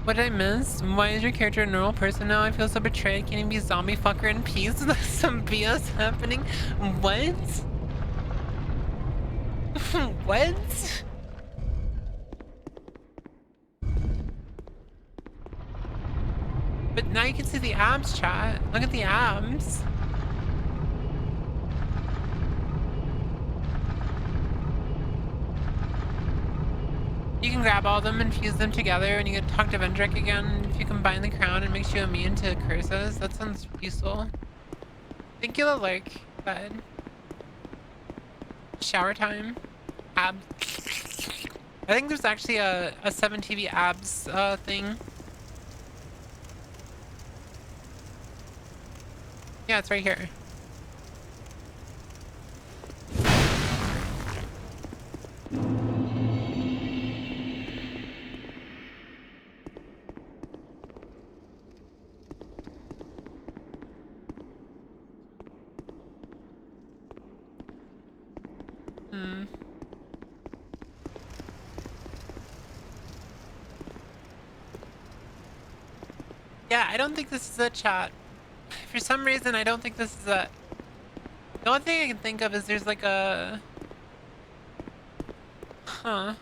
What did I miss? Why is your character a normal person now? I feel so betrayed. Can't even be zombie fucker in peace? There's some BS happening. What? What? But now you can see the abs, chat. Look at the abs. You can grab all of them and fuse them together and you can talk to Vendrick again. If you combine the crown, it makes you immune to curses. That sounds useful. Thank you, the lurk. Bed. Shower time. Abs. I think there's actually a 7TV abs thing. Yeah, it's right here. Yeah, I don't think this is a chat. For some reason, I don't think this is a... The only thing I can think of is there's like a... Huh.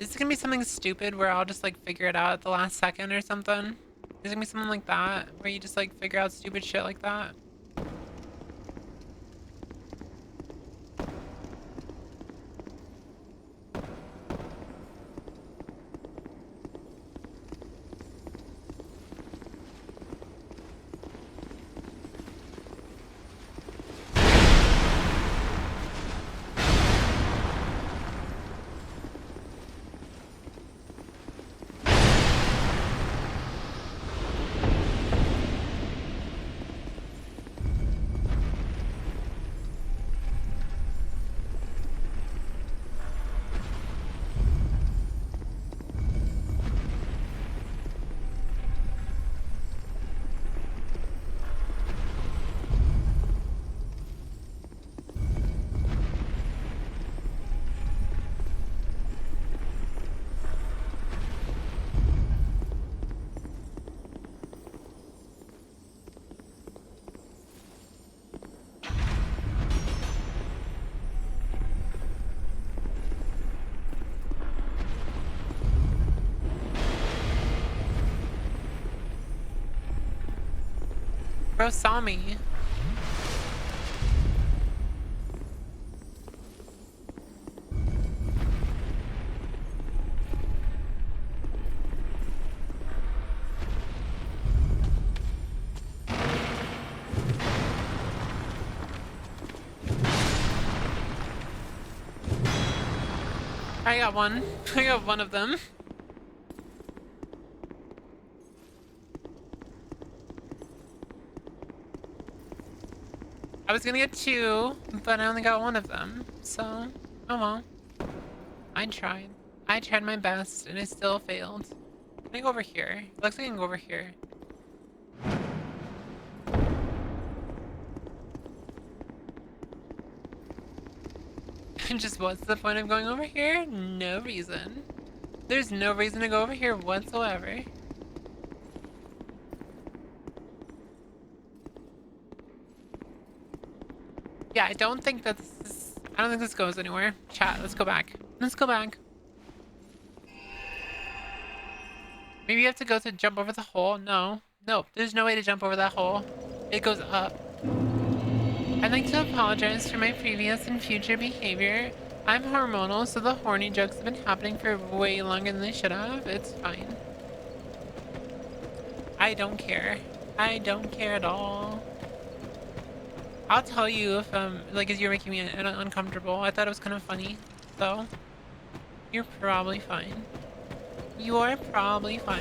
Is it gonna be something stupid where I'll just like figure it out at the last second or something? Is it gonna be something like that where you just like figure out stupid shit like that? Bro saw me. I got one. I got one of them. I was gonna get two, but I only got one of them. So, oh well. I tried. I tried my best, and I still failed. Can I go over here? It looks like I can go over here. Just what's the point of going over here? No reason. There's no reason to go over here whatsoever. Yeah, I don't think this is, I don't think this goes anywhere. Chat, let's go back. Let's go back. Maybe you have to go to jump over the hole. No. No, there's no way to jump over that hole. It goes up. I'd like to apologize for my previous and future behavior. I'm hormonal, so the horny jokes have been happening for way longer than they should have. It's fine. I don't care. I don't care at all. I'll tell you if, like, as you're making me uncomfortable. I thought it was kind of funny, so you're probably fine. You're probably fine.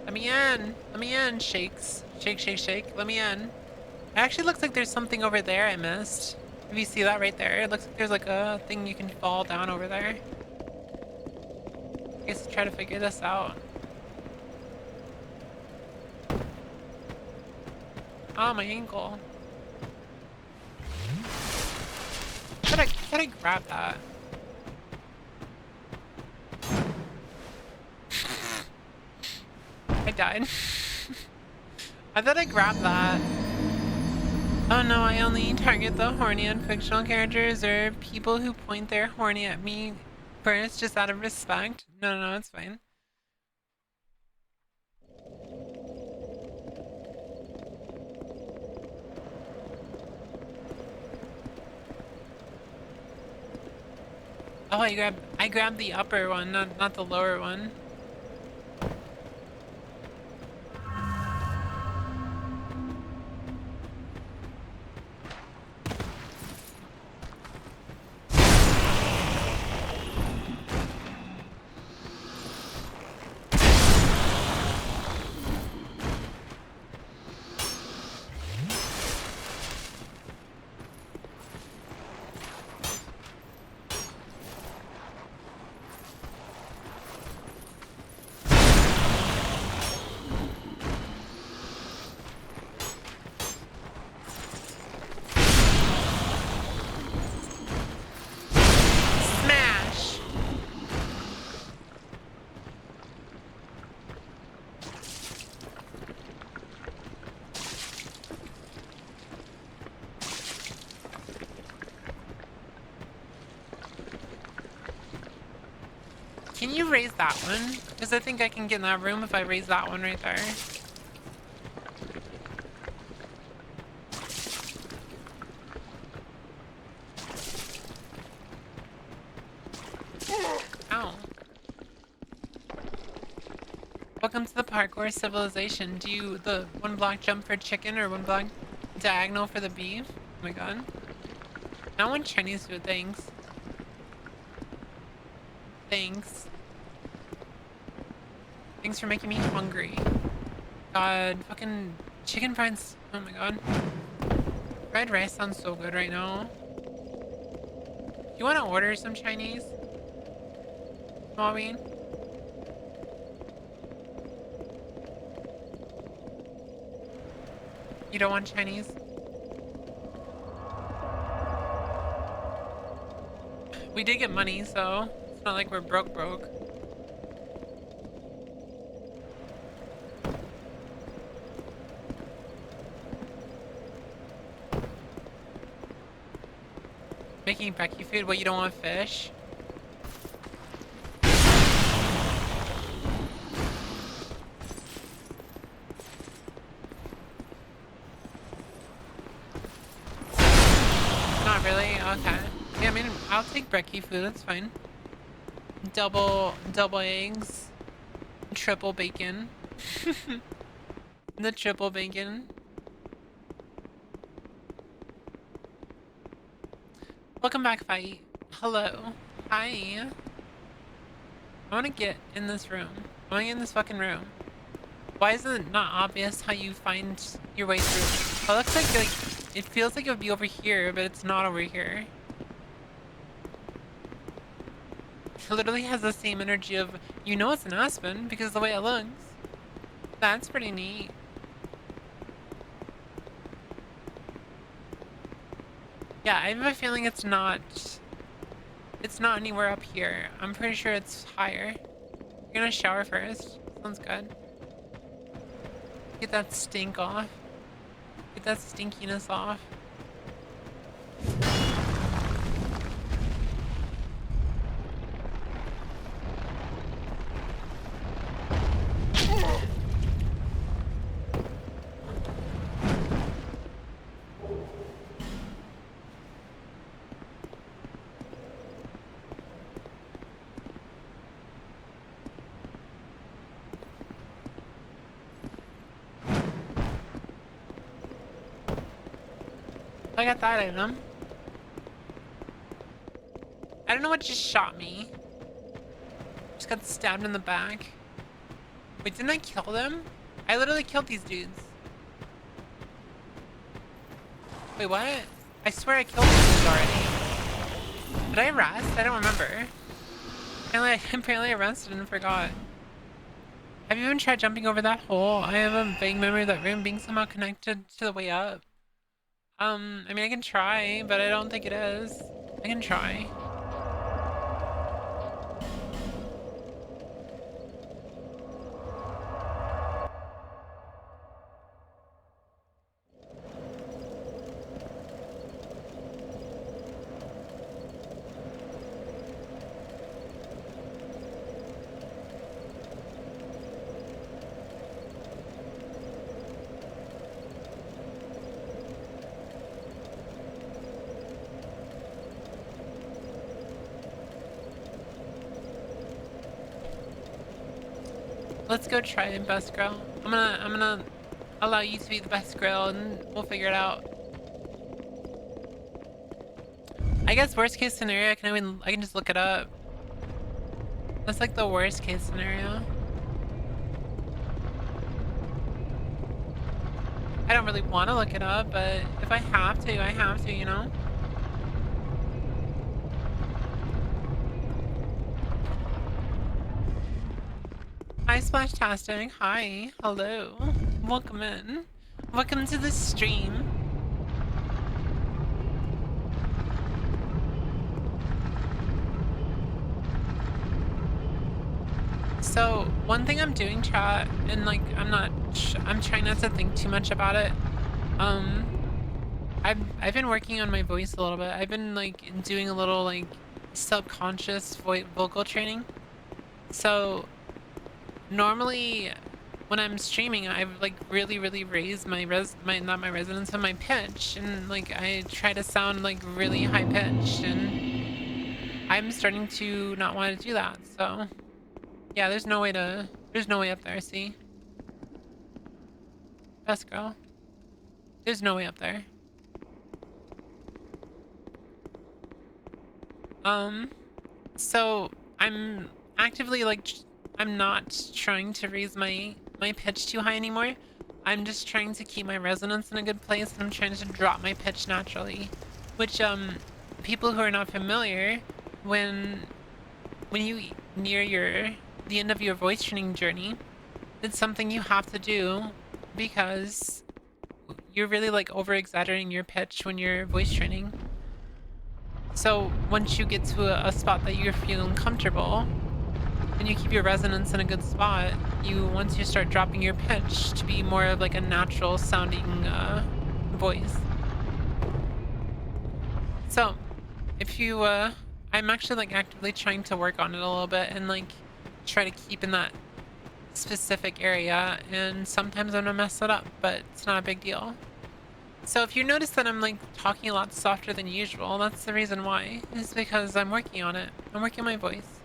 Let me in! Let me in, shakes. Shake, shake, shake. Let me in. It actually looks like there's something over there I missed. If you see that right there, it looks like there's like a thing you can fall down over there. I guess try to figure this out. Oh, my ankle. How did I grab that? I died. I thought I grabbed that. Oh no, I only target the horny and fictional characters or people who point their horny at me first just out of respect. No, no, it's fine. Oh, I grabbed the upper one, not the lower one. Can you raise that one? Because I think I can get in that room if I raise that one right there. Ow. Welcome to the parkour civilization. Do you the one block jump for chicken or one block diagonal for the beef? Oh my god. I want Chinese food, thanks. Thanks. Thanks for making me hungry. God, fucking chicken fries. Oh my god. Fried rice sounds so good right now. You want to order some Chinese? Smallbean? You don't want Chinese? We did get money, so it's not like we're broke. Making Becky food? What, you don't want fish? Not really? Okay. Yeah, I mean, I'll take brekkie food, that's fine. Double eggs. Triple bacon. The triple bacon. Welcome back, Fight. Hello. Hi. I want to get in this room. I want to get in this fucking room. Why is it not obvious how you find your way through? Oh, it looks like it feels like it would be over here, but it's not over here. It literally has the same energy of, you know it's an aspen because of the way it looks. That's pretty neat. Yeah, I have a feeling it's not anywhere up here. I'm pretty sure it's higher. You're gonna shower first. Sounds good. Get that stink off. Get that stinkiness off. I got that item. I don't know what just shot me. Just got stabbed in the back. Wait, didn't I kill them? I literally killed these dudes. Wait, what? I swear I killed these dudes already. Did I rest? I don't remember. Apparently I rested and forgot. Have you even tried jumping over that hole? I have a vague memory of that room being somehow connected to the way up. I mean, I can try, but I don't think it is. I can try. Let's go try the best girl. I'm gonna allow you to be the best girl and we'll figure it out. I guess worst case scenario, I can just look it up. That's like the worst case scenario. I don't really want to look it up, but if I have to, I have to, you know? Hi, Splashtastic. Hi. Hello. Welcome in. Welcome to the stream. So, one thing I'm doing, chat, and like, I'm trying not to think too much about it. I've been working on my voice a little bit. I've been like doing a little like subconscious vocal training. So normally when I'm streaming, I've like really raised my not my resonance, but my pitch, and like I try to sound like really high pitched, and I'm starting to not want to do that. So yeah, there's no way up there. See, best girl, there's no way up there. So I'm actively like I'm not trying to raise my pitch too high anymore. I'm just trying to keep my resonance in a good place, and I'm trying to drop my pitch naturally, which people who are not familiar, when you near the end of your voice training journey, it's something you have to do because you're really like over exaggerating your pitch when you're voice training. So once you get to a spot that you're feeling comfortable and you keep your resonance in a good spot, once you start dropping your pitch to be more of like a natural sounding voice. So if you I'm actually like actively trying to work on it a little bit and like try to keep in that specific area, and sometimes I'm gonna mess it up, but it's not a big deal. So if you notice that I'm like talking a lot softer than usual, that's the reason why. It's because I'm working on it. I'm working on my voice.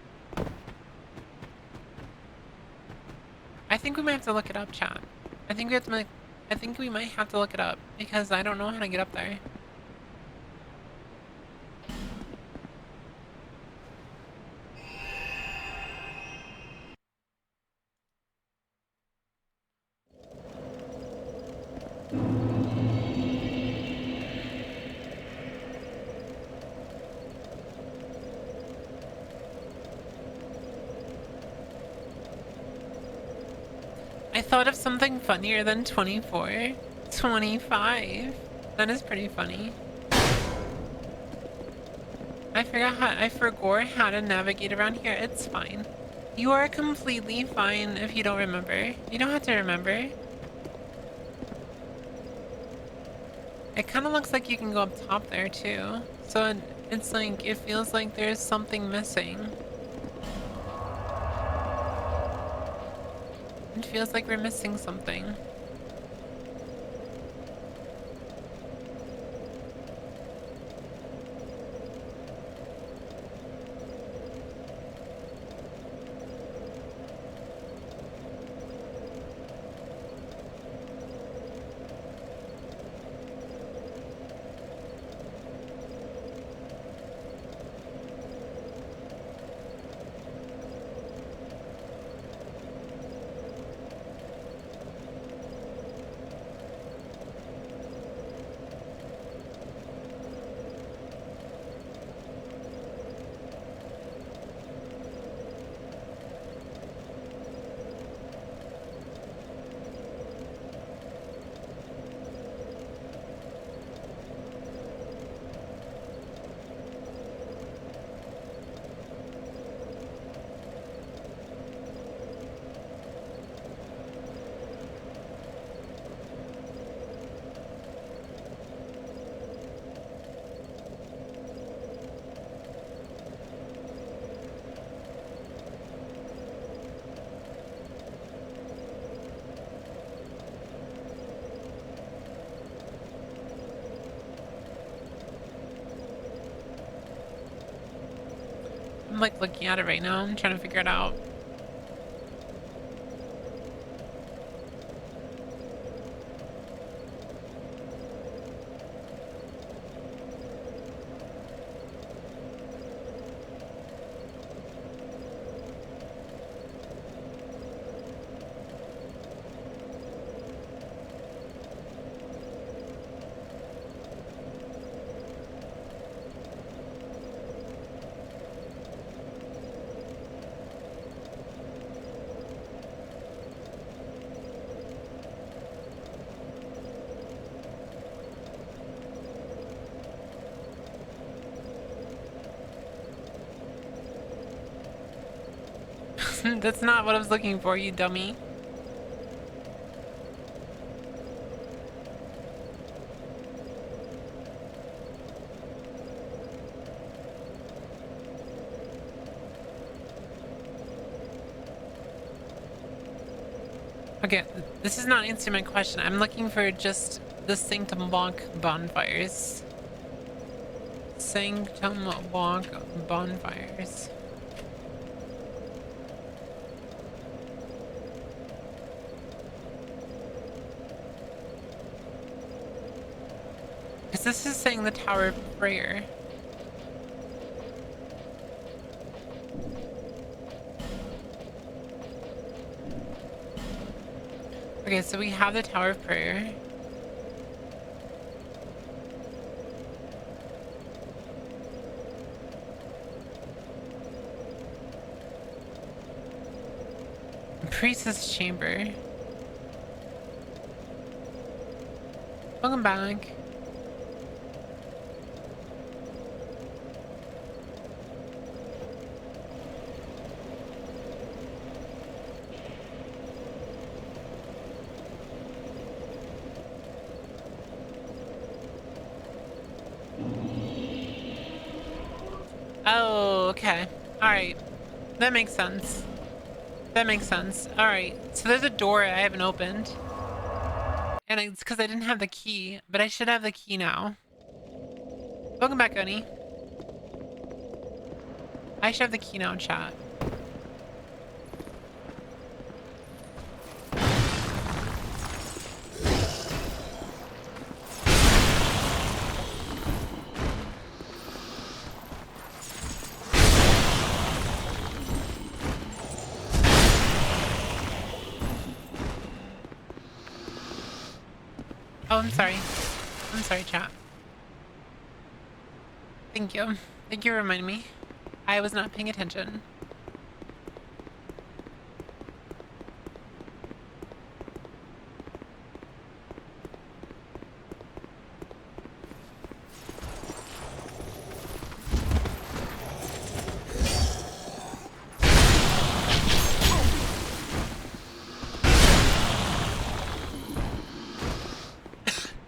I think we might have to look it up, chat. I think we might have to look it up because I don't know how to get up there. I thought of something funnier than 24. 25. That is pretty funny. I forgot how to navigate around here. It's fine. You are completely fine if you don't remember. You don't have to remember. It kind of looks like you can go up top there too. So it's like, it feels like there's something missing. It feels like we're missing something. I'm like looking at it right now. I'm trying to figure it out. That's not what I was looking for, you dummy. Okay, this is not answering my question. I'm looking for just the Sanctum Walk bonfires. Sanctum Walk bonfires. Because this is saying the Tower of Prayer. Okay, so we have the Tower of Prayer. Priestess Chamber. Welcome back. Oh, okay. Alright. That makes sense. That makes sense. Alright. So there's a door I haven't opened. And it's because I didn't have the key. But I should have the key now. Welcome back, Oni. I should have the key now, chat. Oh, I'm sorry. I'm sorry, chat. Thank you. Thank you for reminding me. I was not paying attention.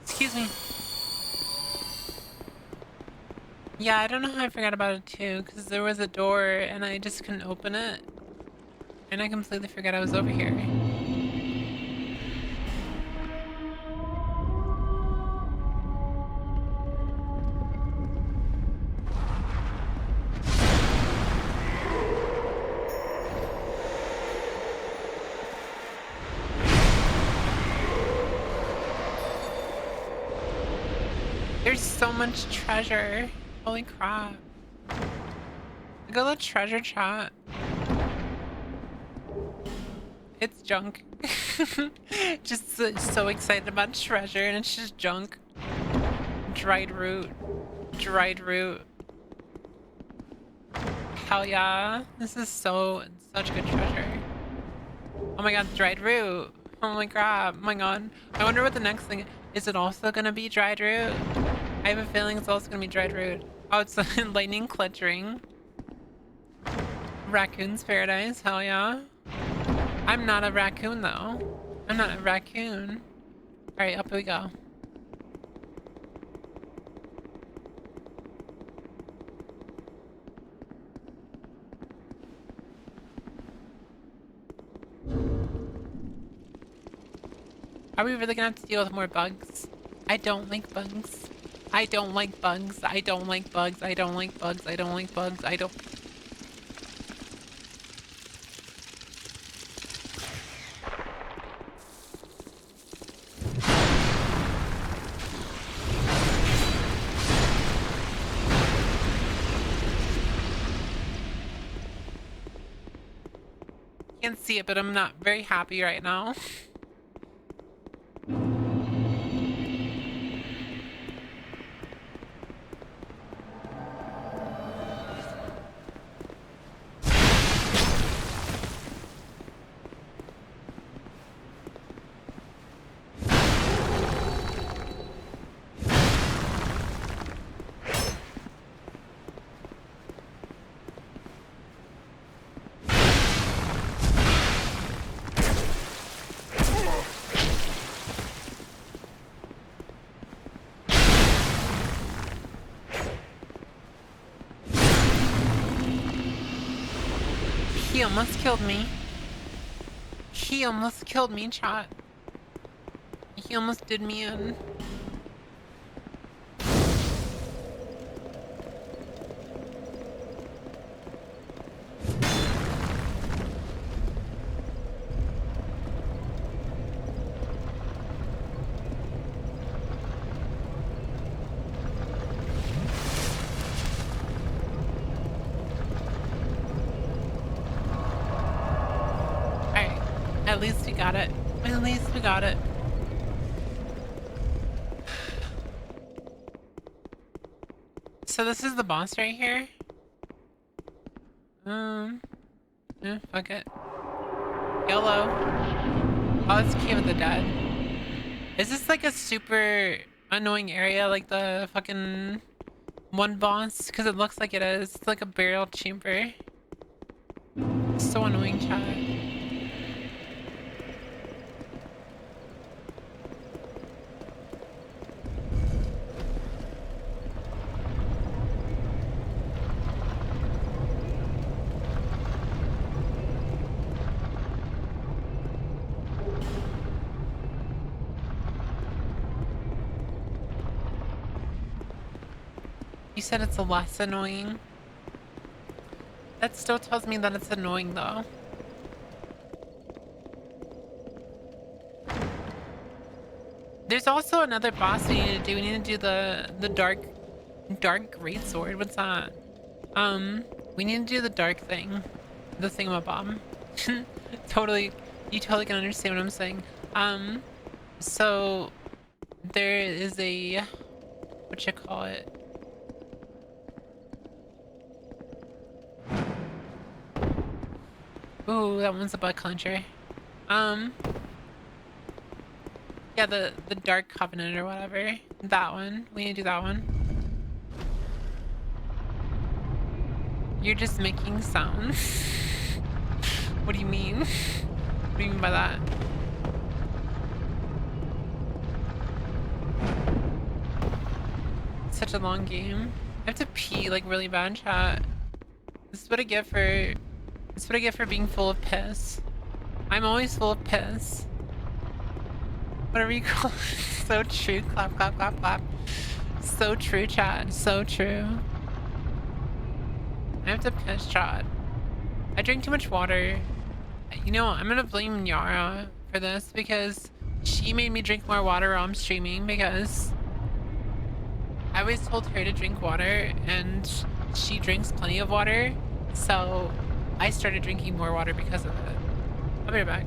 Excuse me. Yeah, I don't know how I forgot about it too, because there was a door and I just couldn't open it. And I completely forgot I was over here. There's so much treasure. Holy crap. Look at the treasure, chat. It's junk. Just so excited about treasure and it's just junk. Dried root. Dried root. Hell yeah. This is such good treasure. Oh my god, dried root. Oh my crap. Oh my god. I wonder what the next thing is. It also gonna be dried root? I have a feeling it's also gonna be dried root. Oh, it's lightning cluttering. Raccoon's paradise. Hell yeah. I'm not a raccoon though. I'm not a raccoon. Alright, up we go. Are we really gonna have to deal with more bugs? I don't like bugs. I don't like bugs. I don't like bugs. I don't like bugs. I don't like bugs. I don't. Can't see it, but I'm not very happy right now. He almost killed me. He almost almost killed me, chat. He almost did me in. Alright, at least we got it. At least we got it. So this is the boss right here. Yeah, fuck it. YOLO. Oh, it's Cave of the Dead. Is this like a super annoying area like the fucking one boss? Because it looks like it is. It's like a burial chamber. It's so annoying, chat. You said it's less annoying. That still tells me that it's annoying though. There's also another boss we need to do. We need to do the dark greatsword. What's that? We need to do the dark thing. The thingamabob. Totally, you totally can understand what I'm saying. So there is a, what you call it? Ooh, that one's a butt clencher. Yeah, the Dark Covenant or whatever. That one. We need to do that one. You're just making sounds. What do you mean? What do you mean by that? Such a long game. I have to pee like really bad, chat. This is what I get for being full of piss. I'm always full of piss. Whatever you call it. So true. Clap, clap, clap, clap. So true, chat. So true. I have to piss, chat. I drink too much water. You know, I'm gonna blame Yara for this because she made me drink more water while I'm streaming because I always told her to drink water and she drinks plenty of water. So I started drinking more water because of it. I'll be right back.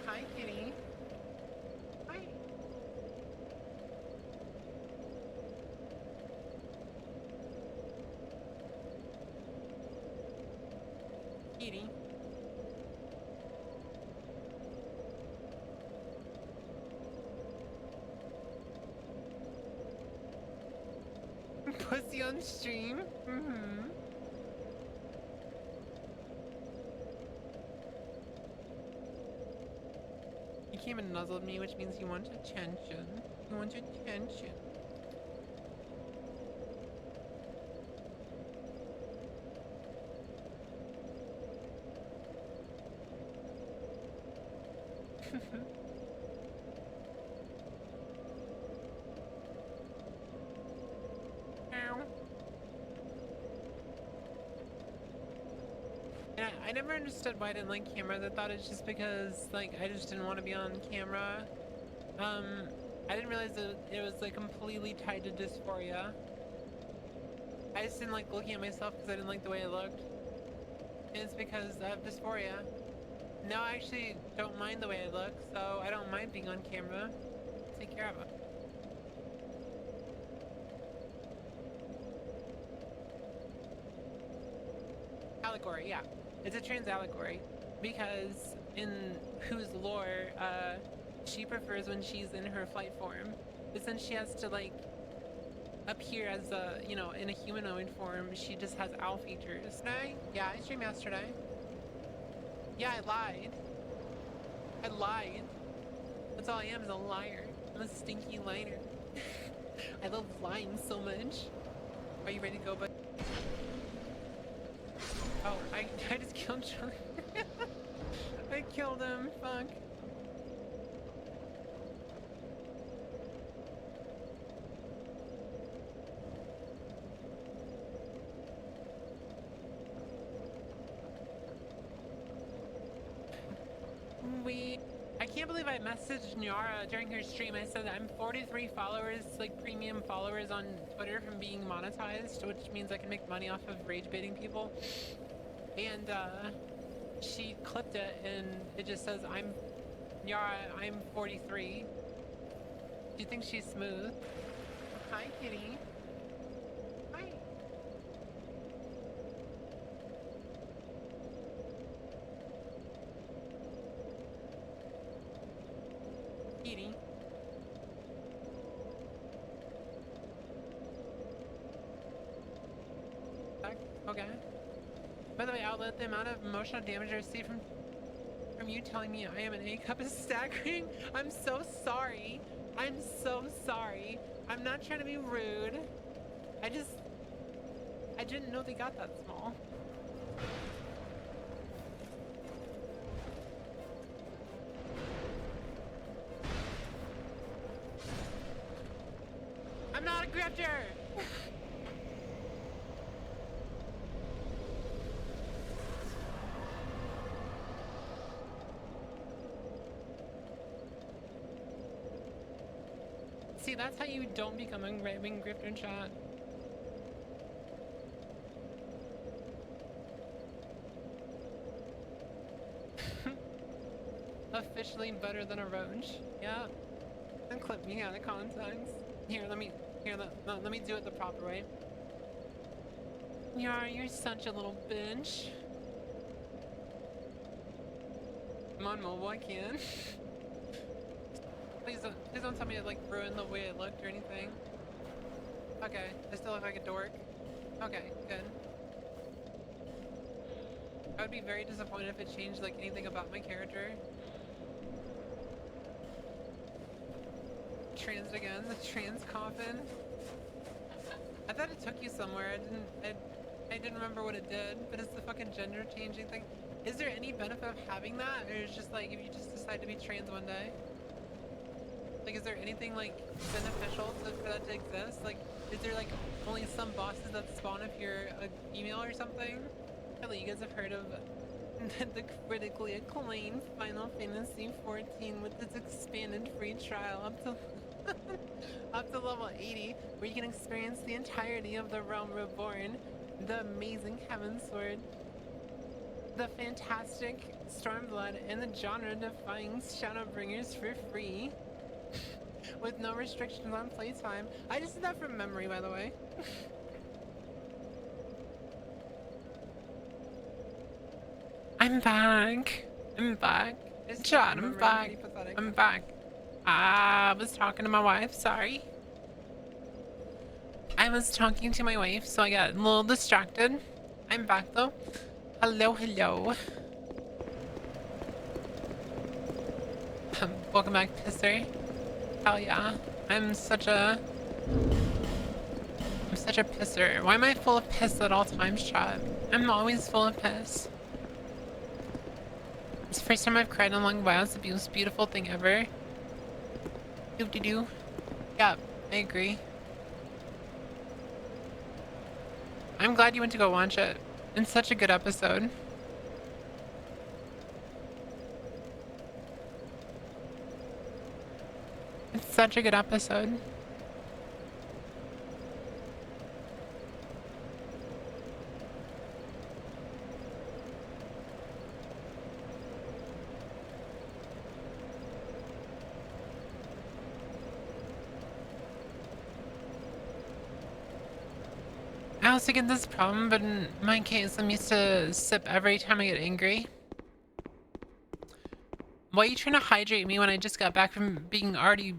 Hi, kitty. Hi. Kitty. Pussy on stream. He came and nuzzled me, which means he wants attention. He wants attention. Yeah, I never understood why I didn't like cameras. I thought it's just because, like, I just didn't want to be on camera. I didn't realize that it was, like, completely tied to dysphoria. I just didn't like looking at myself because I didn't like the way I looked. And it's because I have dysphoria. Now I actually don't mind the way I look, so I don't mind being on camera. Take care of it. Allegory, yeah. It's a trans allegory because in Who's lore, she prefers when she's in her flight form. But since she has to like appear as a, you know, in a humanoid form, she just has owl features. Yesterday? Yeah, I streamed yesterday. Yeah, I lied. I lied. That's all I am, is a liar. I'm a stinky liar. I love lying so much. Are you ready to go, bud? Oh, I just killed John. I killed him. Fuck. I can't believe I messaged Nyara during her stream. I said I'm 43 followers, like premium followers on Twitter from being monetized, which means I can make money off of rage baiting people. And she clipped it and it just says I'm 43. Do you think she's smooth? Hi, kitty. Hi. Kitty. Okay. By the way, outlet, the amount of emotional damage I received from you telling me I am an A cup is staggering. I'm so sorry. I'm so sorry. I'm not trying to be rude. I didn't know they got that small. I'm not a grifter! See, that's how you don't become a right-wing grifter chat. Officially better than a roach. Yeah. And clip me out of context. Here, let me do it the proper way. You're such a little bitch. I'm on mobile, I can. Please don't tell me it like ruined the way it looked or anything. Okay, I still look like a dork. Okay, good. I would be very disappointed if it changed like anything about my character. Trans again, the trans coffin. I thought it took you somewhere. I didn't remember what it did, but it's the fucking gender changing thing. Is there any benefit of having that, or is it just like if you just decide to be trans one day? Like, is there anything like beneficial for that to exist? Like, is there like only some bosses that spawn if you're a female or something? Probably you guys have heard of the critically acclaimed Final Fantasy XIV with its expanded free trial up to up to level 80, where you can experience the entirety of the Realm Reborn, the amazing Heaven Sword, the fantastic Stormblood, and the genre-defying Shadowbringers for free. With no restrictions on playtime. I just did that from memory, by the way. I'm back. I'm back. John, I'm back. I'm back. I was talking to my wife, sorry. I was talking to my wife, so I got a little distracted. I'm back though. Hello, hello. Welcome back, Pisser. Hell yeah. I'm such a pisser. Why am I full of piss at all times, chat? I'm always full of piss. It's the first time I've cried in a long while. It's the most beautiful thing ever. Doo-doo-doo. Yeah, I agree. I'm glad you went to go watch it. It's such a good episode. It's such a good episode. I also get this problem, but in my case, I'm used to sip every time I get angry. Why are you trying to hydrate me when I just got back from being already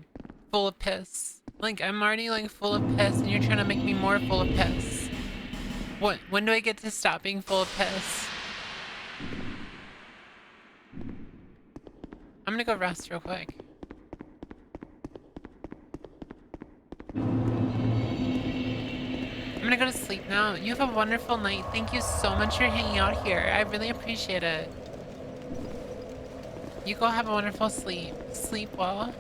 full of piss? Like, I'm already, like, full of piss, and you're trying to make me more full of piss. What? When do I get to stop being full of piss? I'm gonna go rest real quick. I'm gonna go to sleep now. You have a wonderful night. Thank you so much for hanging out here. I really appreciate it. You go have a wonderful sleep. Sleep well.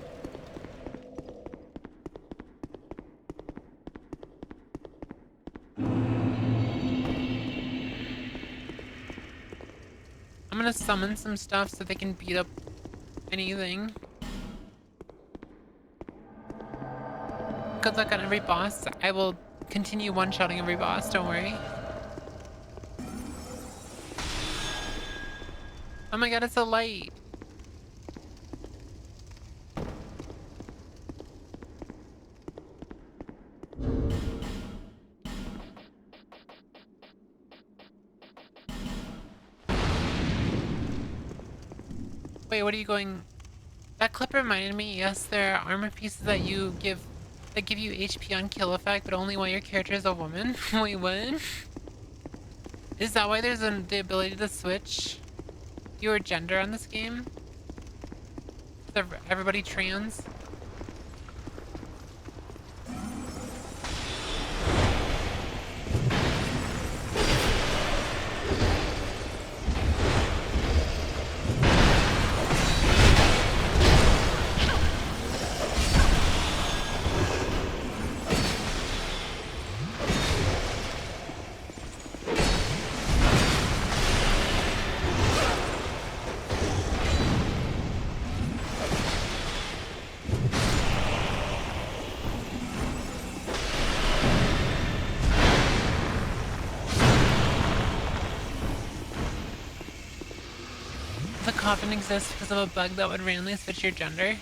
I'm gonna summon some stuff so they can beat up anything. Good luck on every boss. I will continue one-shotting every boss, don't worry. Oh my god, it's a light. Wait, what are you going? That clip reminded me, yes, there are armor pieces that give you HP on kill effect, but only while your character is a woman. Wait, what? Is that why there's the ability to switch your gender on this game? Is everybody trans? The coffin exists because of a bug that would randomly switch your gender.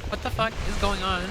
What the fuck is going on?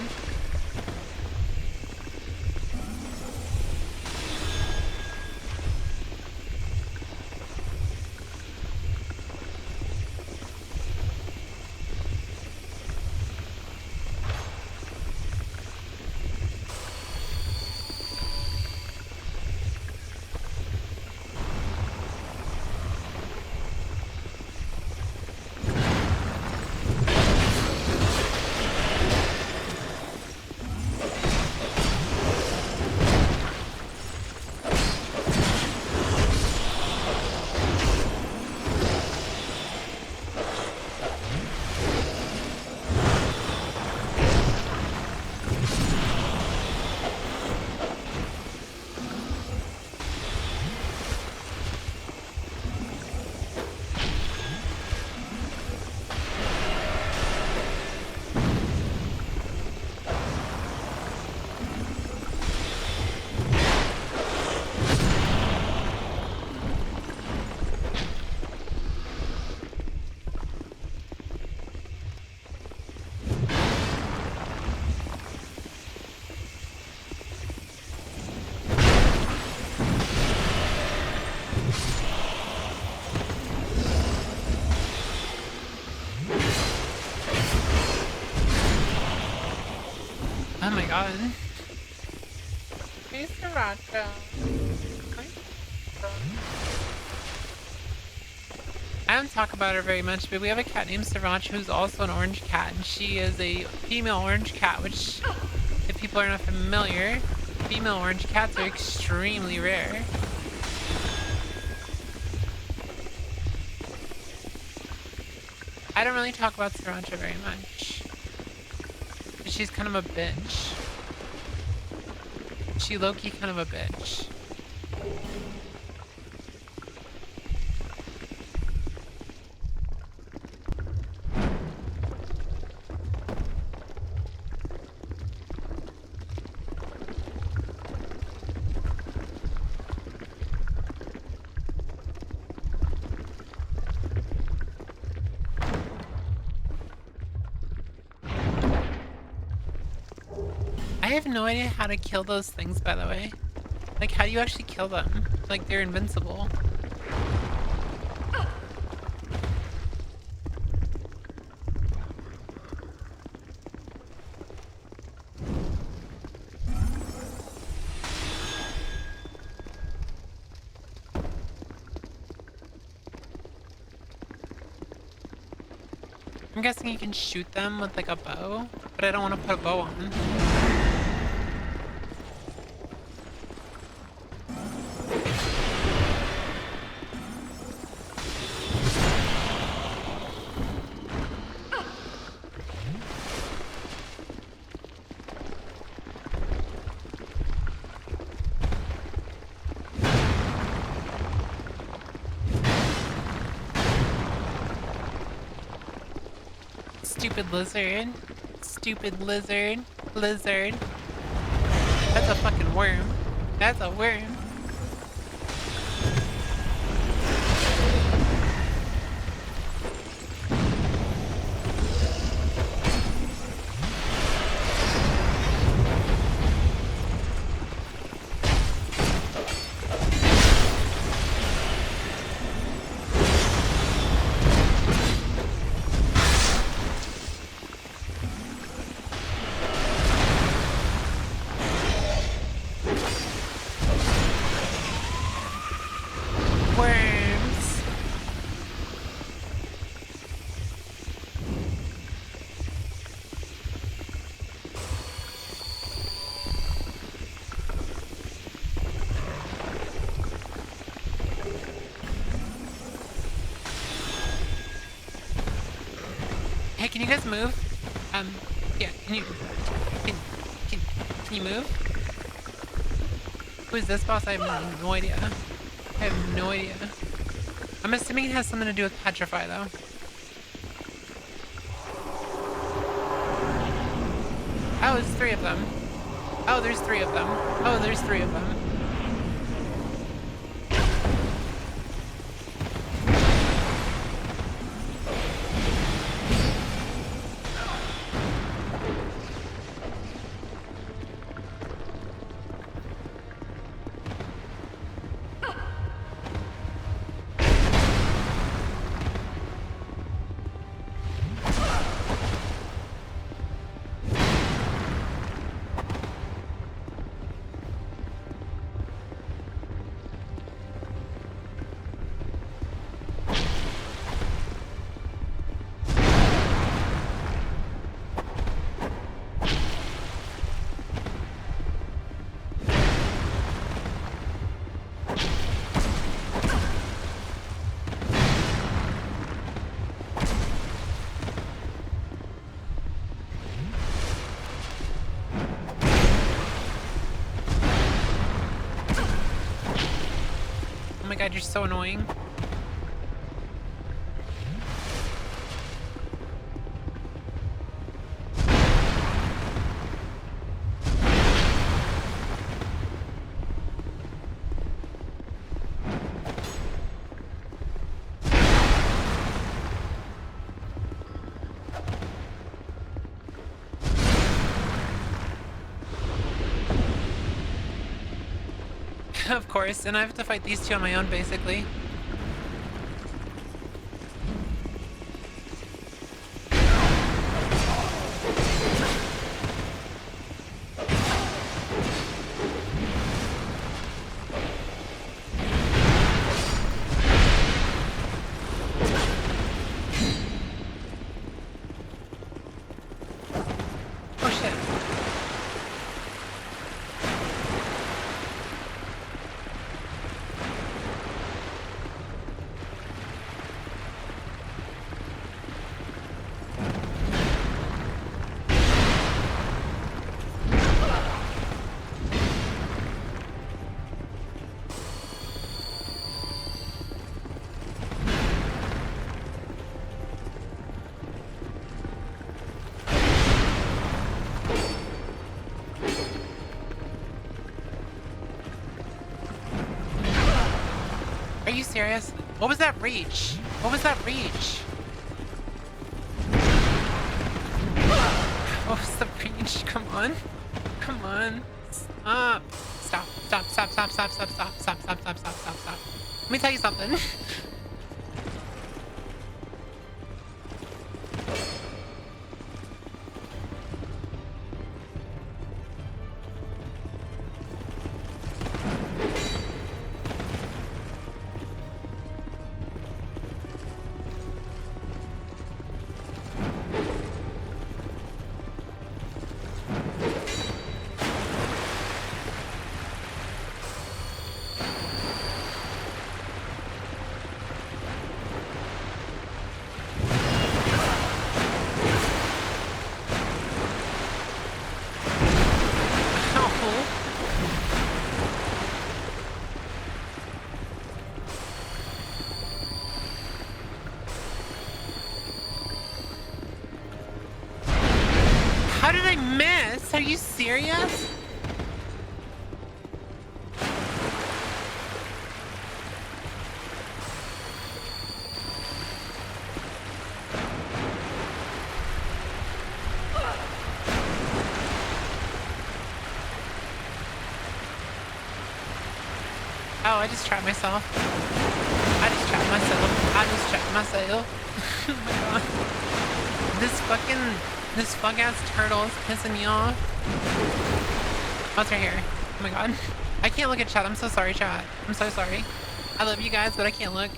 Oh my god. Hey, Sriracha. I don't talk about her very much, but we have a cat named Sriracha who's also an orange cat, and she is a female orange cat, which, if people are not familiar, female orange cats are extremely rare. I don't really talk about Sriracha very much. But she's kind of a bitch. She low-key kind of a bitch. I have no idea how to kill those things, by the way. Like, how do you actually kill them? Like, they're invincible. I'm guessing you can shoot them with like a bow, but I don't want to put a bow on. Stupid lizard. Stupid lizard. Lizard. That's a fucking worm. That's a worm. Worms. Hey, can you guys move? Yeah, can you can you move? Who is this boss? I have no idea. I have no idea. I'm assuming it has something to do with petrify though. Oh, there's 3 of them. Oh, there's 3 of them. Oh, there's 3 of them. Oh my god, you're so annoying. Of course, and I have to fight these 2 on my own, basically. Oh shit. Are you serious? What was that reach? What was that reach? What was the reach? Come on. Come on. Stop. Stop. Stop. Stop. Stop. Stop. Stop. Stop. Stop. Stop. Stop. Stop. Stop. Stop. Let me tell you something. you serious? Oh, I just trapped myself. I just trapped myself. Oh my god. This fuck ass turtle is pissing me off. Oh, it's right here. Oh my god. I can't look at chat. I'm so sorry, chat. I'm so sorry. I love you guys, but I can't look.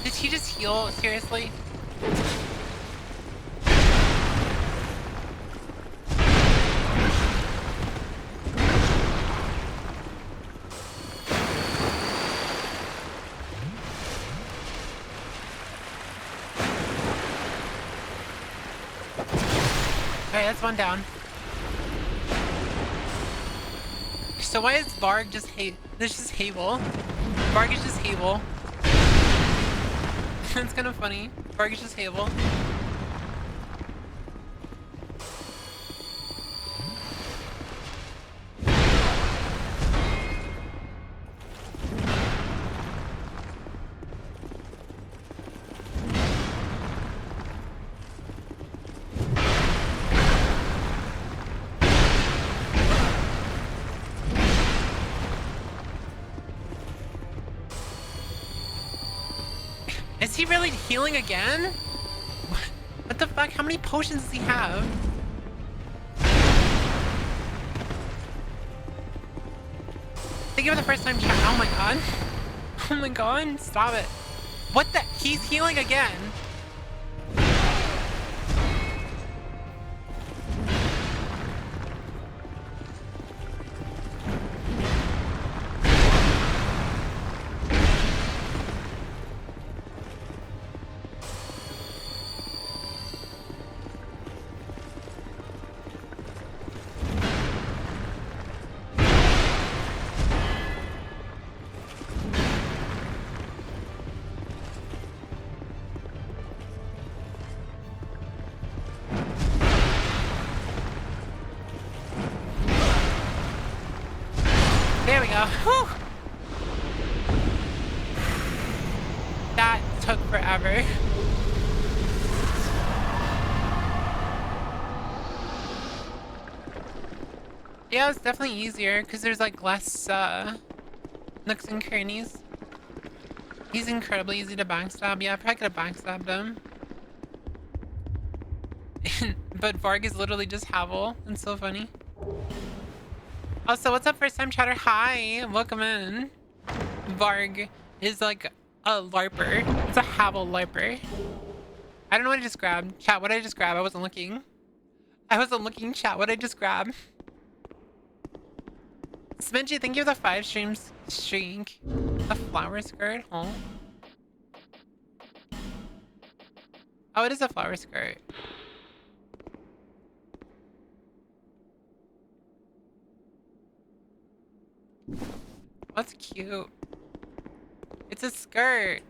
Did he just heal? Seriously? Alright, that's one down. So why is Varg just This is just Hable. Varg is just Hable. It's kind of funny. Varg is just Hable. Is he really healing again? What the fuck? How many potions does he have? Think of it the first time chat. Oh my god. Oh my god. Stop it. What the? He's healing again. There we go. Whew. That took forever. Yeah, it's definitely easier because there's like less nooks and crannies. He's incredibly easy to backstab. Yeah, I probably could have backstabbed him. But Varg is literally just Havel. It's so funny. Also, what's up, first time chatter? Hi, welcome in. Varg is like a LARPer. It's a Havel LARPer. I don't know what I just grabbed. Chat, what did I just grab? I wasn't looking. I wasn't looking, chat. What did I just grab? Smingy, thank you for the 5 streams streak. A flower skirt? Oh. Oh, it is a flower skirt. That's cute. It's a skirt.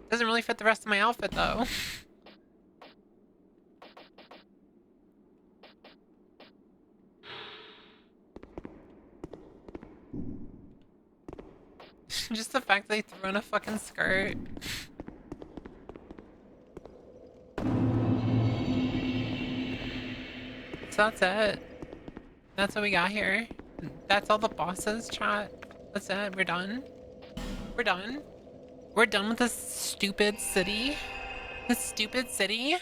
Doesn't really fit the rest of my outfit though. Just the fact that they threw in a fucking skirt. So that's it. That's what we got here. That's all the bosses, chat. That's it. We're done. We're done. We're done with this stupid city. This stupid city.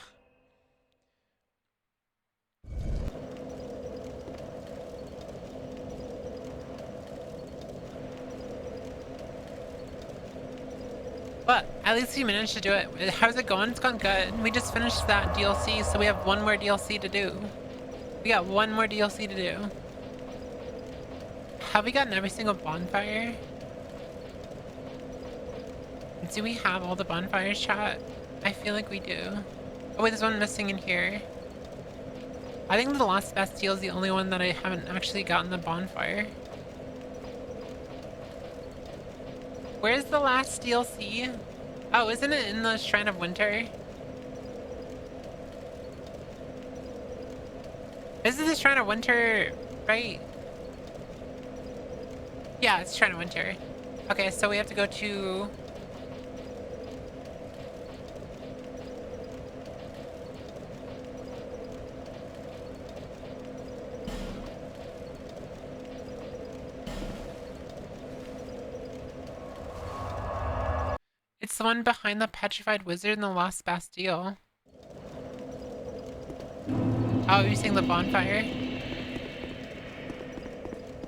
But at least we managed to do it. How's it going? It's gone good. We just finished that DLC, so we have one more DLC to do. We got one more DLC to do. Have we gotten every single bonfire? Do we have all the bonfires, chat? I feel like we do. Oh wait, there's one missing in here. I think the Lost Bastille is the only one that I haven't actually gotten the bonfire. Where's the last DLC? Oh, isn't it in the Shrine of Winter? This is the Shrine of Winter, right? Yeah, it's Shrine of Winter. Okay, so we have to go to... It's the one behind the Petrified Wizard and the Lost Bastille. Oh, you're saying the bonfire?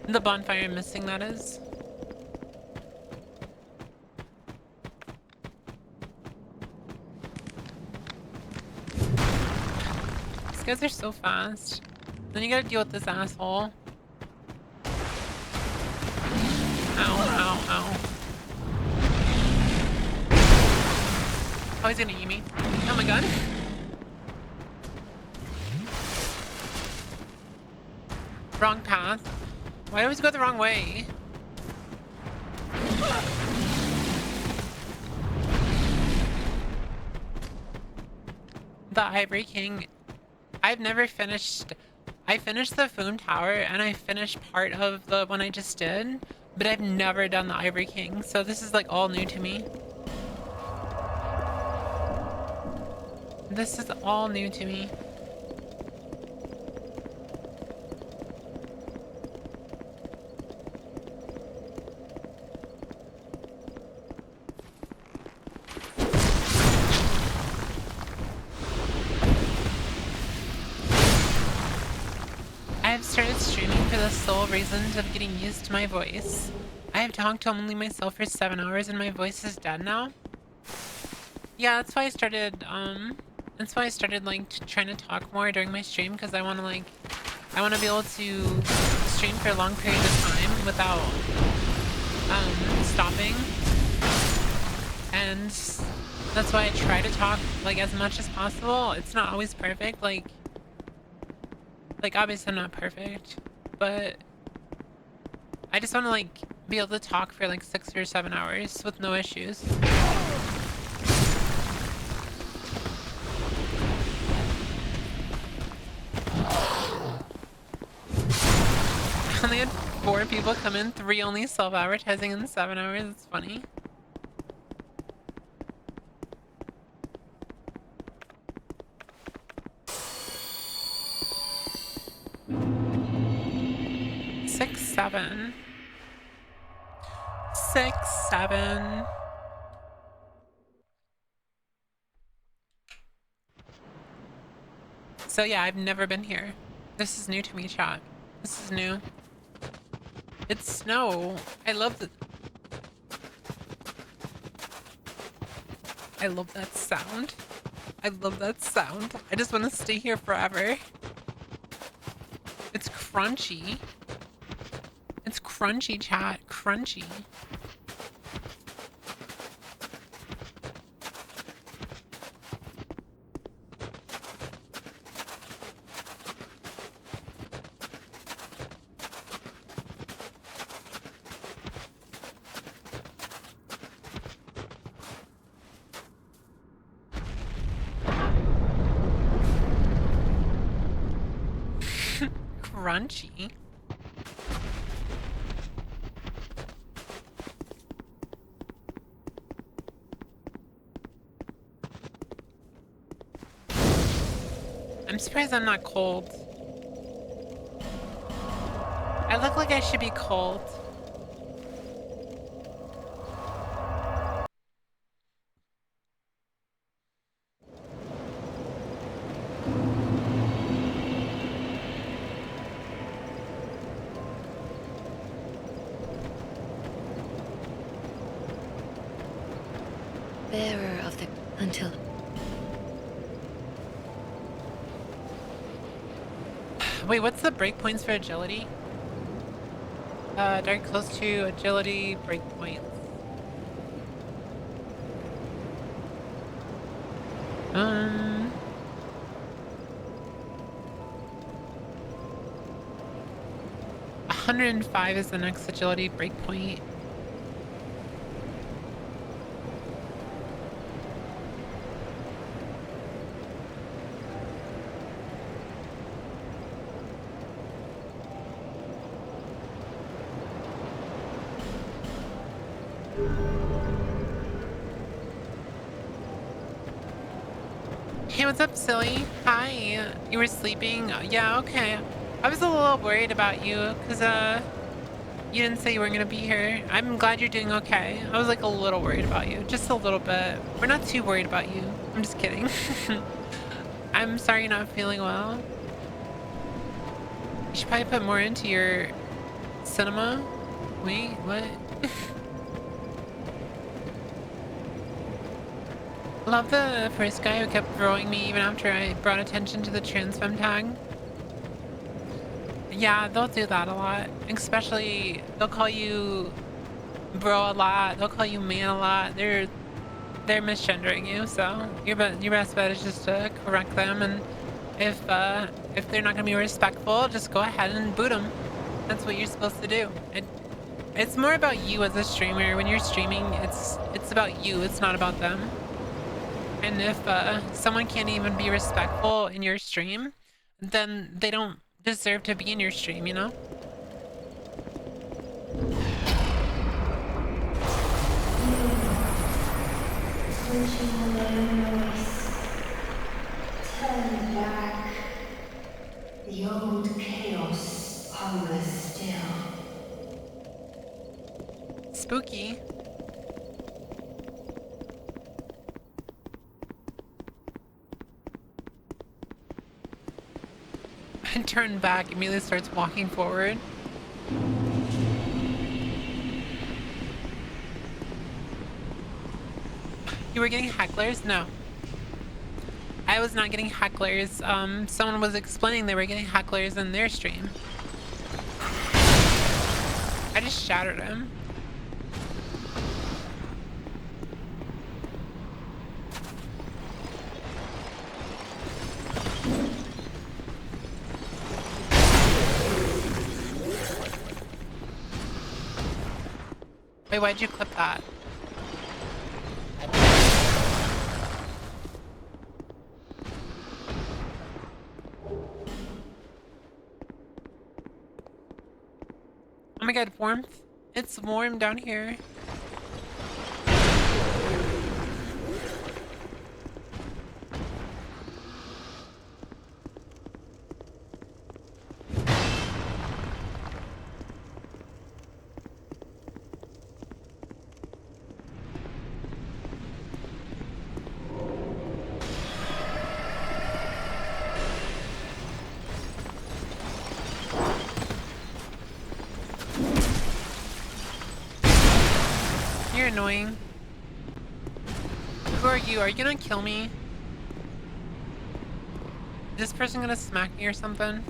The bonfire missing, that is. These guys are so fast. Then you gotta deal with this asshole. Ow, ow, ow. Oh, he's gonna eat me. Oh my god. Wrong path. Why do I always go the wrong way? The Ivory King. I've never finished... I finished the Foon Tower and I finished part of the one I just did, but I've never done the Ivory King, so this is like all new to me. This is all new to me. I have started streaming for the sole reason of getting used to my voice. I have talked to only myself for 7 hours and my voice is dead now. Yeah, that's why I started, like, trying to talk more during my stream, because I want to be able to stream for a long period of time without, stopping. And that's why I try to talk, like, as much as possible. It's not always perfect, like, obviously I'm not perfect, but I just want to, like, be able to talk for, like, 6 or 7 hours with no issues. I only had 4 people come in, 3 only self-advertising in 7 hours. It's funny. Six, seven. 6, 7. So yeah, I've never been here. This is new to me, chat. This is new. It's snow. I love the... I love that sound. I love that sound. I just want to stay here forever. It's crunchy. It's crunchy, chat. Crunchy. Crunchy. I'm surprised I'm not cold. I look like I should be cold. Bearer of the... until... Wait, what's the breakpoints for agility? Very close to agility breakpoints. 105 is the next agility breakpoint. Hey, what's up, silly? Hi. You were sleeping? Yeah, okay. I was a little worried about you, because, you didn't say you weren't going to be here. I'm glad you're doing okay. I was, like, a little worried about you. Just a little bit. We're not too worried about you. I'm just kidding. I'm sorry you're not feeling well. You should probably put more into your cinema. Wait, what? Love the first guy who kept throwing me even after I brought attention to the trans femme tag. Yeah, they'll do that a lot. Especially, they'll call you bro a lot. They'll call you man a lot. They're misgendering you, so your best bet is just to correct them. And if they're not gonna be respectful, just go ahead and boot them. That's what you're supposed to do. It's more about you as a streamer. When you're streaming, it's about you. It's not about them. And if someone can't even be respectful in your stream, then they don't deserve to be in your stream, you know? Turn back. The old chaos hungers still. Spooky. And turn back, immediately starts walking forward. You were getting hecklers? No. I was not getting hecklers. Someone was explaining they were getting hecklers in their stream. I just shattered him. Wait, why'd you clip that? Oh my god, warmth. It's warm down here. You're annoying. Who are you? Are you gonna kill me? Is this person gonna smack me or something?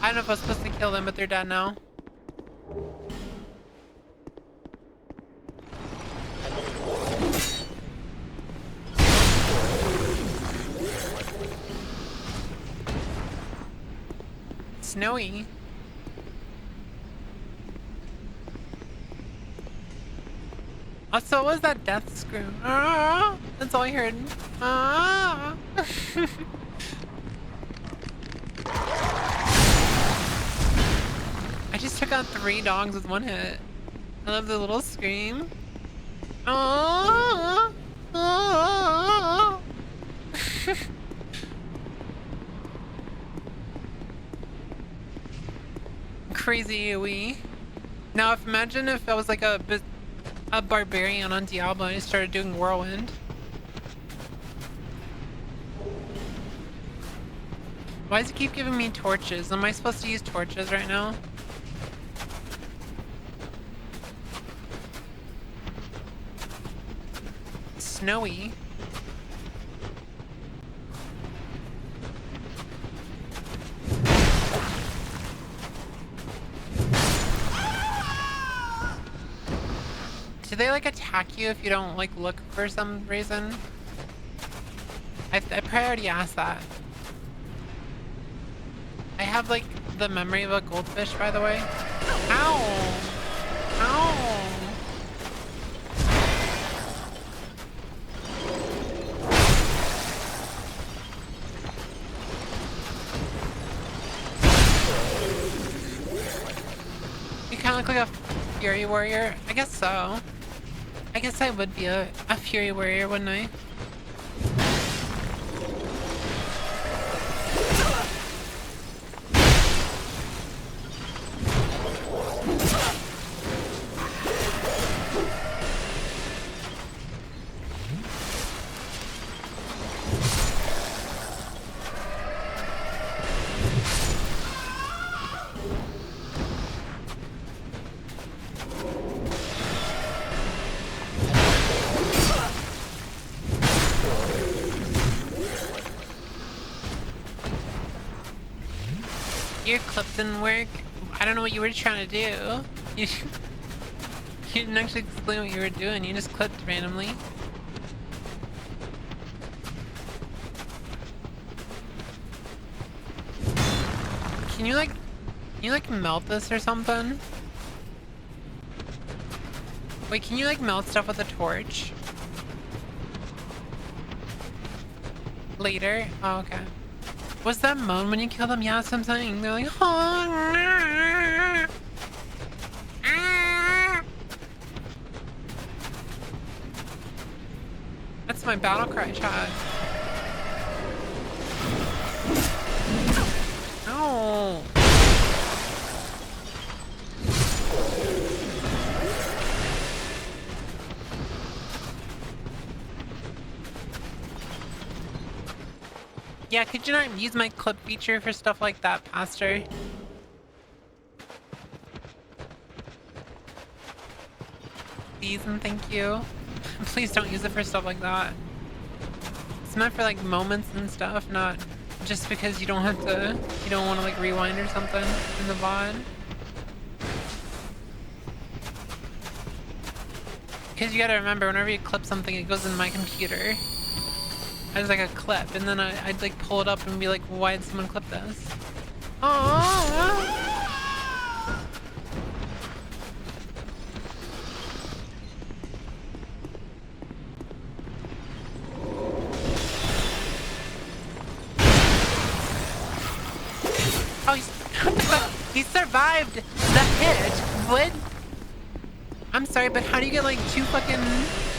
I don't know if I was supposed to kill them, but they're dead now. Snowy. Also, what was that death scream? Ah, that's all I heard. Ah. I just took out 3 dogs with 1 hit. I love the little scream. Ah. Ah. Crazy AoE. Now, imagine if I was like a barbarian on Diablo and I started doing whirlwind. Why does it keep giving me torches? Am I supposed to use torches right now? Snowy. Do they like attack you if you don't like look for some reason? I probably already asked that. I have like the memory of a goldfish, by the way. Ow! Ow! You kind of look like a fury warrior. I guess so. I guess I would be a fury warrior, wouldn't I? Your clip didn't work. I don't know what you were trying to do. You didn't actually explain what you were doing. You just clipped randomly. Can you like melt this or something? Wait, can you like melt stuff with a torch? Later? Oh, okay. What's that moan when you kill them? Yeah, that's what I'm saying. They're like, oh, nah, ah. That's my battle cry, chat. No. Yeah, could you not use my clip feature for stuff like that, Pastor? Please and thank you. Please don't use it for stuff like that. It's meant for like moments and stuff, not just because you don't have to, you don't want to like rewind or something in the VOD. Because you gotta remember, whenever you clip something, it goes in my computer as like a clip, and then I'd like pull it up and be like, why did someone clip this? Oh! Oh, he survived the hit. What? I'm sorry, but how do you get like two fucking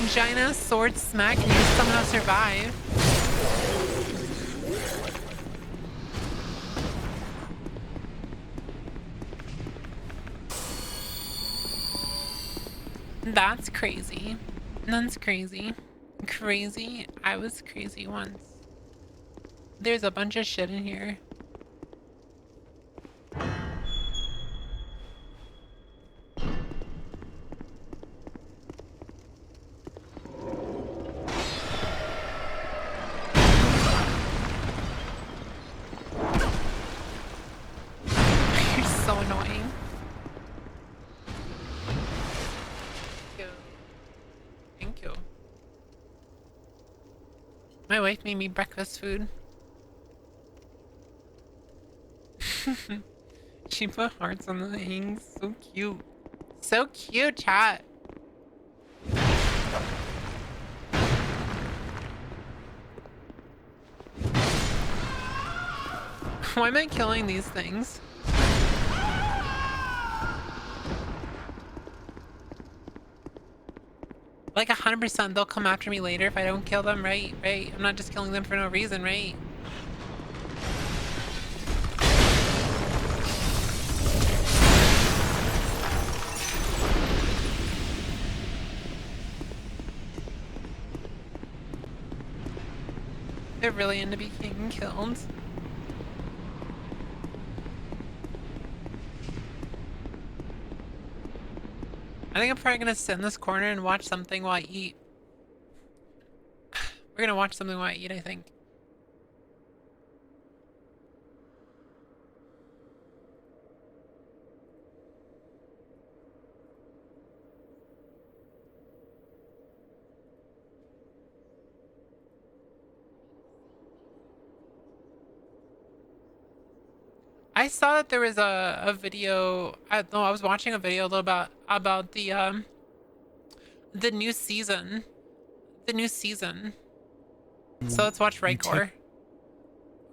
giant ass swords smack and you somehow survive? That's crazy. That's crazy. Crazy. I was crazy once. There's a bunch of shit in here. You're so annoying. Thank you. My wife made me breakfast food. She put hearts on the things. So cute. So cute, chat. Why am I killing these things? Like 100% they'll come after me later if I don't kill them, right? Right? I'm not just killing them for no reason, right? They're really into being killed. I think I'm probably gonna sit in this corner and watch something while I eat. We're gonna watch something while I eat, I think. I saw that there was a video. I was watching a video about the new season. The new season. So let's watch Raikor.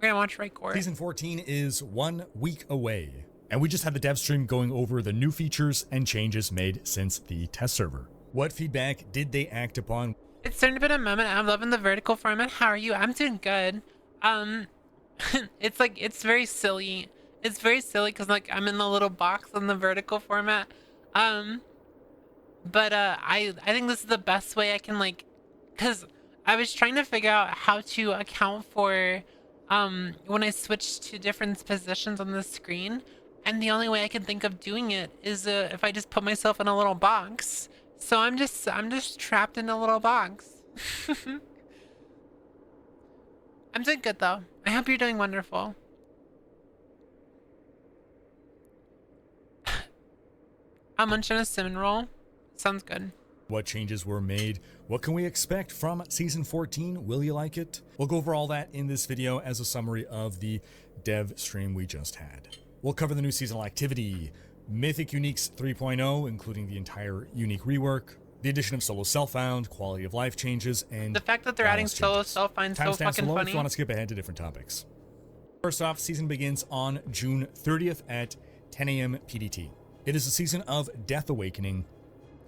We're gonna watch Raikor. Season 14 is 1 week away, and we just had the dev stream going over the new features and changes made since the test server. What feedback did they act upon? It's starting to be a moment. I'm loving the vertical format. How are you? I'm doing good. It's like, it's very silly. It's very silly because like I'm in the little box on the vertical format. But I think this is the best way I can like, because I was trying to figure out how to account for when I switch to different positions on the screen, and the only way I can think of doing it is if I just put myself in a little box. So I'm just trapped in a little box. I'm doing good though. I hope you're doing wonderful. I'm munching a cinnamon roll. Sounds good. What changes were made? What can we expect from Season 14? Will you like it? We'll go over all that in this video as a summary of the dev stream we just had. We'll cover the new seasonal activity, Mythic Uniques 3.0, including the entire unique rework, the addition of solo self-found, quality of life changes, and the fact that they're adding balance solo changes. self-found so fucking below funny. if you want to skip ahead to different topics. First off, season begins on June 30th at 10 a.m. PDT. It is a season of Death Awakening,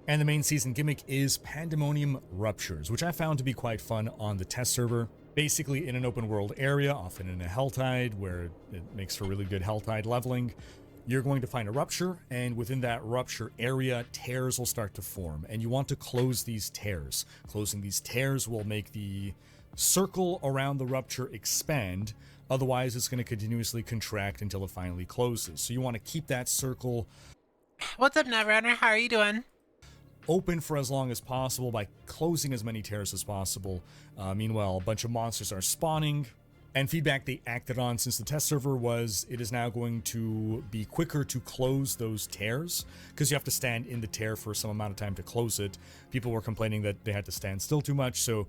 and the main season gimmick is Pandemonium Ruptures, which I found to be quite fun on the test server. Basically in an open world area, often in a Helltide, where it makes for really good Helltide leveling, you're going to find a rupture, and within that rupture area, tears will start to form, and you want to close these tears. Closing these tears will make the circle around the rupture expand, otherwise it's going to continuously contract until it finally closes. So you want to keep that circle What's up, Netrunner? How are you doing? open for as long as possible by closing as many tears as possible. Meanwhile, a bunch of monsters are spawning, and feedback they acted on since the test server was it is now going to be quicker to close those tears because you have to stand in the tear for some amount of time to close it. People were complaining that they had to stand still too much, so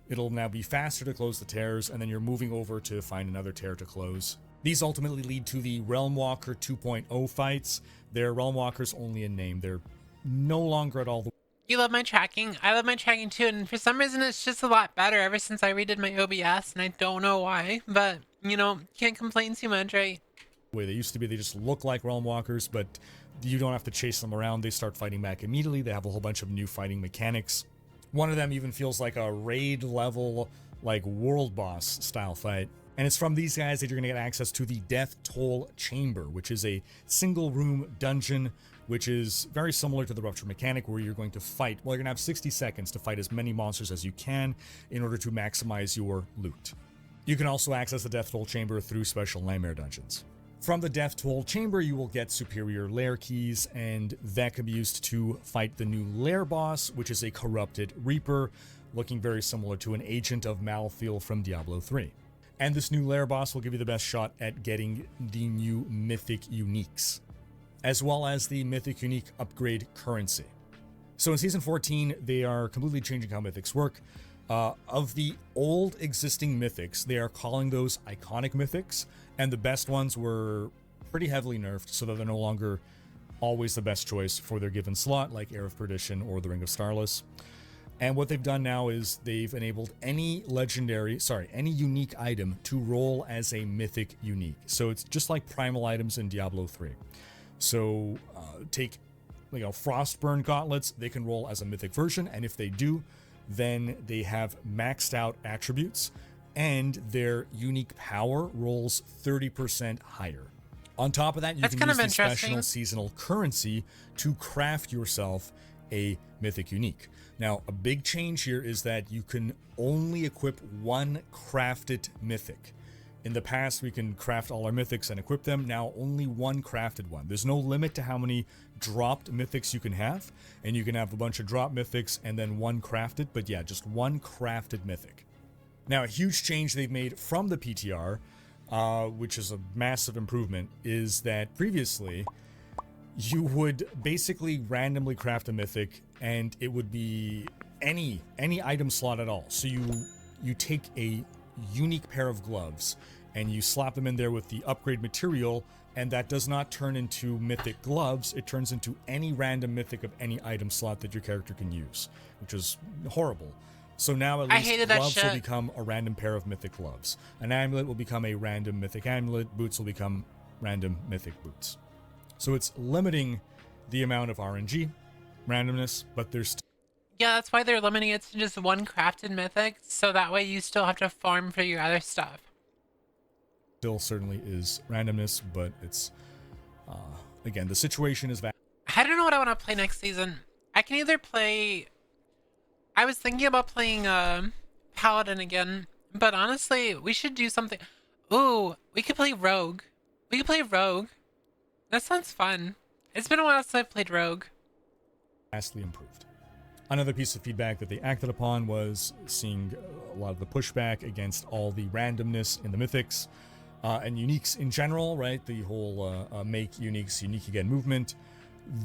it'll now be faster to close the tears, and then you're moving over to find another tear to close. These ultimately lead to the Realm Walker 2.0 fights. They're Realm Walkers only in name. They're no longer at all the... You love my tracking. I love my tracking too, and for some reason it's just a lot better ever since I redid my OBS, and I don't know why, but, you know, can't complain too much, right? way they used to be. They just look like Realm Walkers, but you don't have to chase them around. They start fighting back immediately. They have a whole bunch of new fighting mechanics. One of them even feels like a raid level, like world boss style fight. And it's from these guys that you're going to get access to the Death Toll Chamber, which is a single room dungeon, which is very similar to the Rupture mechanic, where you're going to fight. Well, you're going to have 60 seconds to fight as many monsters as you can in order to maximize your loot. You can also access the Death Toll Chamber through special Nightmare dungeons. From the Death Toll Chamber, you will get superior lair keys, and that can be used to fight the new lair boss, which is a corrupted Reaper, looking very similar to an agent of Malthael from Diablo 3. And this new lair boss will give you the best shot at getting the new Mythic Uniques, as well as the Mythic Unique upgrade currency. So in Season 14, they are completely changing how Mythics work. Of the old existing Mythics, they are calling those iconic Mythics, and the best ones were pretty heavily nerfed so that they're no longer always the best choice for their given slot, like Heir of Perdition or the Ring of Starless. And what they've done now is they've enabled any any unique item to roll as a Mythic Unique. So it's just like primal items in Diablo 3. So take, Frostburn gauntlets, they can roll as a Mythic version, and if they do, then they have maxed out attributes, and their unique power rolls 30% higher. On top of that, you can use the special seasonal currency to craft yourself a Mythic Unique. Now, a big change here is that you can only equip one crafted Mythic. In the past, we can craft all our Mythics and equip them. Now, only one crafted one. There's no limit to how many dropped Mythics you can have, and you can have a bunch of dropped Mythics and then one crafted, but yeah, just one crafted Mythic. Now, a huge change they've made from the PTR, which is a massive improvement, is that previously you would basically randomly craft a Mythic, and it would be any item slot at all. So you take a unique pair of gloves, and you slap them in there with the upgrade material, and that does not turn into mythic gloves. It turns into any random mythic of any item slot that your character can use, which is horrible. So now at least gloves will become a random pair of mythic gloves. An amulet will become a random mythic amulet. Boots will become random mythic boots. So it's limiting the amount of RNG, randomness, but there's still... Yeah, that's why they're limiting it to just one crafted mythic, so that way you still have to farm for your other stuff. Still certainly is randomness, but it's... again, the situation is... I don't know what I want to play next season. I can either play... I was thinking about playing Paladin again, but honestly, we should do something... Ooh, we could play Rogue. We could play Rogue. That sounds fun. It's been a while since I've played Rogue. Vastly improved. Another piece of feedback that they acted upon was seeing a lot of the pushback against all the randomness in the mythics and uniques in general, right? The whole make uniques unique again movement.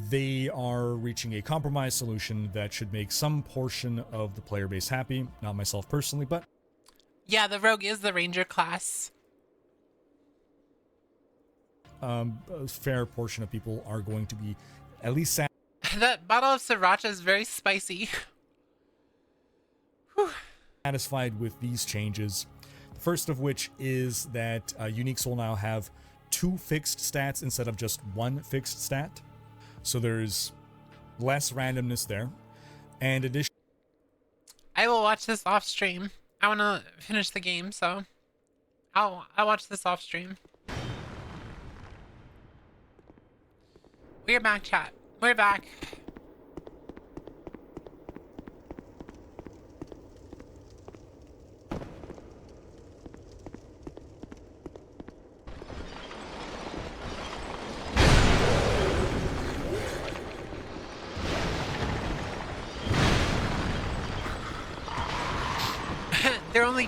They are reaching a compromise solution that should make some portion of the player base happy. Not myself personally, but... Yeah, the Rogue is the Ranger class. A fair portion of people are going to be at least sad. That bottle of sriracha is very spicy. Satisfied with these changes. The first of which is that uniques will now have 2 fixed stats instead of just 1 fixed stat. So there's less randomness there. And additionally, I will watch this off stream. I want to finish the game, so I'll watch this off stream. We're back, chat. We're back. They're only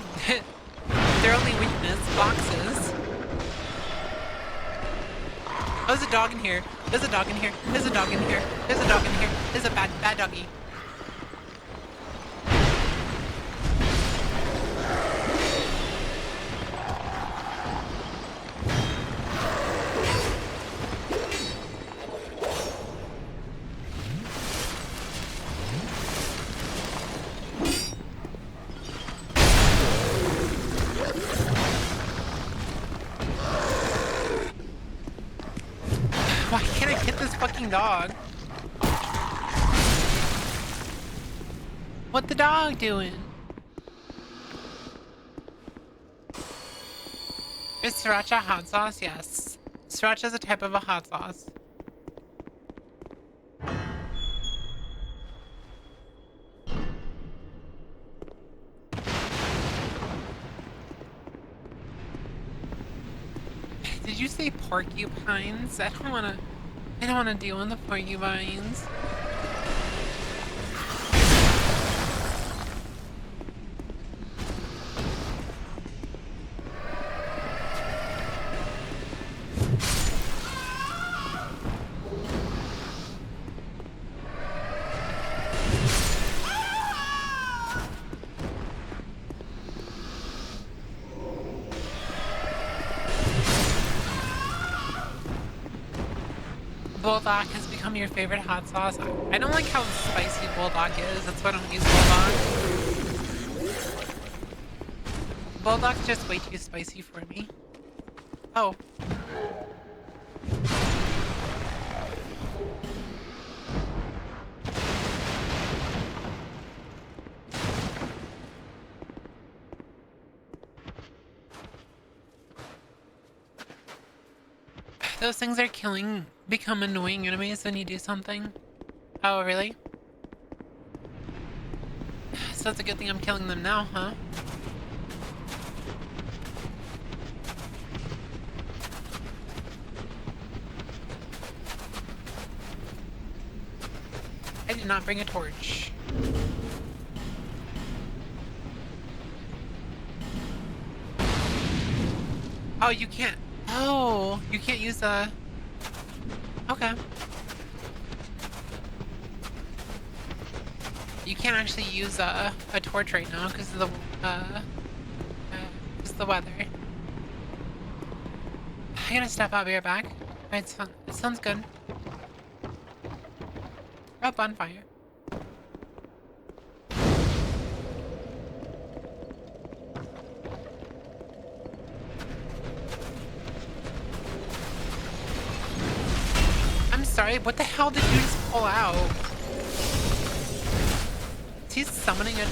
weakness boxes. Oh, there's a dog in here. There's a dog in here. There's a dog in here. There's a dog in here. There's a bad doggy. Why can't I get this fucking dog? What the dog doing? Is sriracha hot sauce? Yes. Sriracha is a type of a hot sauce. Did you say porcupines? I don't wanna deal with the porcupines. Bulldog has become your favorite hot sauce. I don't like how spicy Bulldog is. That's why I don't use Bulldog. Bulldog's just way too spicy for me. Oh. Those things are become annoying enemies when you do something. Oh, really? So it's a good thing I'm killing them now, huh? I did not bring a torch. Oh, you can't. Oh, you can't use a... Okay. You can't actually use a torch right now because of the weather. I gotta step out, be right back. Alright, it sounds good. Oh, bonfire. I'm sorry, what the hell did you just pull out? Is he summoning a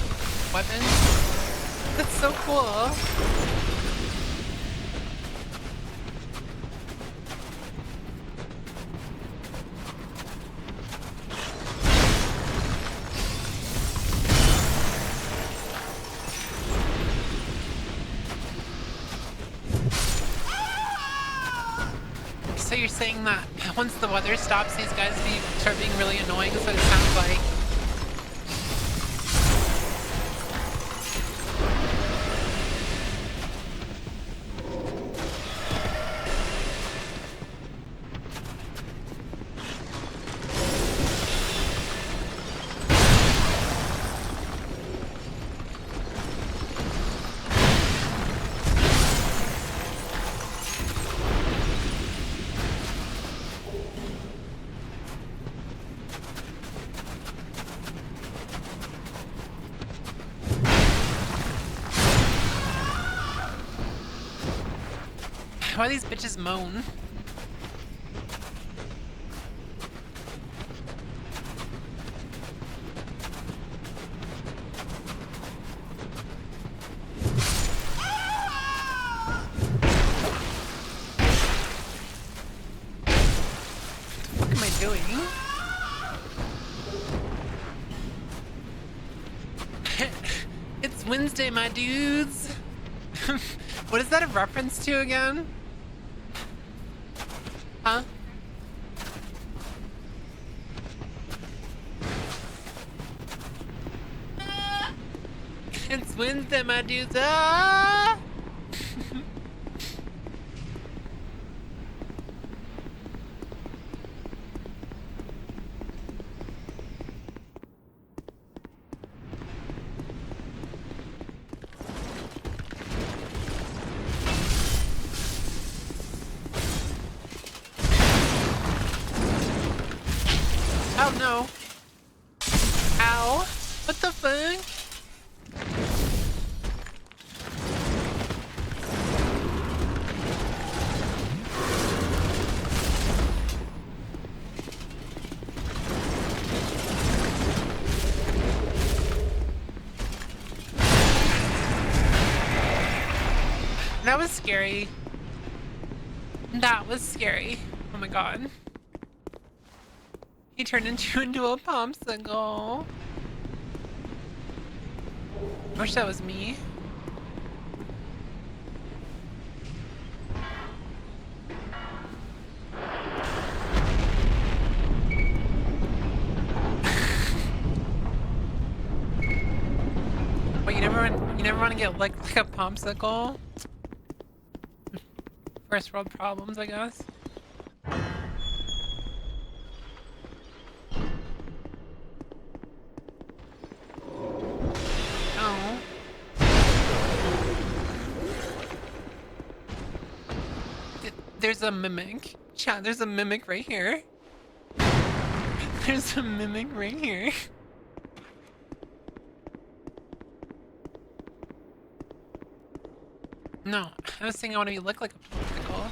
weapon? That's so cool. So you're saying that once the weather stops, these guys start being really annoying, so it sounds like. Why these bitches moan? What am I doing? It's Wednesday, my dudes. What is that a reference to again? Huh? It's Wednesday, my dudes. Ah! Oh no. Ow. What the fuck? That was scary. That was scary. Oh my god. He turned into a popsicle. I wish that was me. Wait, you never want to get like a popsicle? First world problems, I guess. There's a mimic. Chat, there's a mimic right here. There's a mimic right here. No, I was saying I want to look like a popsicle.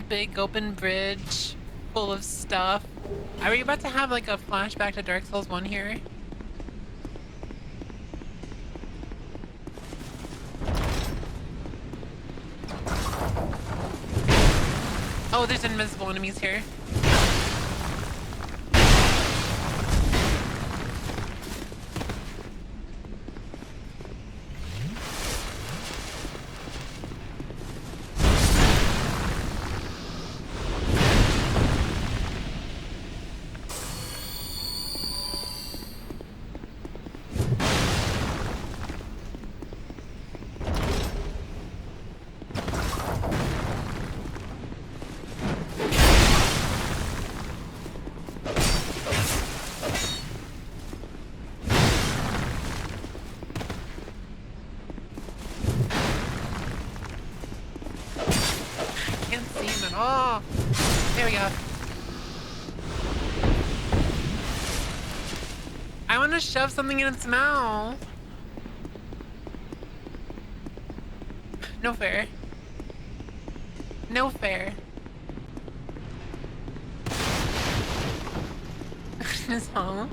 Big open bridge full of stuff. Are we about to have like a flashback to Dark Souls 1 here? Oh, there's invisible enemies here. AF. I want to shove something in its mouth. No fair. No fair. Goodness, huh?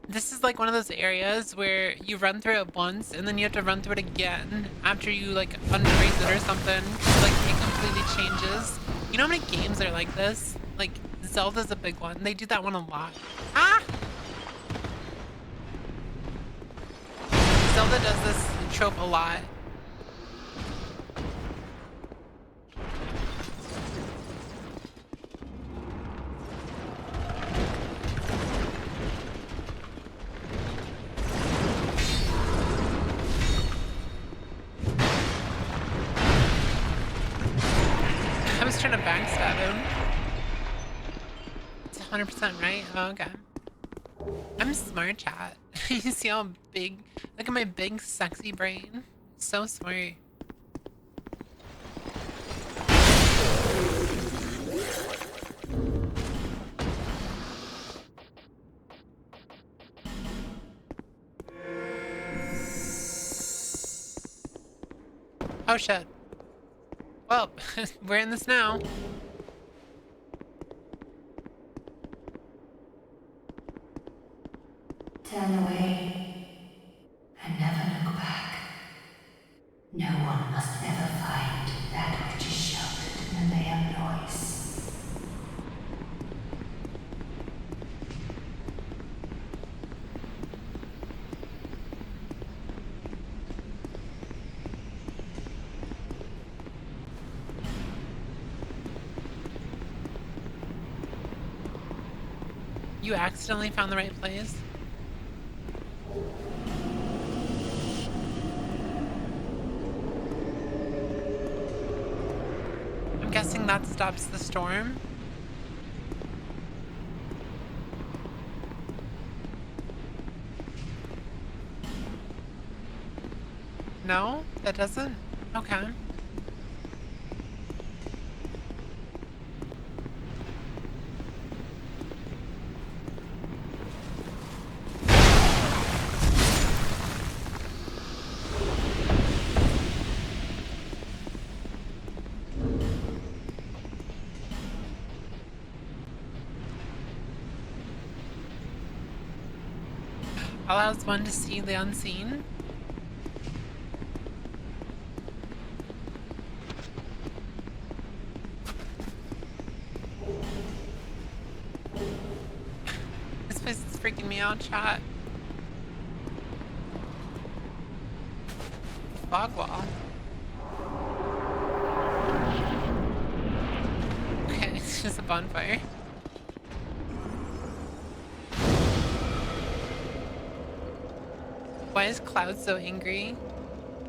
This is like one of those areas where you run through it once and then you have to run through it again after you like unfreeze it or something. Like it completely changes. You know how many games are like this? Like Zelda's a big one. They do that one a lot. Ah! Zelda does this trope a lot. I was trying to backstab him. It's 100% right? Oh, okay. I'm smart, chat. You see how big... Look at my big, sexy brain. So smart. Oh, shit. Well, we're in this now. Turn away and never look back. No one must ever find that which is sheltered in the mayhem noise. You accidentally found the right place. I'm guessing that stops the storm. No, that doesn't? Okay. Allows one to see the unseen. This place is freaking me out, chat. Fog wall. Okay, it's just a bonfire. Why is Cloud so angry?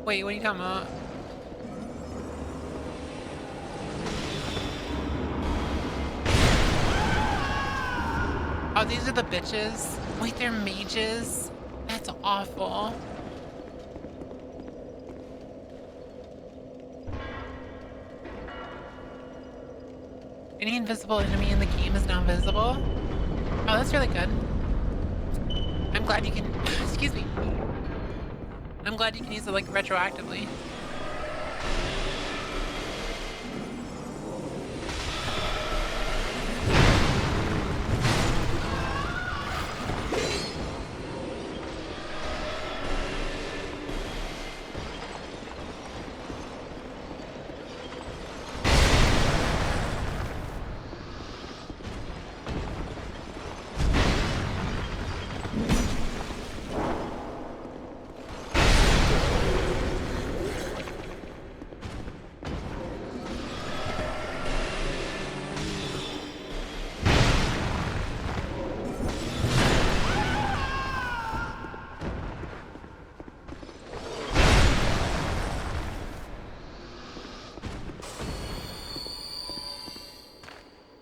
Wait, what are you talking about? Oh, these are the bitches? Wait, they're mages? That's awful. Any invisible enemy in the game is now visible? Oh, that's really good. I'm glad you can... Excuse me. I'm glad you can use it, like, retroactively.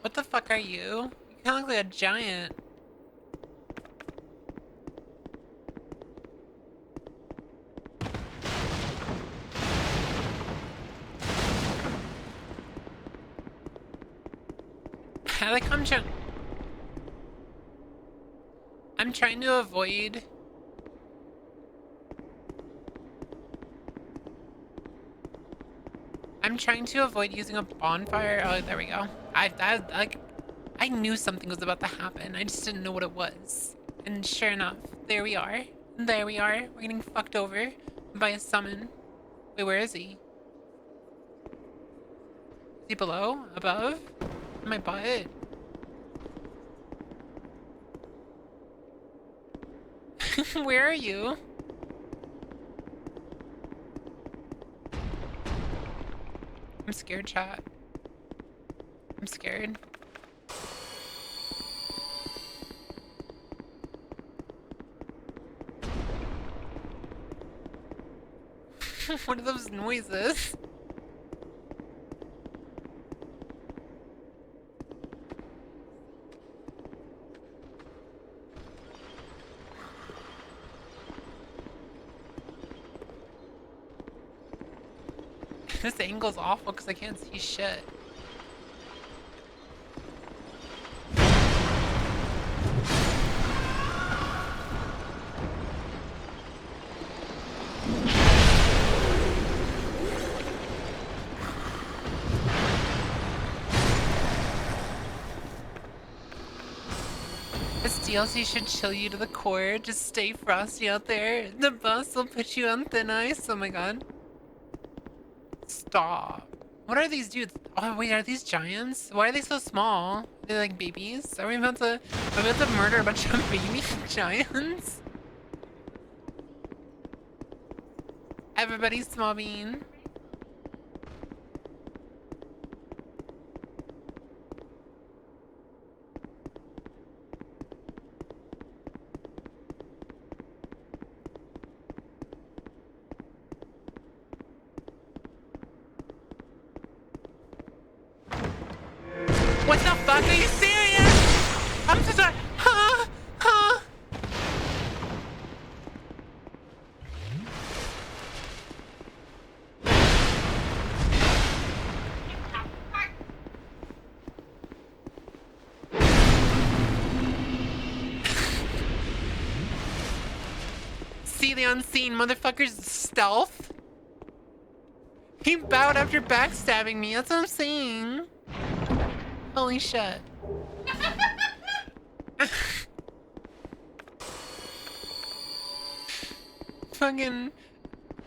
What the fuck are you? You kinda look like a giant. Like I'm trying to avoid. I'm trying to avoid using a bonfire. Oh, there we go. I knew something was about to happen. I just didn't know what it was. And sure enough, there we are. There we are. We're getting fucked over by a summon. Wait, where is he? Is he below? Above? My butt? Where are you? I'm scared, chat. I'm scared. What are those noises? This angle's awful because I can't see shit. This DLC should chill you to the core. Just stay frosty out there. The bus will put you on thin ice. Oh my god. Stop. What are these dudes? Oh wait, are these giants? Why are they so small? They're like babies? Are we about to murder a bunch of baby giants? Everybody's small bean. What the fuck? Are you serious? I'm so sorry. Huh? Huh? See the unseen motherfucker's stealth? He bowed after backstabbing me. That's what I'm saying. Holy shit. Fucking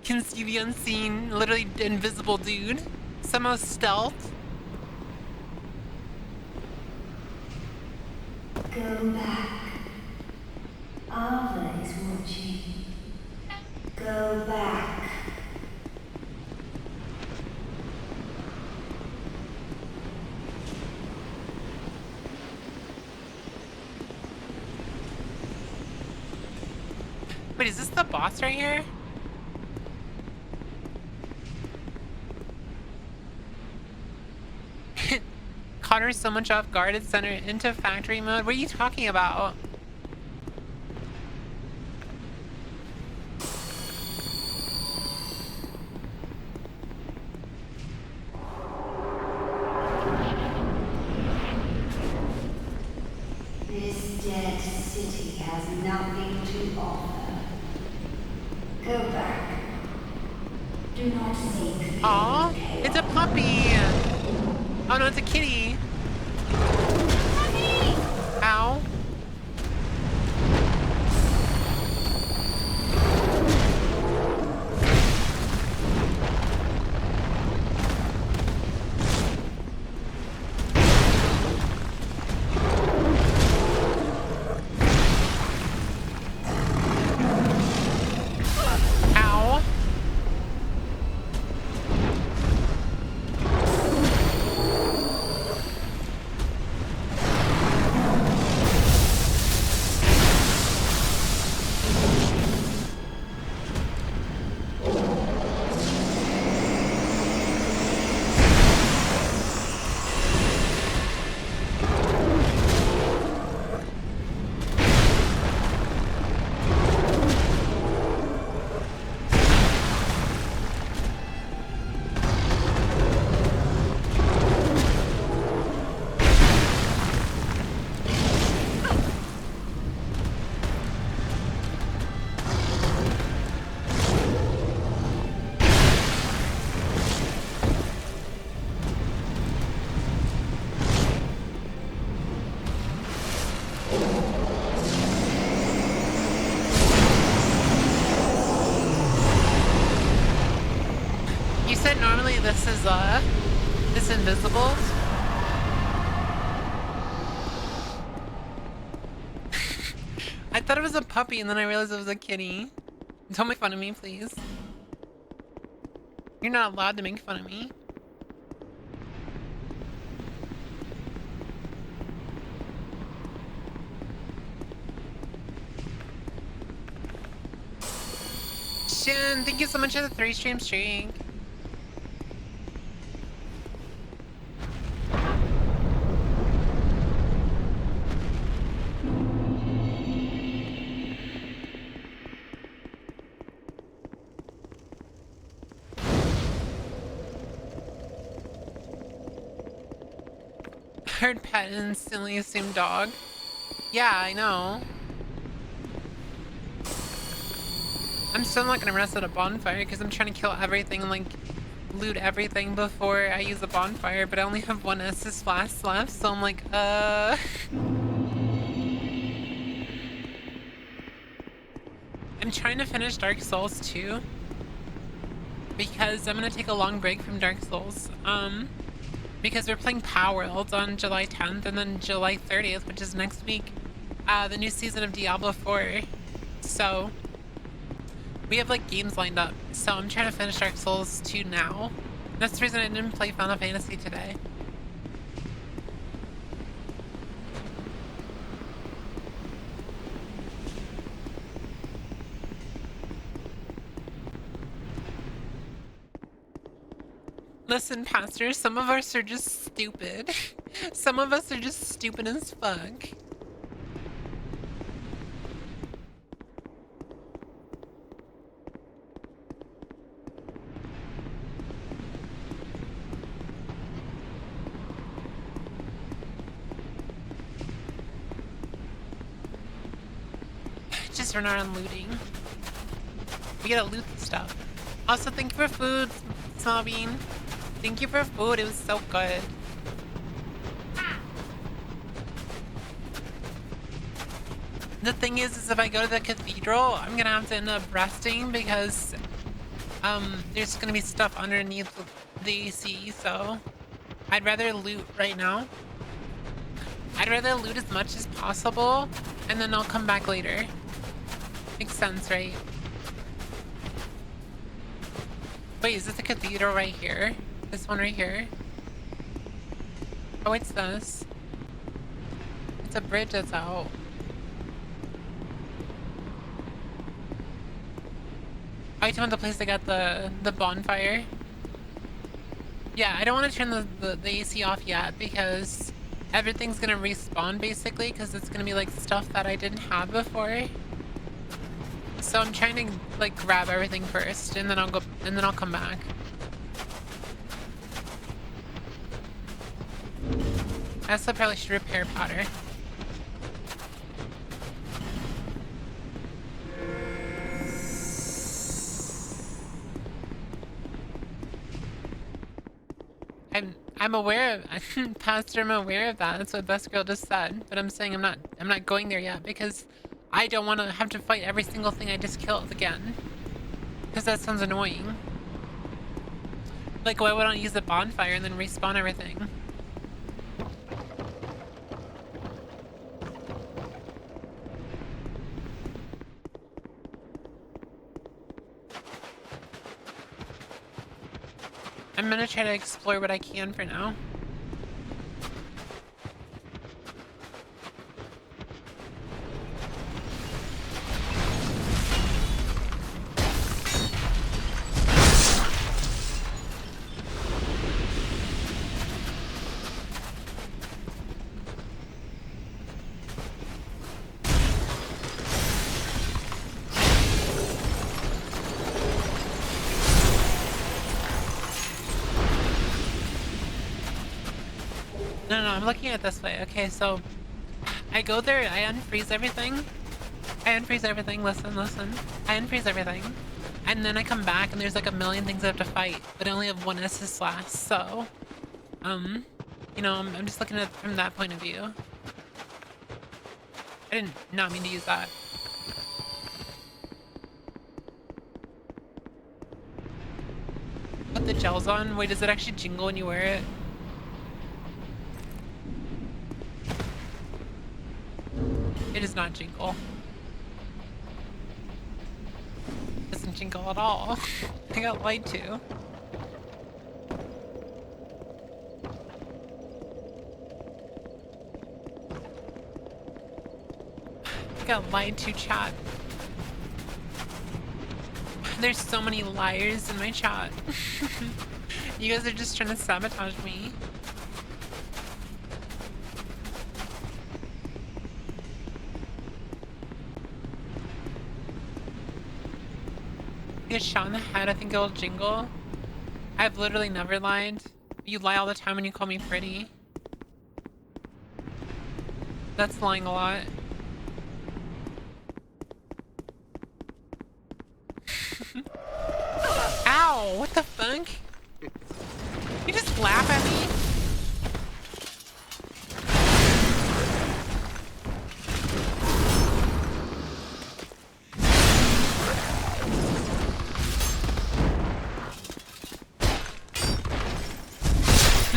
can see the unseen, literally invisible dude. Somehow stealth. Go back. Ava is watching. Go back. Wait, is this the boss right here? Caught her so much off guard, it sent her into factory mode. What are you talking about? This dead city has nothing to offer. Go back. Do not seek. Aw, it's a puppy. Oh no, it's a kitty. Ow. Ow. this is invisible. I thought it was a puppy and then I realized it was a kitty. Don't make fun of me, please. You're not allowed to make fun of me. Shin, thank you so much for the 3-stream streak. Heard pet and instantly assumed dog. Yeah, I know. I'm still not gonna rest at a bonfire because I'm trying to kill everything and like loot everything before I use a bonfire, but I only have 1 Estus flask left, so I'm like, I'm trying to finish Dark Souls 2 because I'm gonna take a long break from Dark Souls. Because we're playing Power World on July 10th and then July 30th, which is next week, the new season of Diablo 4. So we have like games lined up. So I'm trying to finish Dark Souls 2 now. That's the reason I didn't play Final Fantasy today. Listen, Pastor, some of us are just stupid. Some of us are just stupid as fuck. Just run around looting. We gotta loot stuff. Also, thank you for food, Smallbean. Thank you for food, it was so good. The thing is if I go to the cathedral, I'm gonna have to end up resting because there's gonna be stuff underneath the AC, so I'd rather loot right now. I'd rather loot as much as possible and then I'll come back later. Makes sense, right? Wait, is this the cathedral right here? This one right here? Oh, it's this. It's a bridge that's out. Oh, you talking about the place that got the bonfire? Yeah, I don't want to turn the AC off yet because everything's gonna respawn basically because it's gonna be like stuff that I didn't have before. So I'm trying to like grab everything first and then I'll come back. I also probably should repair powder. I'm aware of Pastor, I'm aware of that. That's what Best Girl just said. But I'm saying I'm not going there yet because I don't want to have to fight every single thing I just killed again. Because that sounds annoying. Like, why wouldn't I use a bonfire and then respawn everything? I'm gonna try to explore what I can for now. No, I'm looking at it this way. Okay, so I go there, I unfreeze everything. Listen. I unfreeze everything. And then I come back and there's like a million things I have to fight, but I only have 1 Estus last, so you know, I'm just looking at it from that point of view. I did not mean to use that. Put the gel bells on? Wait, does it actually jingle when you wear it? It does not jingle. It doesn't jingle at all. I got lied to. I got lied to, chat. There's so many liars in my chat. You guys are just trying to sabotage me. Get shot in the head, I think it'll jingle. I've literally never lied. You lie all the time when you call me pretty. That's lying a lot. Ow! What the fuck? You just laugh at me?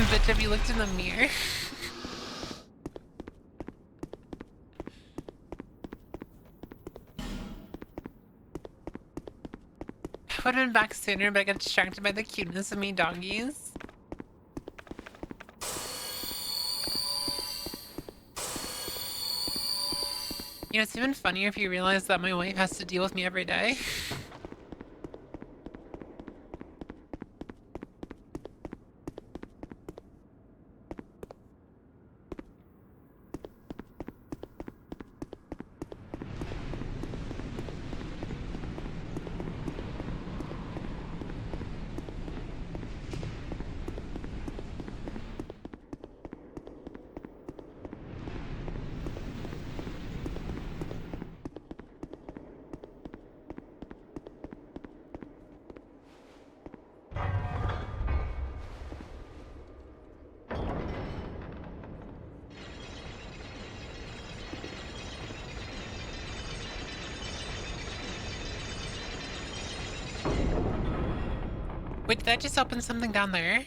Bitch, have you looked in the mirror? I would have been back sooner, but I got distracted by the cuteness of me doggies. You know, it's even funnier if you realize that my wife has to deal with me every day. Wait, did that just open something down there?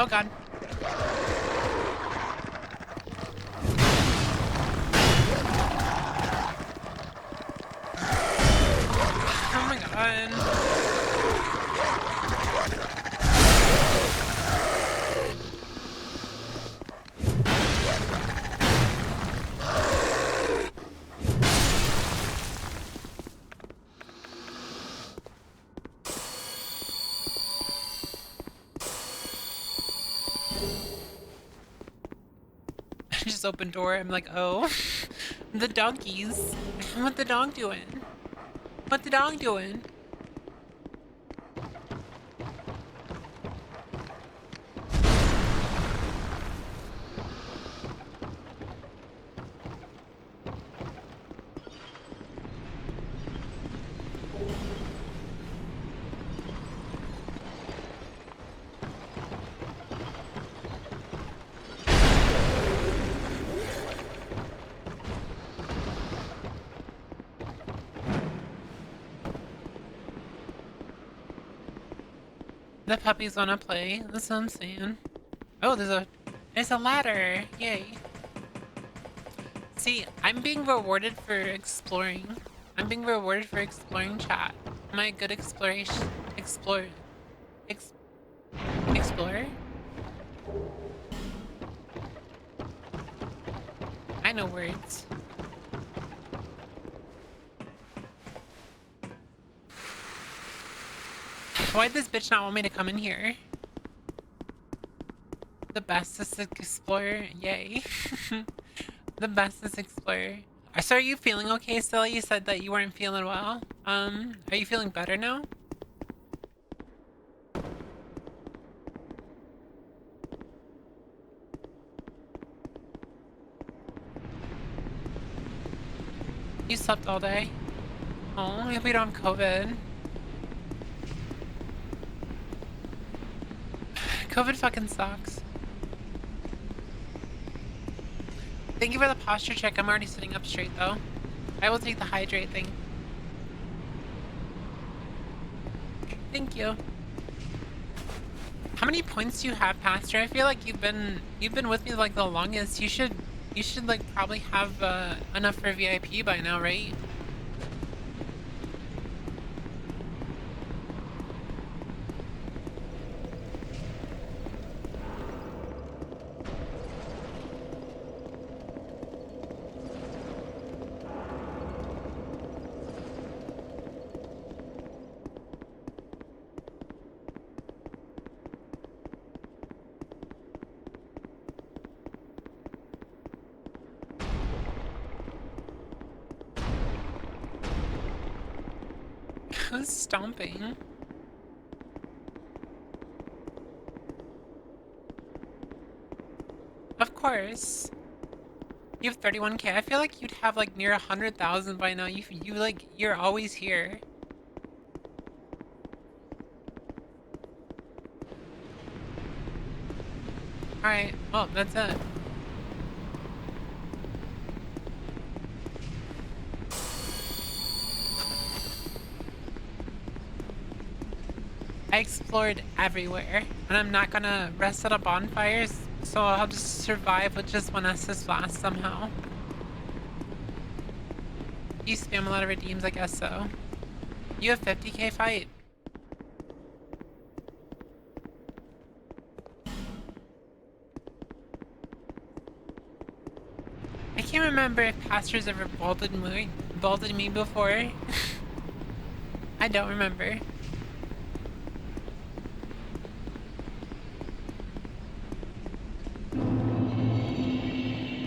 Oh god. Oh my god. Just open door. I'm like, oh, the donkeys. What the dog doing? What the dog doing? The puppies wanna play. That's what I'm saying. Oh, there's a ladder. Yay. See, I'm being rewarded for exploring. I'm being rewarded for exploring, chat. Am I a good explorer? I know words. Why'd this bitch not want me to come in here? The bestest explorer, yay. The bestest explorer. So are you feeling okay still? You said that you weren't feeling well. Are you feeling better now? You just slept all day. Oh, I hope we don't have COVID. COVID fucking sucks. Thank you for the posture check. I'm already sitting up straight though. I will take the hydrate thing. Thank you. How many points do you have, Pastor? I feel like you've been with me like the longest. You should like probably have enough for VIP by now, right? Who's stomping? Of course. You have 31K. I feel like you'd have like near 100,000 by now. You're always here. Alright, well, that's it. I explored everywhere, and I'm not gonna rest at a bonfire, so I'll just survive with just one Estus Blast somehow. You spam a lot of redeems, I guess so. You have 50K fight. I can't remember if Pastor's ever balded me before. I don't remember.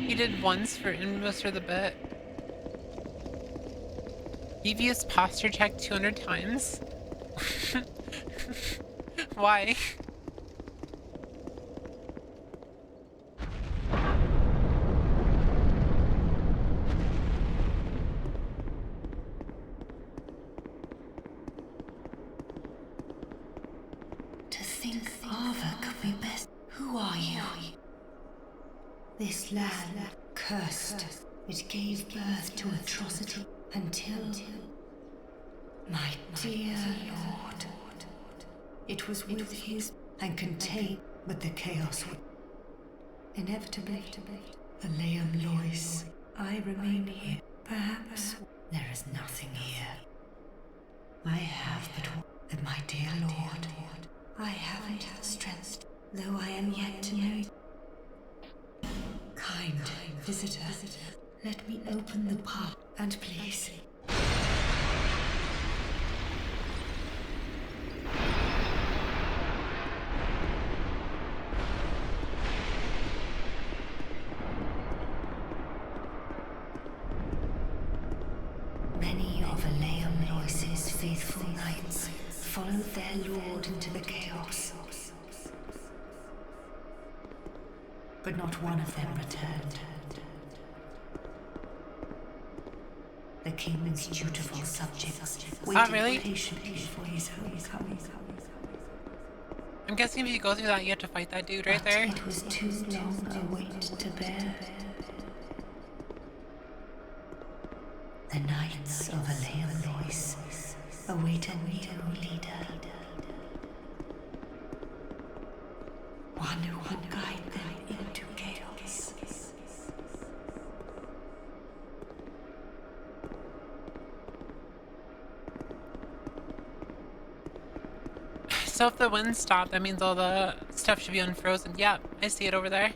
He did once for Invis for the bit. You've used posture check 200 times? Why? To think Ava could be best. Who are you? This land cursed. It gave birth to atrocity until my dear Lord. It was with his and contained, but the chaos would inevitably. The Liam Lois. I remain here. Perhaps there is nothing here. I have but that my dear Lord. I haven't strength, though I am yet to know. Kind visitor, let me open the path, and please. Many of Liam Lois's faithful knights followed their lord into the chaos. But not one of them returned. The king's dutiful subjects waited patiently for his homecoming. I'm guessing if you go through that, you have to fight that dude right there. It was too long a wait to bear. The knights of Liam Lois await a new leader. One who would guide them into chaos. So if the wind stopped, that means all the stuff should be unfrozen. Yep, I see it over there.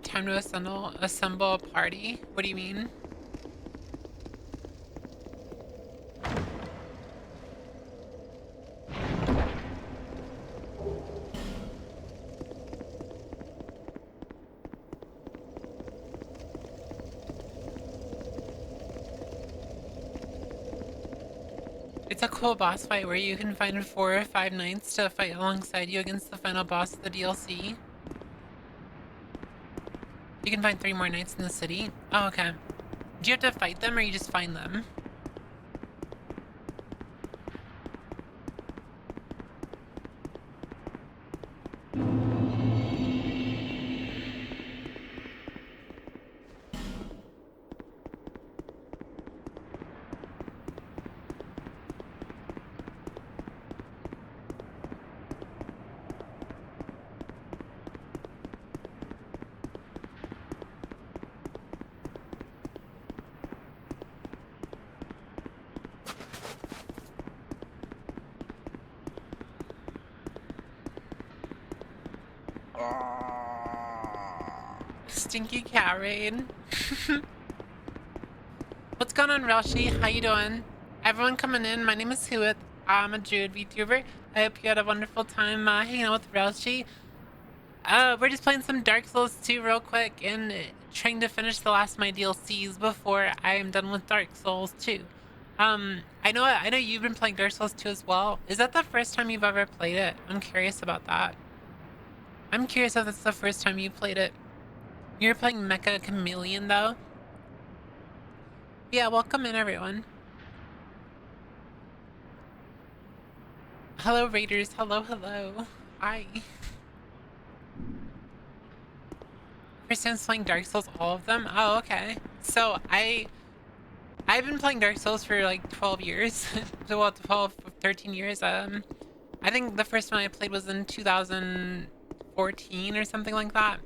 Time to assemble a party? What do you mean? It's a cool boss fight where you can find 4 or 5 knights to fight alongside you against the final boss of the DLC. You can find 3 more knights in the city. Oh, okay. Do you have to fight them or you just find them? Stinky cat raid. What's going on, Rashi? How you doing? Everyone coming in, my name is Whooith. I'm a Druid VTuber. I hope you had a wonderful time hanging out with Rashi. We're just playing some Dark Souls 2 real quick and trying to finish the last of my DLCs before I am done with Dark Souls 2. I know you've been playing Dark Souls 2 as well. Is that the first time you've ever played it? I'm curious about that. I'm curious if that's the first time you played it. You're playing Mecha Chameleon though? Yeah, welcome in everyone. Hello Raiders, hello. Hi. First time playing Dark Souls, all of them? Oh, okay. So I've been playing Dark Souls for like 12 years. Well, 13 years. I think the first one I played was in 2014 or something like that.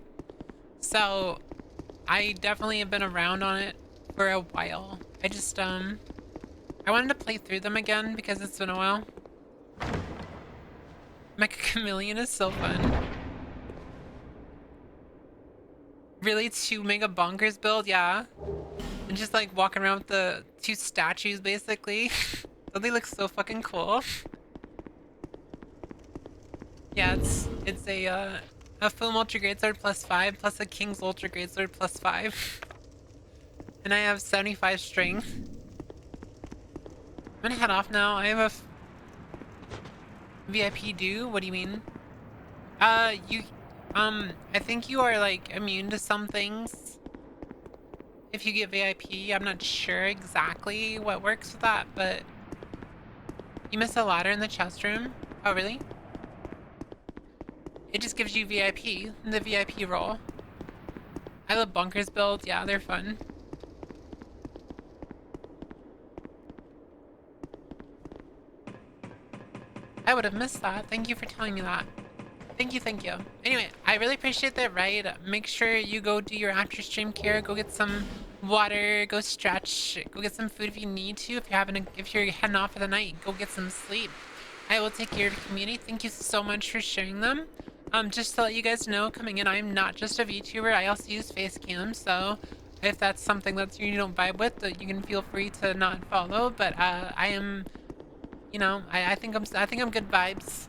So I definitely have been around on it for a while. I just I wanted to play through them again because it's been a while. Mecha Chameleon is so fun. Really, 2 mega bonkers build, yeah. And just like walking around with the 2 statues basically. Don't they look so fucking cool? Yeah, it's a full Ultra Greatsword +5 plus a King's Ultra Greatsword +5. And I have 75 strength. I'm gonna head off now. I have a VIP due? What do you mean? I think you are like immune to some things if you get VIP. I'm not sure exactly what works with that, but you missed a ladder in the chest room. Oh, really? It just gives you VIP, the VIP role. I love bunkers builds. Yeah, they're fun. I would have missed that. Thank you for telling me that. Thank you. Anyway, I really appreciate that ride. Make sure you go do your after stream care. Go get some water. Go stretch. Go get some food if you need to. If you're heading off for the night, go get some sleep. I will take care of your community. Thank you so much for sharing them. Just to let you guys know, coming in, I'm not just a VTuber. I also use face cam. So if that's something that you don't vibe with, you can feel free to not follow. But I am, you know, I think I'm good vibes.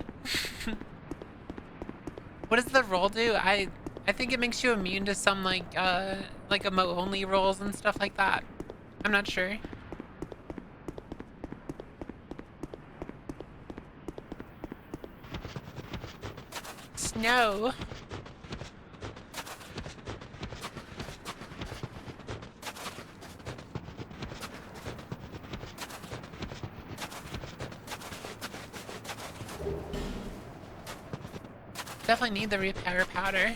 What does the role do? I think it makes you immune to some like emote only roles and stuff like that. I'm not sure. Snow. Definitely need the repair powder.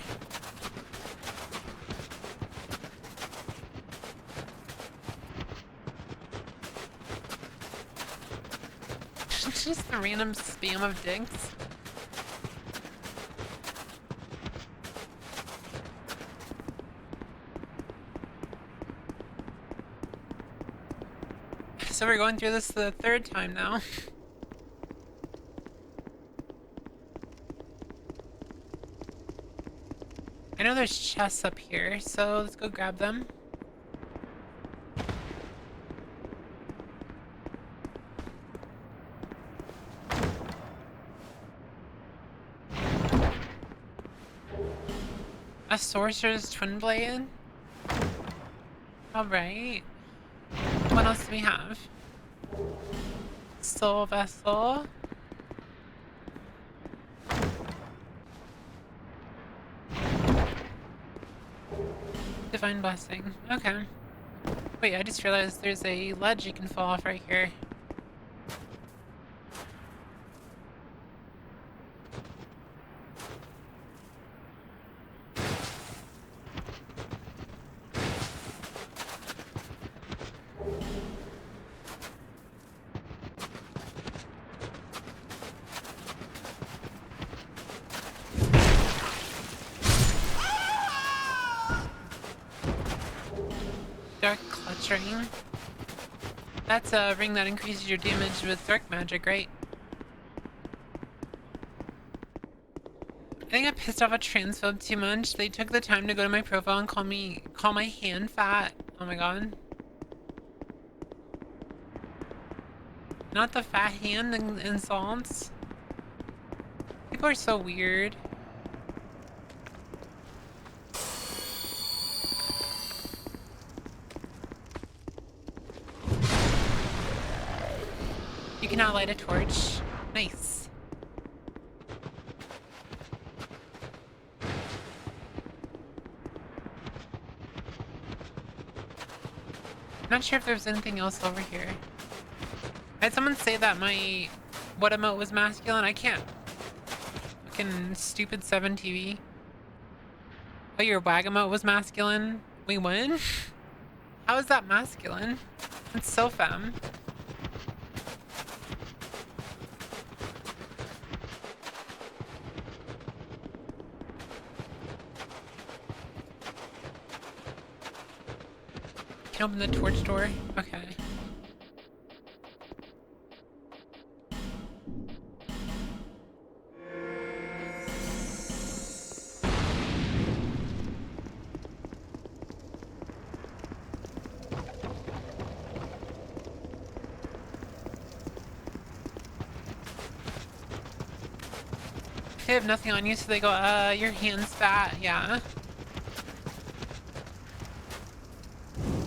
Just a random spam of digs. So we're going through this the 3rd time now. I know there's chests up here, so let's go grab them. A sorcerer's twin blade? Alright. What else do we have? Soul vessel. Divine blessing. Okay. Wait, I just realized there's a ledge you can fall off right here. Dark clutching. That's a ring that increases your damage with dark magic, right? I think I pissed off a transphobe too much. They took the time to go to my profile and call my hand fat. Oh my god. Not the fat hand insults. People are so weird. You can now light a torch. Nice. I'm not sure if there's anything else over here. I had someone say that my what emote was masculine. I can't. Fucking stupid 7 TV. Oh, your wag emote was masculine? Wait, what? How is that masculine? It's so femme. Can open the torch door? Okay. They have nothing on you, so they go, your hand's fat, yeah.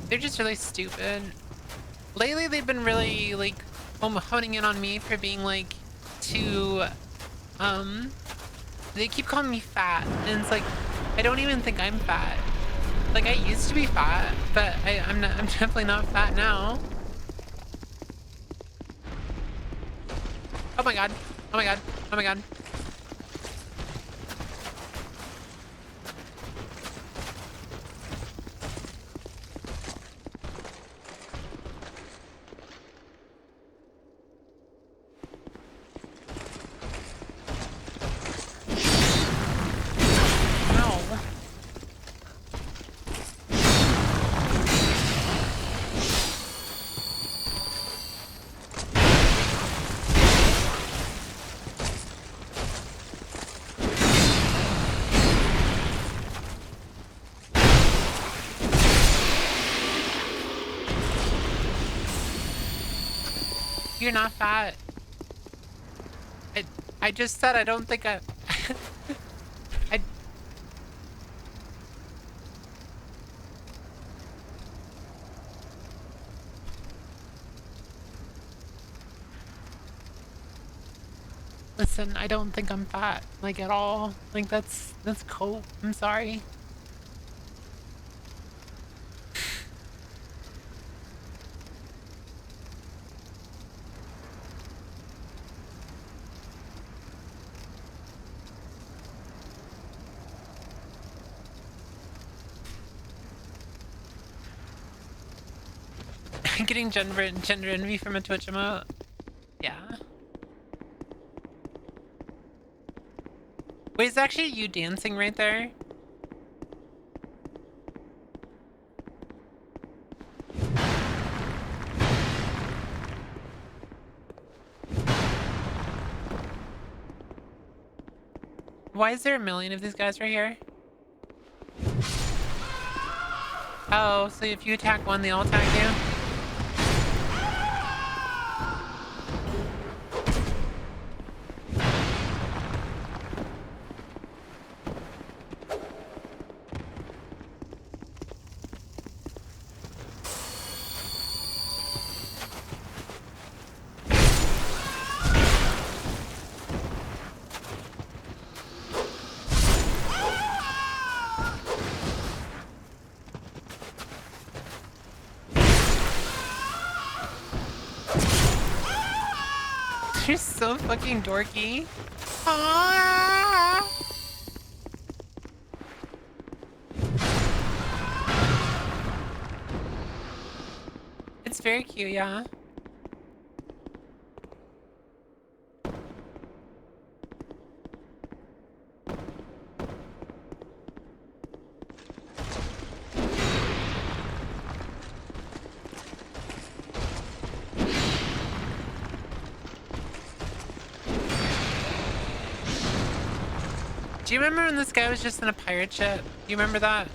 They're just really stupid. Lately, they've been really, like, honing in on me for being, like, too, they keep calling me fat, and it's like, I don't even think I'm fat. Like, I used to be fat, but I'm definitely not fat now. Oh my god. Oh my god. Oh my god. You're not fat. I just said I don't think I... Listen, I don't think I'm fat, like, at all. Like, that's cope. I'm sorry. Getting gender envy from a Twitch emote. Yeah. Wait, is actually you dancing right there? Why is there a million of these guys right here? Oh, so if you attack one, they all attack you? You're so fucking dorky. Ah! It's very cute, yeah. Do you remember when this guy was just in a pirate ship? Do you remember that?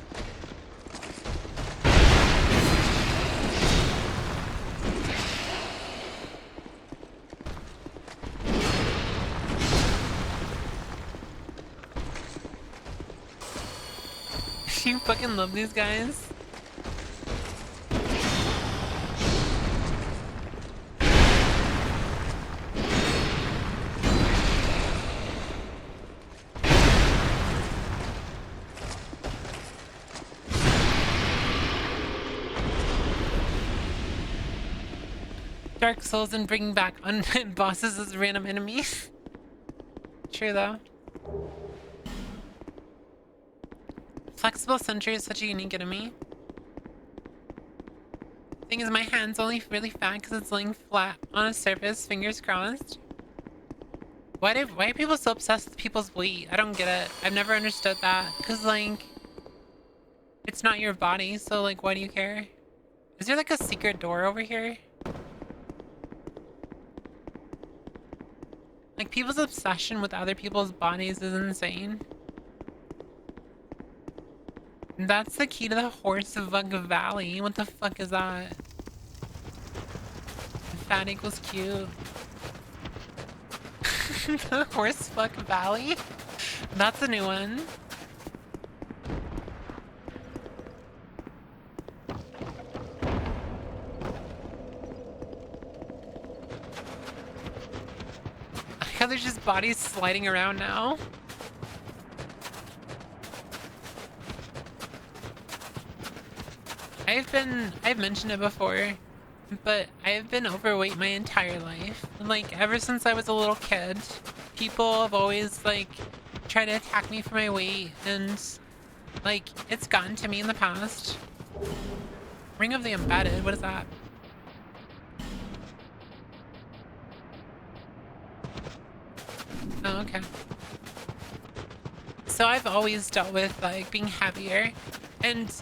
You fucking love these guys. Dark Souls and bringing back bosses as random enemies. True though. Flexible Sentry is such a unique enemy. Thing is, my hand's only really fat because it's laying flat on a surface, fingers crossed. Why are people so obsessed with people's weight? I don't get it. I've never understood that. Because, like, it's not your body, so, like, why do you care? Is there, like, a secret door over here? Like, people's obsession with other people's bodies is insane. That's the key to the Horsevug Valley. What the fuck is that? Fat equals cute. The Horsefuck Valley? That's a new one. I how there's just bodies sliding around now. I've mentioned it before, but I've been overweight my entire life. Like, ever since I was a little kid, people have always, like, tried to attack me for my weight, and, like, it's gotten to me in the past. Ring of the Embedded, what is that? Oh, okay. So I've always dealt with, like, being heavier, and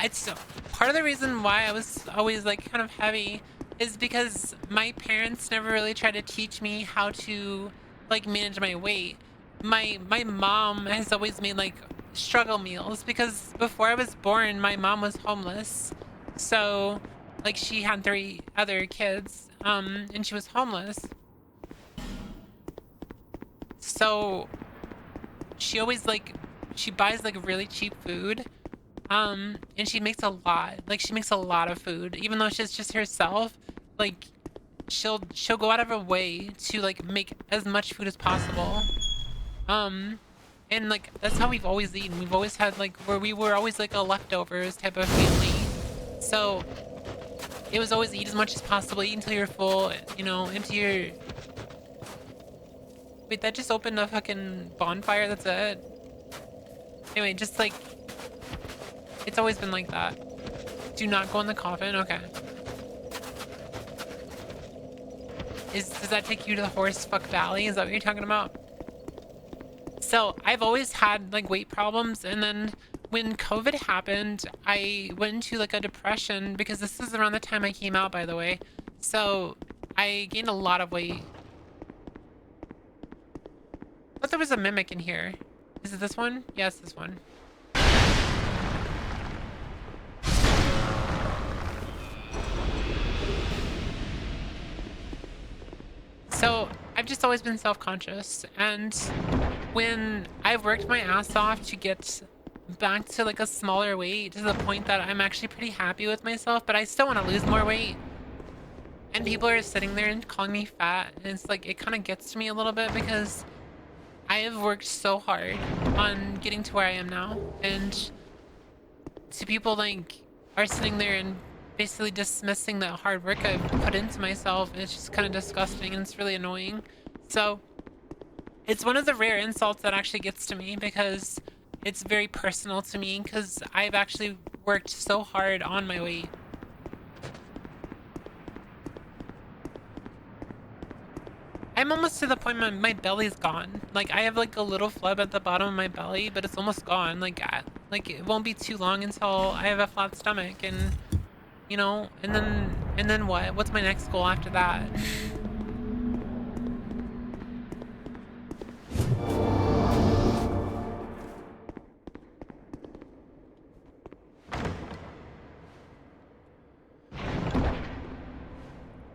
it's part of the reason why I was always, like, kind of heavy is because my parents never really tried to teach me how to, like, manage my weight. My mom has always made, like, struggle meals because before I was born, my mom was homeless. So, like, she had 3 other kids, and she was homeless. So she always, like, she buys, like, really cheap food, and she makes a lot. Like, she makes a lot of food, even though she's just herself. Like, she'll go out of her way to, like, make as much food as possible. And, like, that's how we've always eaten. We've always had, like, where we were always, like, a leftovers type of family. So it was always eat as much as possible, eat until you're full, you know, empty your... Wait, that just opened a fucking bonfire, that's it? Anyway, just, like, it's always been like that. Do not go in the coffin? Okay. Does that take you to the Horsefuck Valley? Is that what you're talking about? So, I've always had, like, weight problems, and then when COVID happened, I went into, like, a depression, because this is around the time I came out, by the way. So, I gained a lot of weight. I thought there was a mimic in here. Is it this one? Yes, this one. So, I've just always been self-conscious, and when I've worked my ass off to get back to, like, a smaller weight, to the point that I'm actually pretty happy with myself, but I still want to lose more weight, and people are sitting there and calling me fat, and it's like, it kind of gets to me a little bit, because I have worked so hard on getting to where I am now, and to people, like, are sitting there and basically dismissing the hard work I've put into myself, and it's just kind of disgusting and it's really annoying. So it's one of the rare insults that actually gets to me because it's very personal to me because I've actually worked so hard on my weight. I'm almost to the point my belly's gone. Like, I have like a little flub at the bottom of my belly, but it's almost gone. Like it won't be too long until I have a flat stomach, and you know, and then what? What's my next goal after that?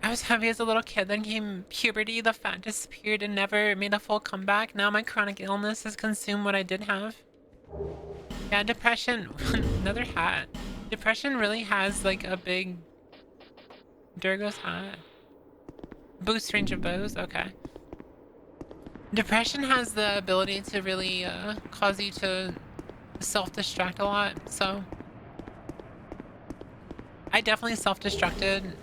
I was heavy as a little kid, then came puberty, the fat disappeared and never made a full comeback. Now my chronic illness has consumed what I did have. Yeah, depression, another hat. Depression really has like a big Durgo's hat. Boost range of bows, okay. Depression has the ability to really cause you to self-destruct a lot, so I definitely self-destructed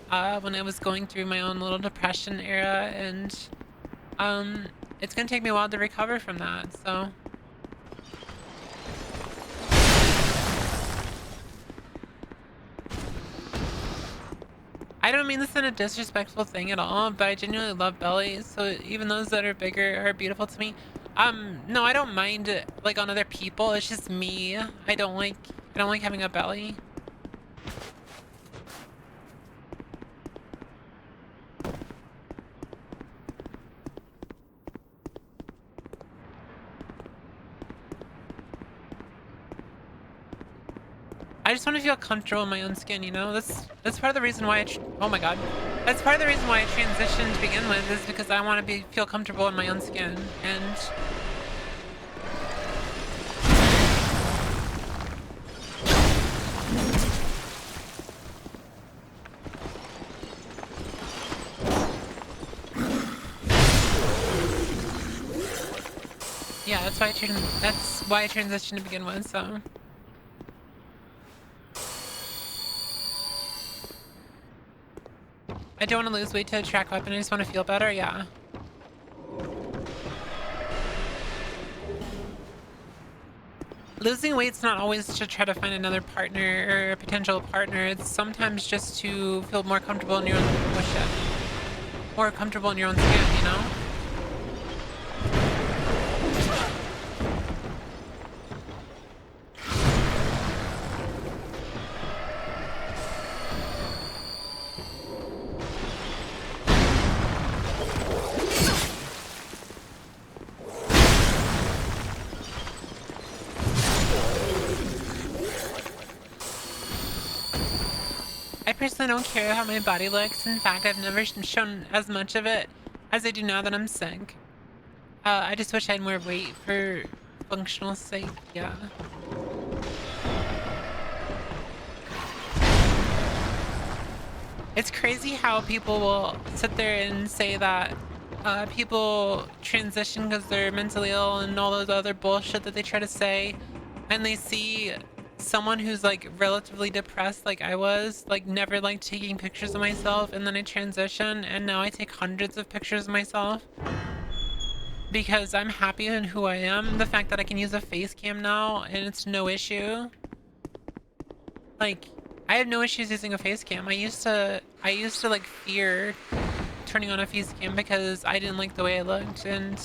when I was going through my own little depression era, and it's gonna take me a while to recover from that, so. I don't mean this in a disrespectful thing at all, but I genuinely love bellies, so even those that are bigger are beautiful to me. No, I don't mind it, like, on other people, it's just me. I don't like having a belly. I just want to feel comfortable in my own skin, you know? That's part of the reason why oh my god. That's part of the reason why I transitioned to begin with, is because I want to feel comfortable in my own skin, and yeah, that's why I transitioned to begin with, so. I don't want to lose weight to attract weapon, I just want to feel better, yeah. Losing weight's not always to try to find another partner or a potential partner, it's sometimes just to feel more comfortable in your own more comfortable in your own skin, you know? I personally don't care how my body looks. In fact, I've never shown as much of it as I do now that I'm sick. I just wish I had more weight for functional sake, yeah. It's crazy how people will sit there and say that people transition because they're mentally ill and all those other bullshit that they try to say, and they see someone who's like relatively depressed like I was, like never liked taking pictures of myself, and then I transition and now I take hundreds of pictures of myself because I'm happy in who I am. The fact that I can use a face cam now and it's no issue. Like, I have no issues using a face cam. I used to like fear turning on a face cam because I didn't like the way I looked, and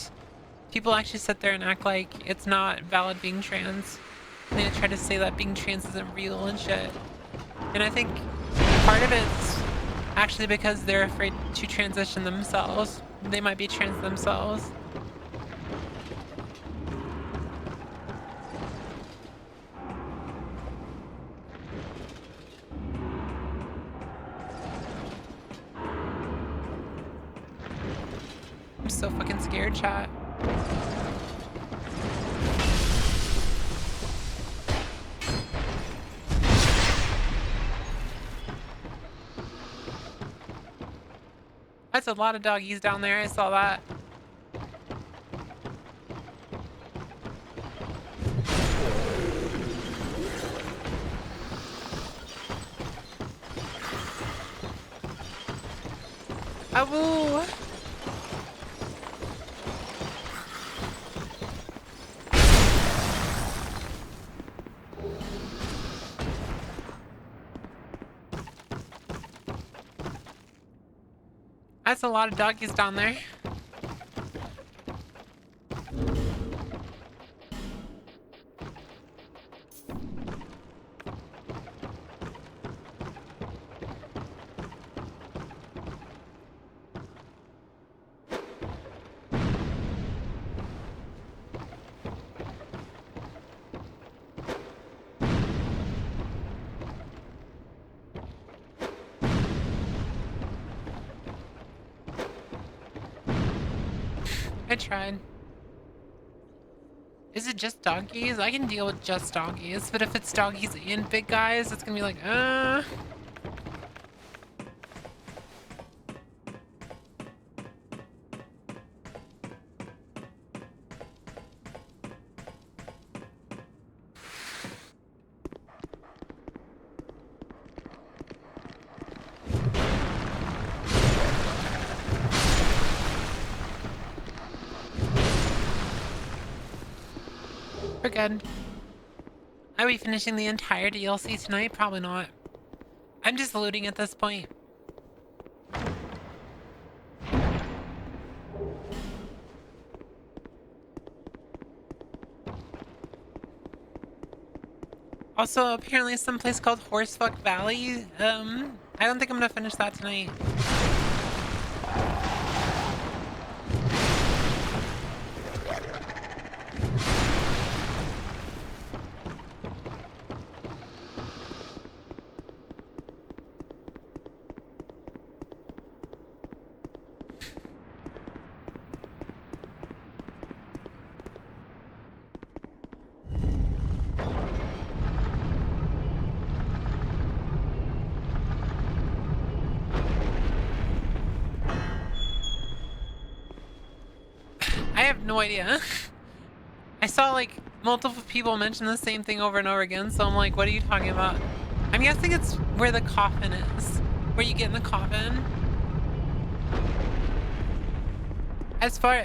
people actually sit there and act like it's not valid being trans. And they try to say that being trans isn't real and shit. And I think part of it's actually because they're afraid to transition themselves. They might be trans themselves. I'm so fucking scared, chat. That's a lot of doggies down there, I saw that. Awoo! That's a lot of doggies down there. I tried. Is it just donkeys? I can deal with just donkeys, but if it's donkeys and big guys, it's gonna be like, We're good. Are we finishing the entire DLC tonight? Probably not. I'm just looting at this point. Also, apparently someplace called Horsefuck Valley. I don't think I'm gonna finish that tonight. I have no idea. I saw like multiple people mention the same thing over and over again, so I'm like, what are you talking about? I'm guessing it's where the coffin is. Where you get in the coffin. As far,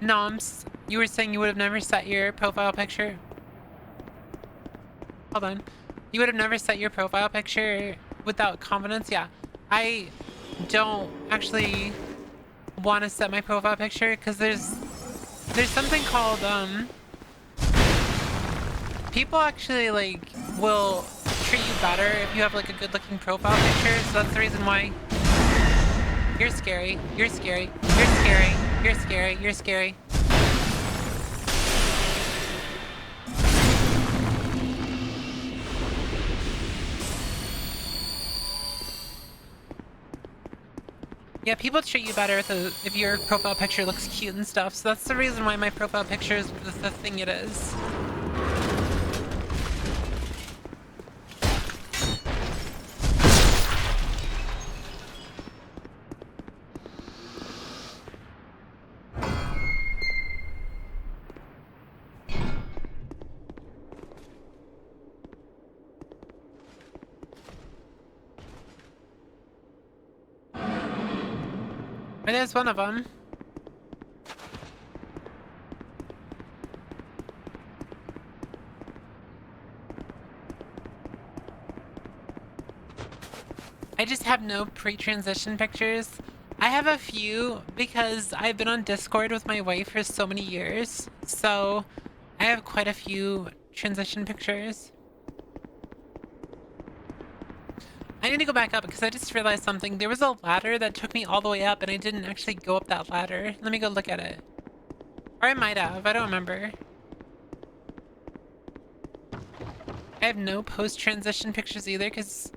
Noms, you were saying you would have never set your profile picture. Hold on. You would have never set your profile picture without confidence? Yeah. I don't actually want to set my profile picture because there's something called people actually like will treat you better if you have like a good looking profile picture, so that's the reason why. You're scary, you're scary, you're scary, you're scary, you're scary. Yeah, people treat you better if your profile picture looks cute and stuff, so that's the reason why my profile picture is the thing it is. But there's one of them. I just have no pre-transition pictures. I have a few because I've been on Discord with my wife for so many years. So I have quite a few transition pictures. I need to go back up because I just realized something. There was a ladder that took me all the way up and I didn't actually go up that ladder. Let me go look at it. Or I might have. I don't remember. I have no post-transition pictures either because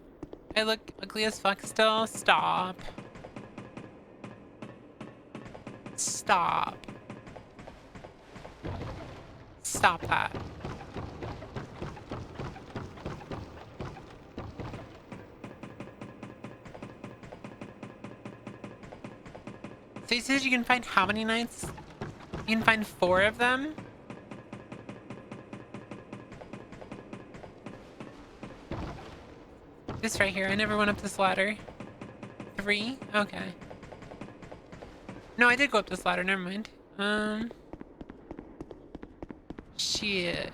I look ugly as fuck still. Stop. Stop. Stop that. So you said you can find how many nights? You can find 4 of them? This right here. I never went up this ladder. 3? Okay. No, I did go up this ladder. Never mind. Shit.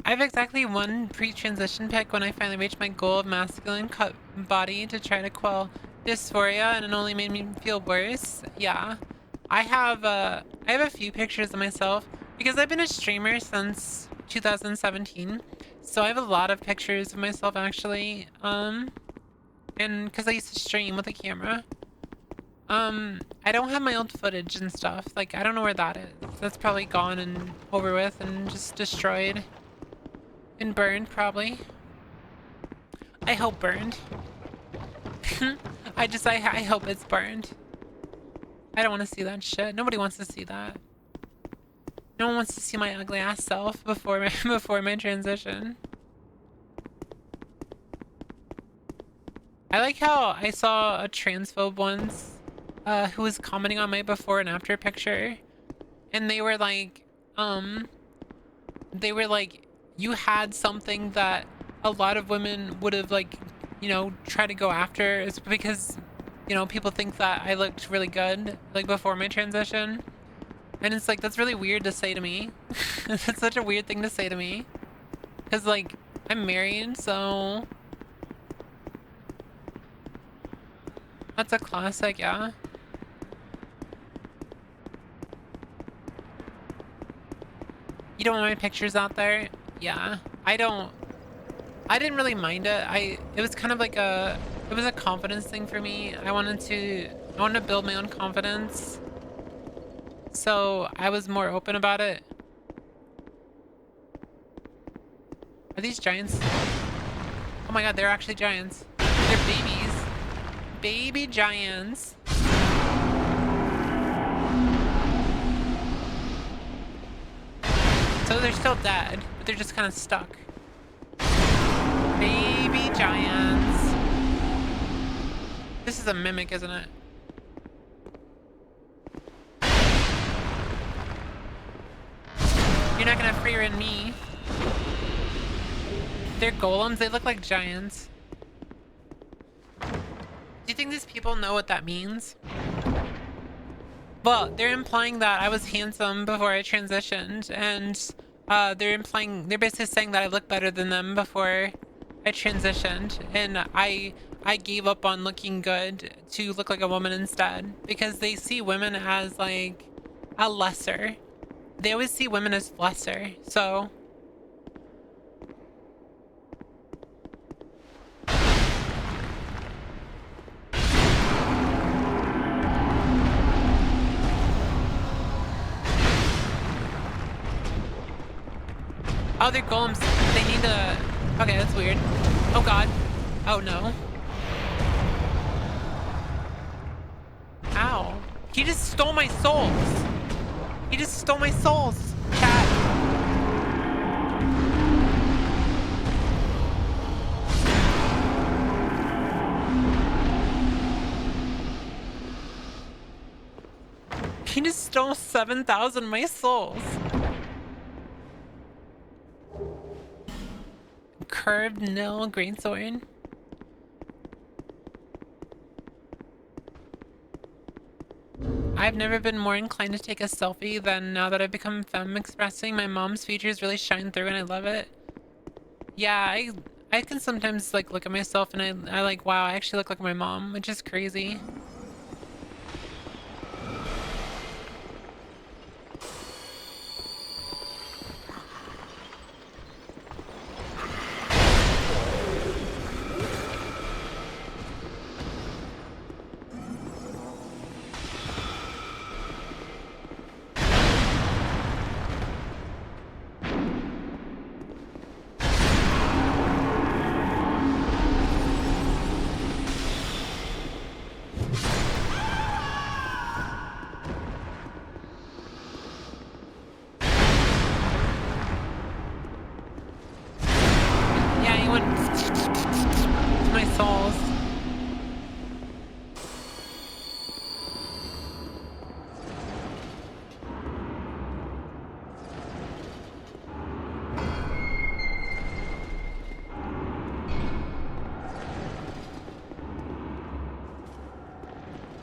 I have exactly one pre-transition pic when I finally reached my goal of masculine cut body to try to quell dysphoria, and it only made me feel worse. Yeah, I have a few pictures of myself because I've been a streamer since 2017, so I have a lot of pictures of myself actually. And because I used to stream with a camera. I don't have my old footage and stuff. Like, I don't know where that is. That's probably gone and over with and just destroyed. And burned, probably. I hope burned. I hope it's burned. I don't want to see that shit. Nobody wants to see that. No one wants to see my ugly ass self before my transition. I like how I saw a transphobe once who was commenting on my before and after picture, and they were like, you had something that a lot of women would have, like, you know, tried to go after. It's because, you know, people think that I looked really good, like, before my transition. And it's like, that's really weird to say to me. That's such a weird thing to say to me. Because, like, I'm married, so... That's a classic, yeah. You don't want my pictures out there? Yeah. I didn't really mind it. It was kind of like it was a confidence thing for me. I wanted to build my own confidence. So I was more open about it. Are these giants? Oh my god, they're actually giants. They're babies. Baby giants. So they're still dead, but they're just kind of stuck. Baby giants. This is a mimic, isn't it? You're not gonna free run me. They're golems, they look like giants. Do you think these people know what that means? Well, they're implying that I was handsome before I transitioned, and they're basically saying that I look better than them before I transitioned, and I gave up on looking good to look like a woman instead, because they see women as, like, a lesser. They always see women as lesser, so... Oh, they're golems. They need to... Okay, that's weird. Oh god. Oh no. Ow. He just stole my souls. He just stole my souls. Cat. He just stole 7,000 of my souls. Curved nil greatsword. I've never been more inclined to take a selfie than now that I've become femme expressing. My mom's features really shine through and I love it. Yeah, I can sometimes, like, look at myself and I like, wow, I actually look like my mom, which is crazy.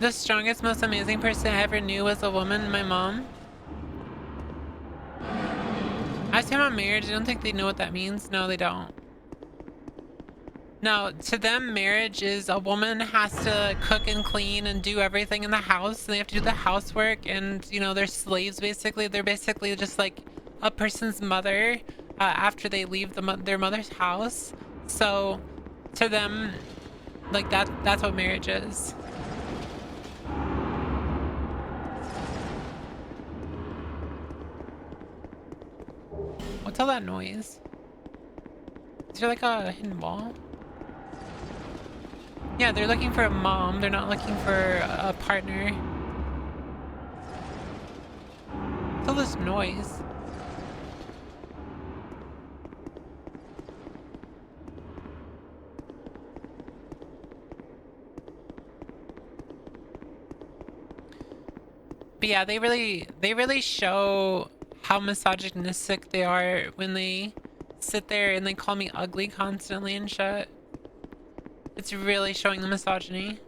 The strongest, most amazing person I ever knew was a woman, my mom. I was talking about marriage. I don't think they know what that means. No, they don't. No, to them, marriage is a woman has to cook and clean and do everything in the house, and they have to do the housework, and, you know, they're slaves, basically. They're basically just like a person's mother after they leave their mother's house. So, to them, like, that's what marriage is. What's all that noise? Is there like a hidden wall? Yeah, they're looking for a mom. They're not looking for a partner. What's all this noise? But yeah, they really show how misogynistic they are when they sit there and they call me ugly constantly and shit. It's really showing the misogyny.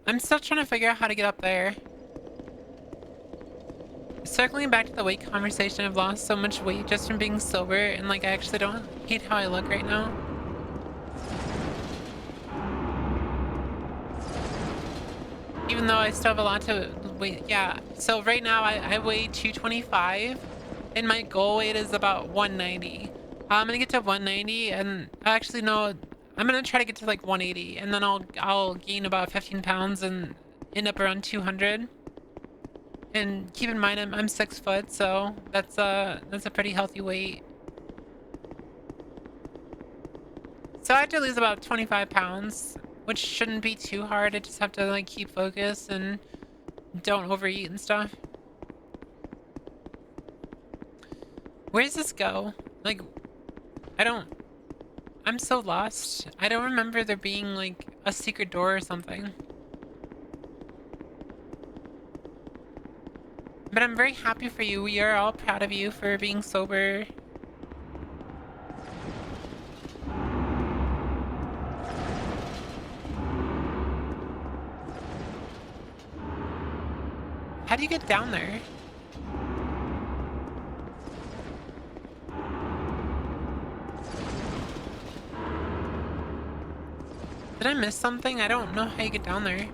I'm still trying to figure out how to get up there. Circling back to the weight conversation, I've lost so much weight just from being sober, and like I actually don't hate how I look right now. Even though I still have a lot to weight. Yeah, so right now I weigh 225 and my goal weight is about 190. I'm gonna get to 190 and actually no, I'm gonna try to get to like 180 and then I'll gain about 15 pounds and end up around 200. And keep in mind I'm 6 foot, so that's a pretty healthy weight. So I have to lose about 25 pounds, which shouldn't be too hard. I just have to like keep focused and don't overeat and stuff. Where does this go? Like, I'm so lost. I don't remember there being like a secret door or something. But I'm very happy for you. We are all proud of you for being sober. How do you get down there? Did I miss something? I don't know how you get down there.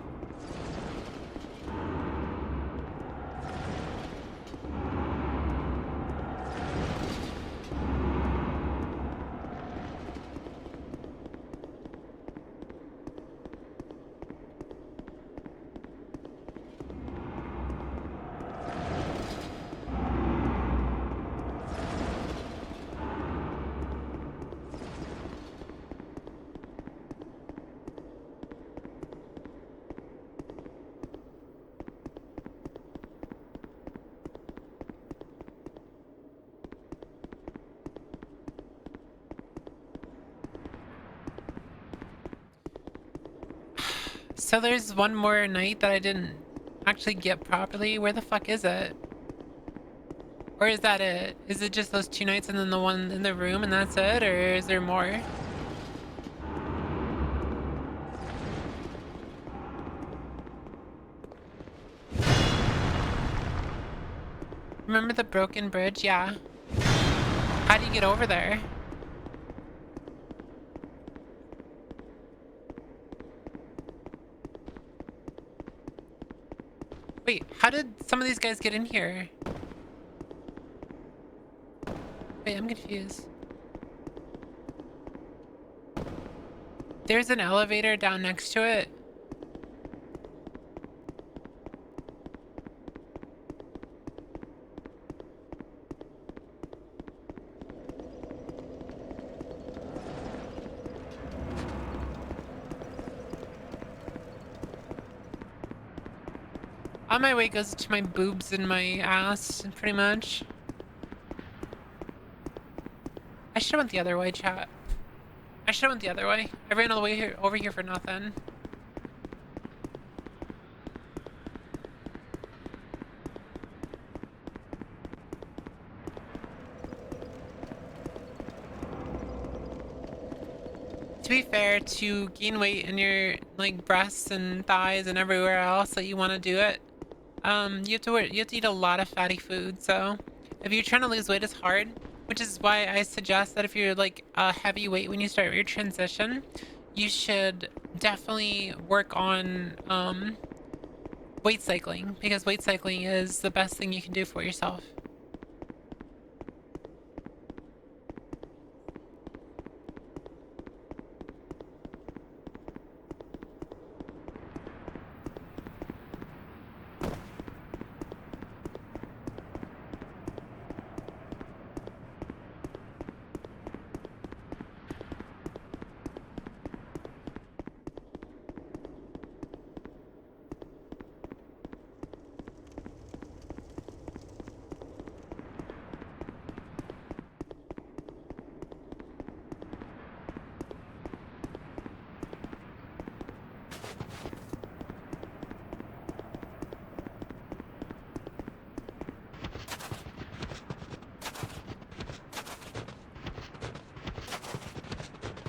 So there's one more night that I didn't actually get properly. Where the fuck is it? Or is that it? Is it just those 2 nights and then the one in the room and that's it? Or is there more? Remember the broken bridge? Yeah. How do you get over there? Wait, how did some of these guys get in here? Wait, I'm confused. There's an elevator down next to it. All my weight goes to my boobs and my ass, pretty much. I should have went the other way, chat. I should have went the other way. I ran all the way here, over here for nothing. To be fair, to gain weight in your like breasts and thighs and everywhere else that you want to do it, you have to eat a lot of fatty food. So if you're trying to lose weight, it's hard, which is why I suggest that if you're like a heavy weight when you start your transition, you should definitely work on weight cycling, because weight cycling is the best thing you can do for yourself.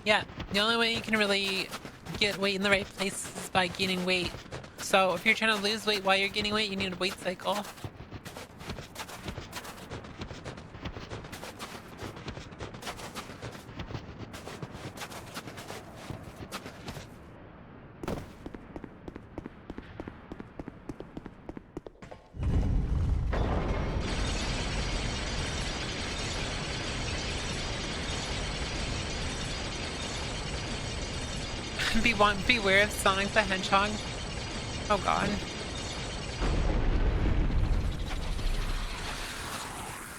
Yeah, the only way you can really get weight in the right place is by gaining weight. So if you're trying to lose weight while you're gaining weight, you need a weight cycle. Beware of Sonic the Hedgehog. Oh god.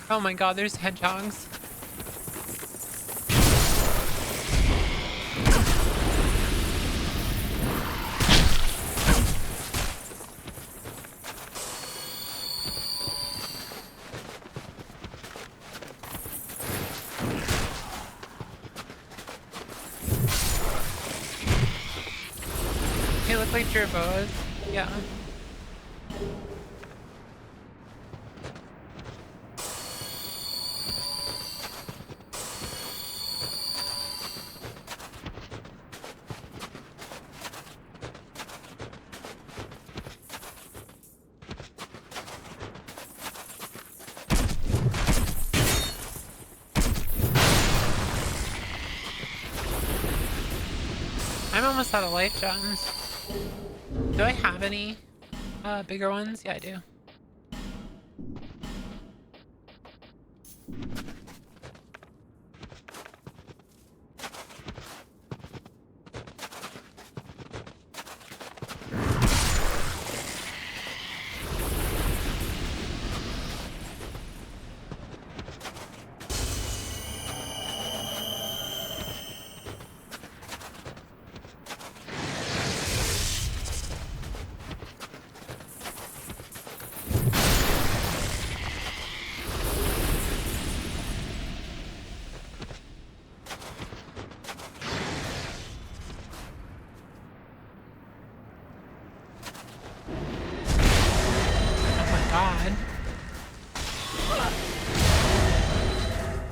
Oh my god, there's hedgehogs. They look like gerbos. Yeah. I'm almost out of life gems. Do I have any bigger ones? Yeah, I do.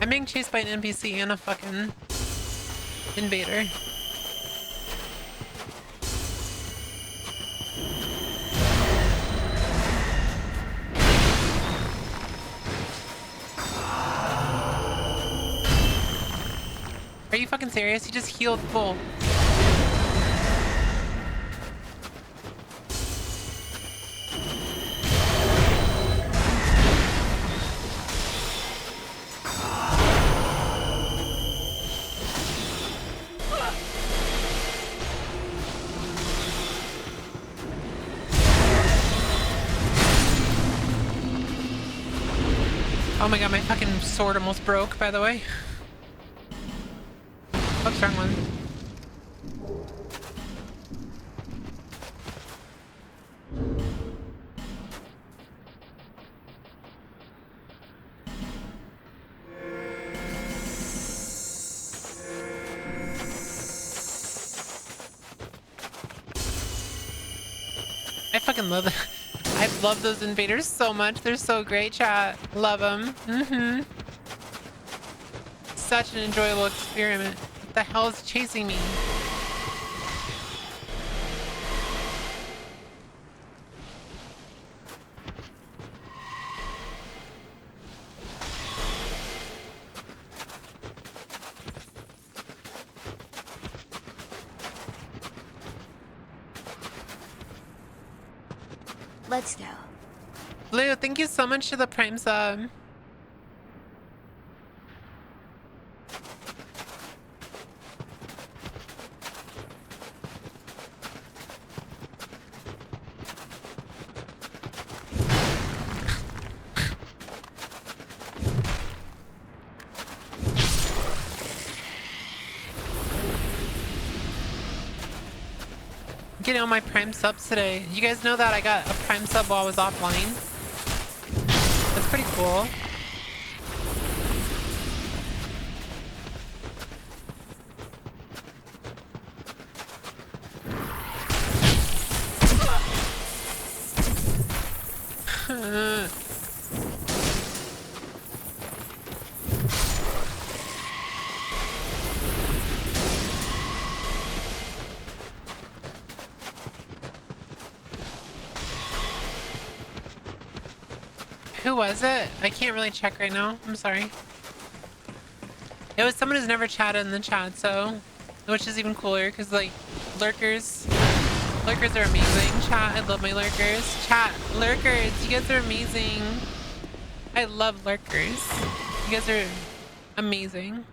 I'm being chased by an NPC and a fucking invader. Are you fucking serious? He just healed full. Oh my god, my fucking sword almost broke, by the way. Oops, wrong one. fucking love them. I love those invaders so much. They're so great, chat. Love them. Such an enjoyable experiment. What the hell is chasing me? Let's go. Blue, thank you so much for the Prime sub. Getting all my Prime subs today. You guys know that I got a Prime sub while I was offline? That's pretty cool. Who was it? I can't really check right now. I'm sorry. It was someone who's never chatted in the chat, so... Which is even cooler, because, like, lurkers... Lurkers are amazing. Chat, I love my lurkers. Chat, lurkers, you guys are amazing. I love lurkers. You guys are amazing.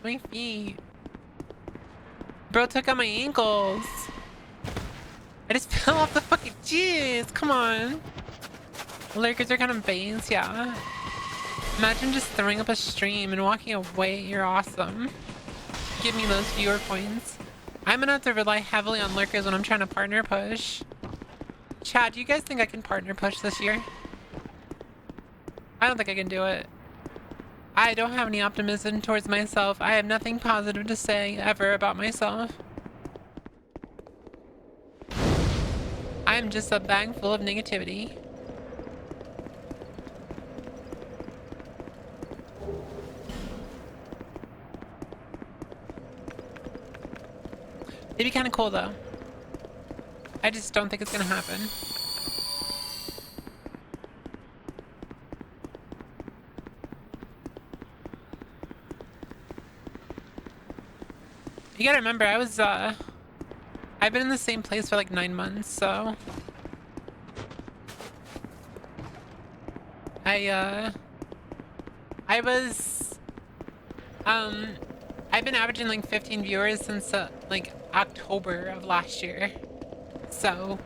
My feet. Bro took out my ankles. I just fell off the fucking jeez. Come on. Lurkers are kind of base, yeah. Imagine just throwing up a stream and walking away. You're awesome. Give me those viewer points. I'm gonna have to rely heavily on lurkers when I'm trying to partner push. Chad, do you guys think I can partner push this year? I don't think I can do it. I don't have any optimism towards myself. I have nothing positive to say ever about myself. I'm just a bag full of negativity. It'd be kind of cool though. I just don't think it's gonna happen. You gotta remember, I've been in the same place for like 9 months, so... I've been averaging like 15 viewers since like October of last year. So,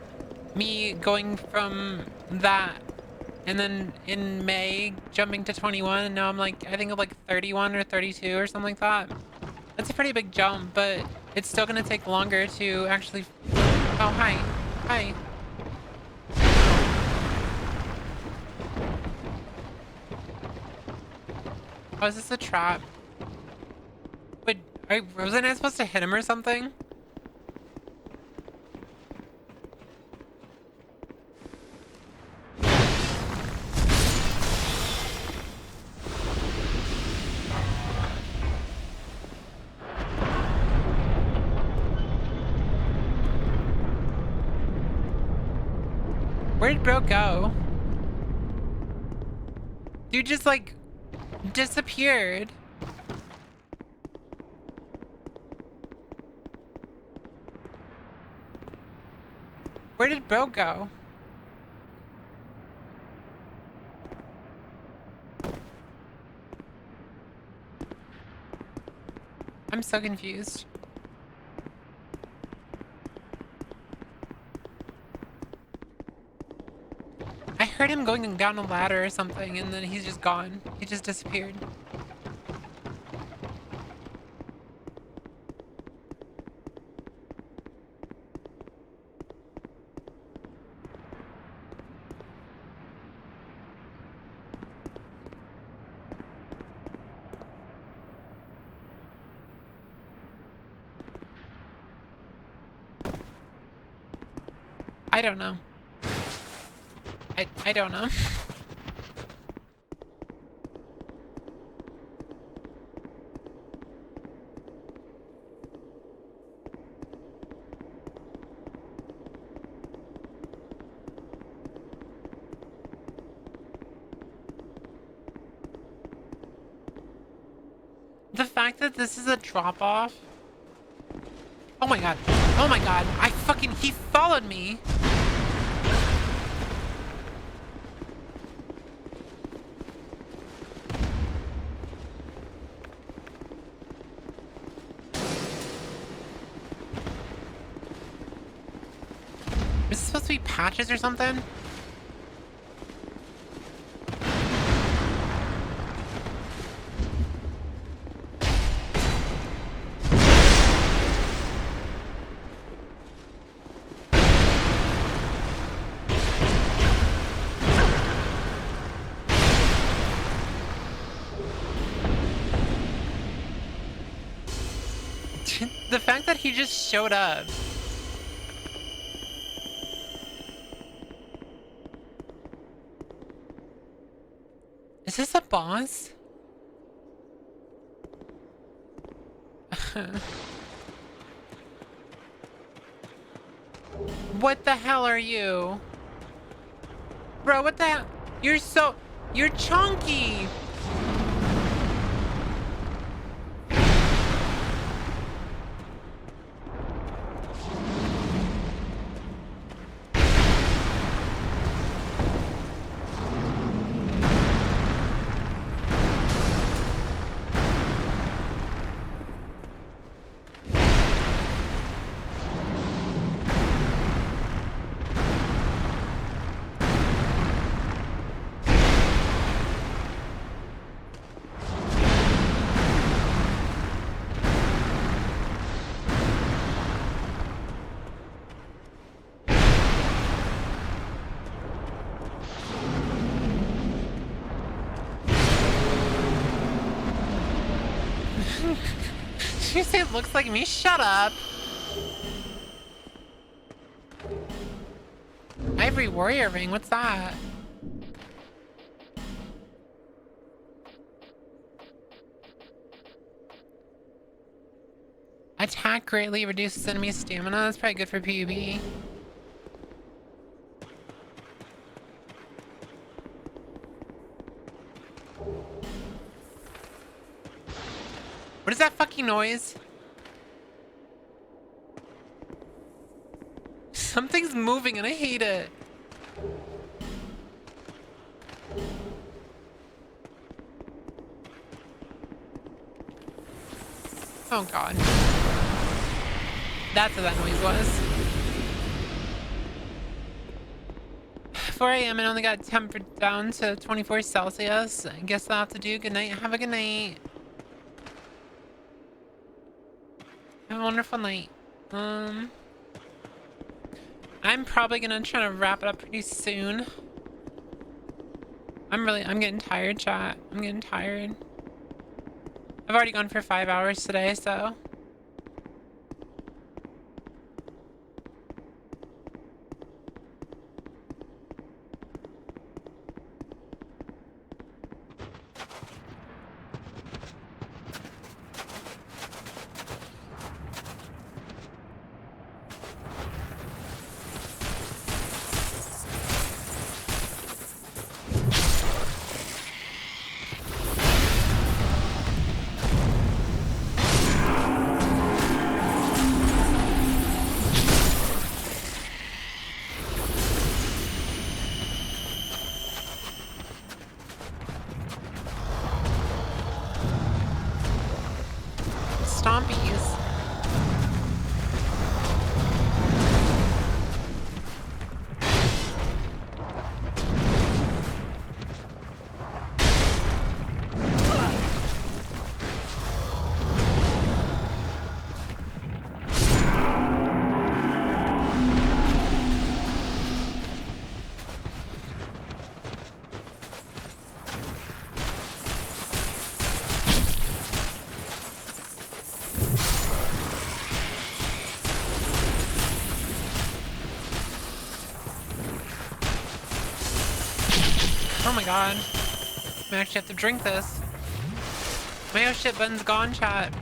me going from that, and then in May jumping to 21, and now I'm like, I think of like 31 or 32 or something like that. That's a pretty big jump, but it's still gonna take longer to actually... Oh, hi. Hi. Oh, is this a trap? Wait, wasn't I supposed to hit him or something? Where'd bro go? Dude just like disappeared. Where did bro go? I'm so confused. I heard him going down a ladder or something, and then he's just gone. He just disappeared. I don't know. I don't know. The fact that this is a drop-off. Oh my god. Oh my god. He followed me. Is this supposed to be patches or something? The fact that he just showed up. Is this a boss? What the hell are you? Bro, what the hell? You're chunky! Did you say it looks like me? Shut up! Ivory warrior ring, what's that? Attack greatly reduces enemy stamina. That's probably good for PvP. What is that fucking noise? Something's moving and I hate it. Oh god. That's what that noise was. 4 a.m. and only got tempered down to 24 Celsius. I guess I'll have to do. Good night. Have a good night. Have a wonderful night. I'm probably gonna try to wrap it up pretty soon. I'm getting tired, chat. I'm getting tired. I've already gone for 5 hours today, so. Stompies. my god. I actually have to drink this. My oh shit button's gone, chat.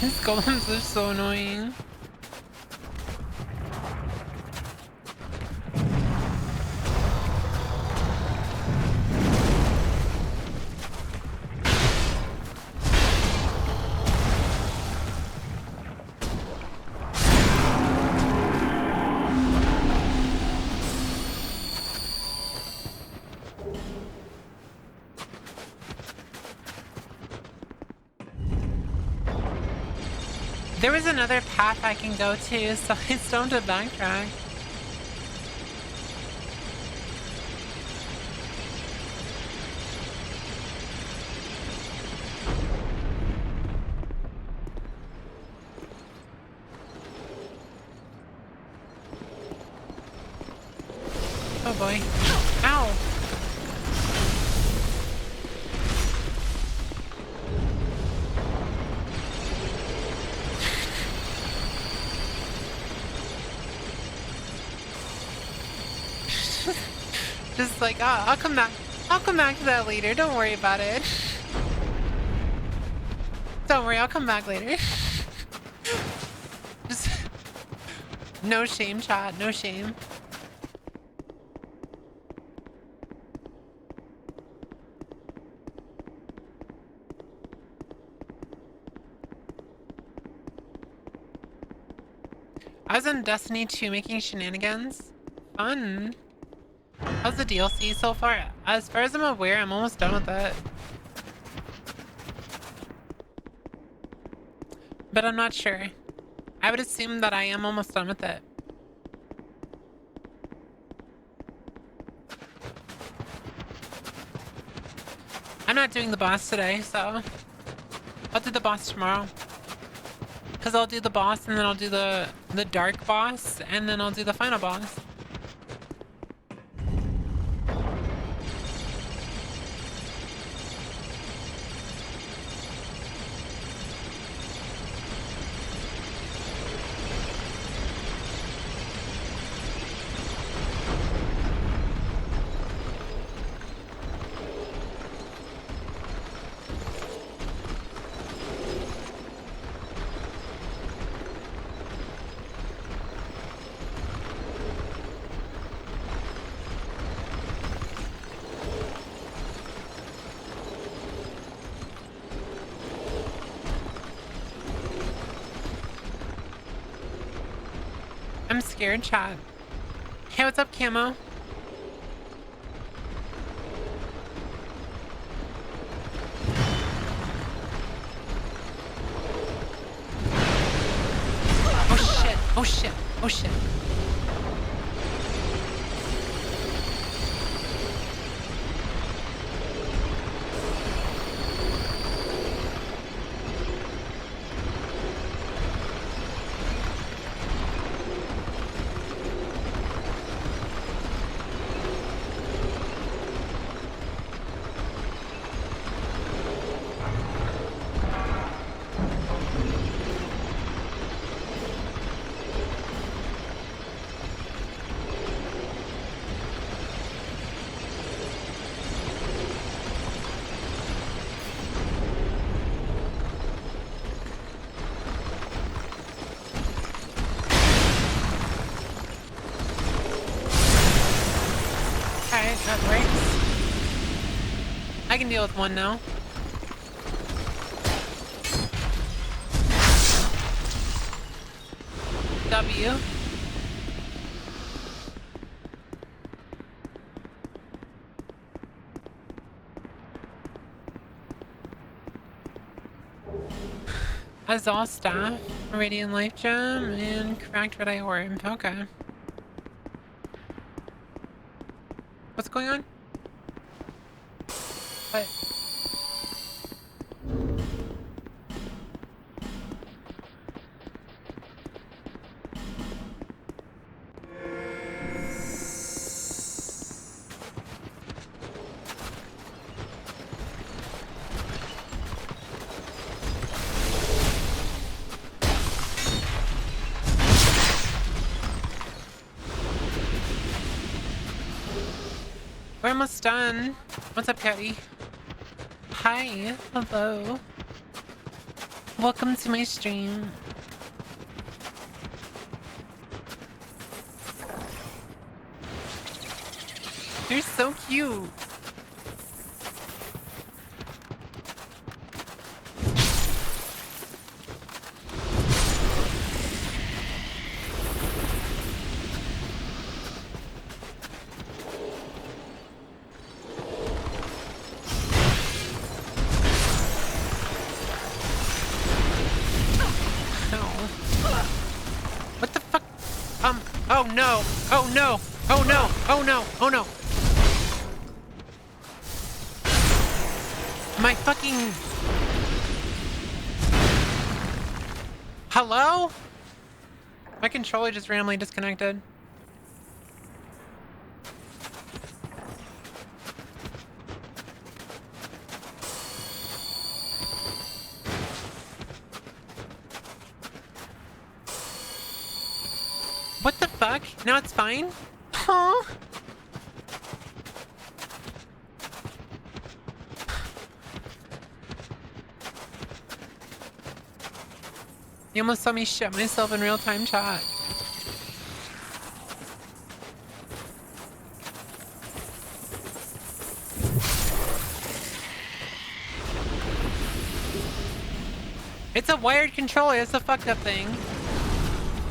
These golems are so annoying. There was another path I can go to, so I still have to backtrack. Oh boy. Ow! Just like, oh, I'll come back. I'll come back to that later. Don't worry about it. Don't worry, I'll come back later. Just no shame, chat. No shame. I was in Destiny 2 making shenanigans. Fun. How's the DLC so far? As far as I'm aware, I'm almost done with it. But I'm not sure. I would assume that I am almost done with it. I'm not doing the boss today, so I'll do the boss tomorrow. Because I'll do the boss and then I'll do the dark boss and then I'll do the final boss. I'm scared, chat. Hey, what's up, Camo? Oh shit, oh shit, oh shit. That works. I can deal with one now. W. Azal staff, Radiant Life Gem, and cracked red eye orb. Okay. What's going on? What? We're almost done. What's up, Cody? Hi. Hello. Welcome to my stream. You're so cute. Oh no! Oh no! Oh no! Oh no! Oh no! My fucking... Hello? My controller just randomly disconnected. What the fuck? Now it's fine? Huh? You almost saw me shit myself in real-time chat. It's a wired controller. It's a fucked up thing.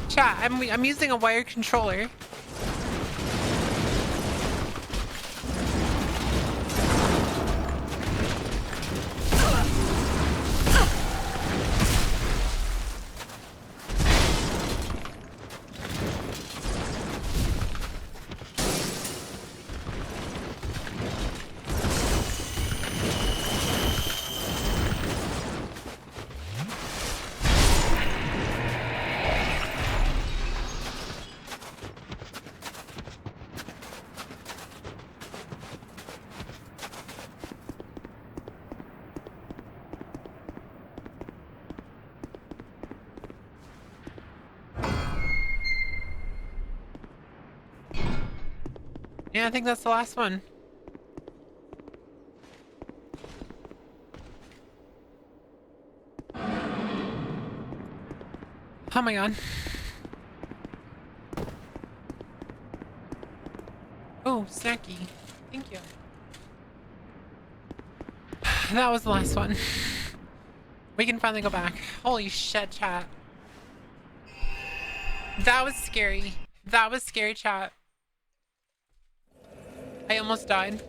Chat, I'm using a wired controller. Yeah, I think that's the last one. Oh my god. Oh, snacky. Thank you. That was the last one. We can finally go back. Holy shit, chat. That was scary. That was scary, chat. I almost died.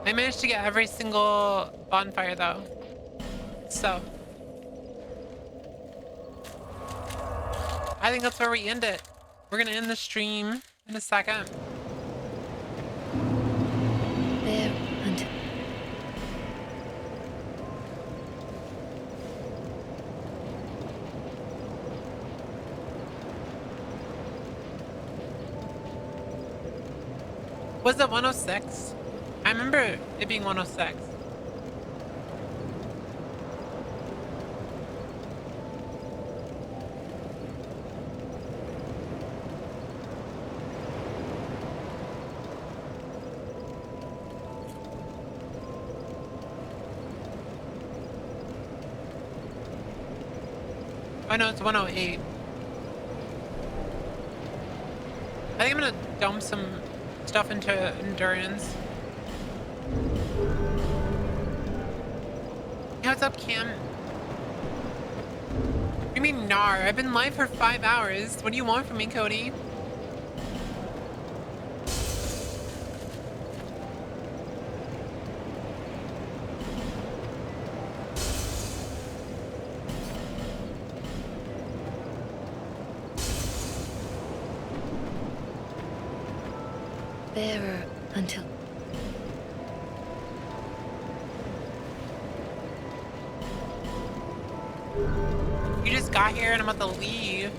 I managed to get every single bonfire though. So I think that's where we end it. We're gonna end the stream in a second. There and Was it 106? I remember it being 106. Oh no, it's 108. I think I'm gonna dump some stuff into endurance. Hey, what's up, Cam? What do you mean, nar? I've been live for 5 hours. What do you want from me, Cody? bearer Until... You just got here and I'm about to leave.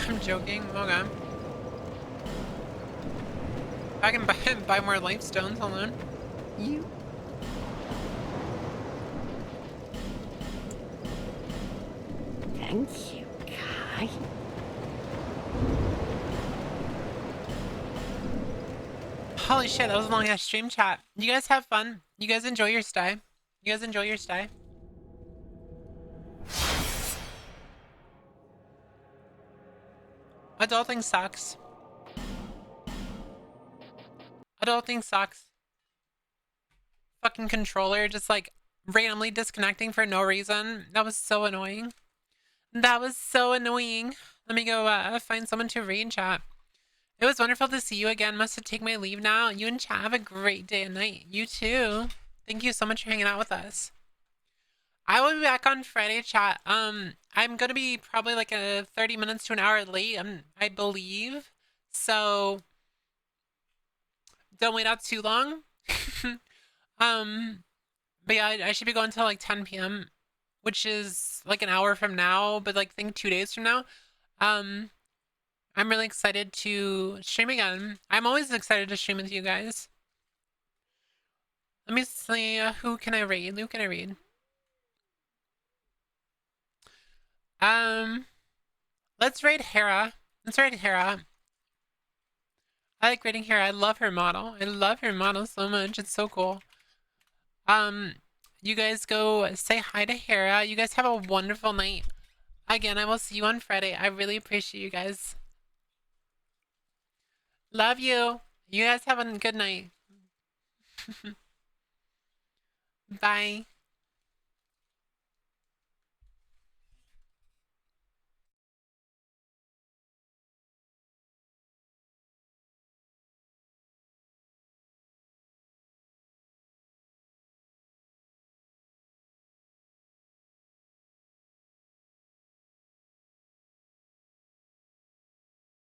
I'm joking. Okay. I can buy more life stones. Hold on. You... Thank you, Kai. Holy shit, that was a long ass stream chat. You guys have fun. You guys enjoy your stay. You guys enjoy your stay. Adulting sucks. Adulting sucks. Fucking controller just like randomly disconnecting for no reason. That was so annoying. That was so annoying. Let me go find someone to read chat. It was wonderful to see you again. Must have take my leave now. You and chat have a great day and night. You too. Thank you so much for hanging out with us. I will be back on Friday, chat. I'm gonna be probably like 30 minutes to an hour late, I believe. So don't wait out too long. But yeah, I should be going until like 10 p.m., which is like an hour from now, but like think 2 days from now. I'm really excited to stream again. I'm always excited to stream with you guys. Let me see, who can I raid? Who can I raid? Let's raid Hera. Let's raid Hera. I like raiding Hera. I love her model. I love her model so much. It's so cool. You guys go say hi to Hera. You guys have a wonderful night. Again, I will see you on Friday. I really appreciate you guys. Love you. You guys have a good night. Bye.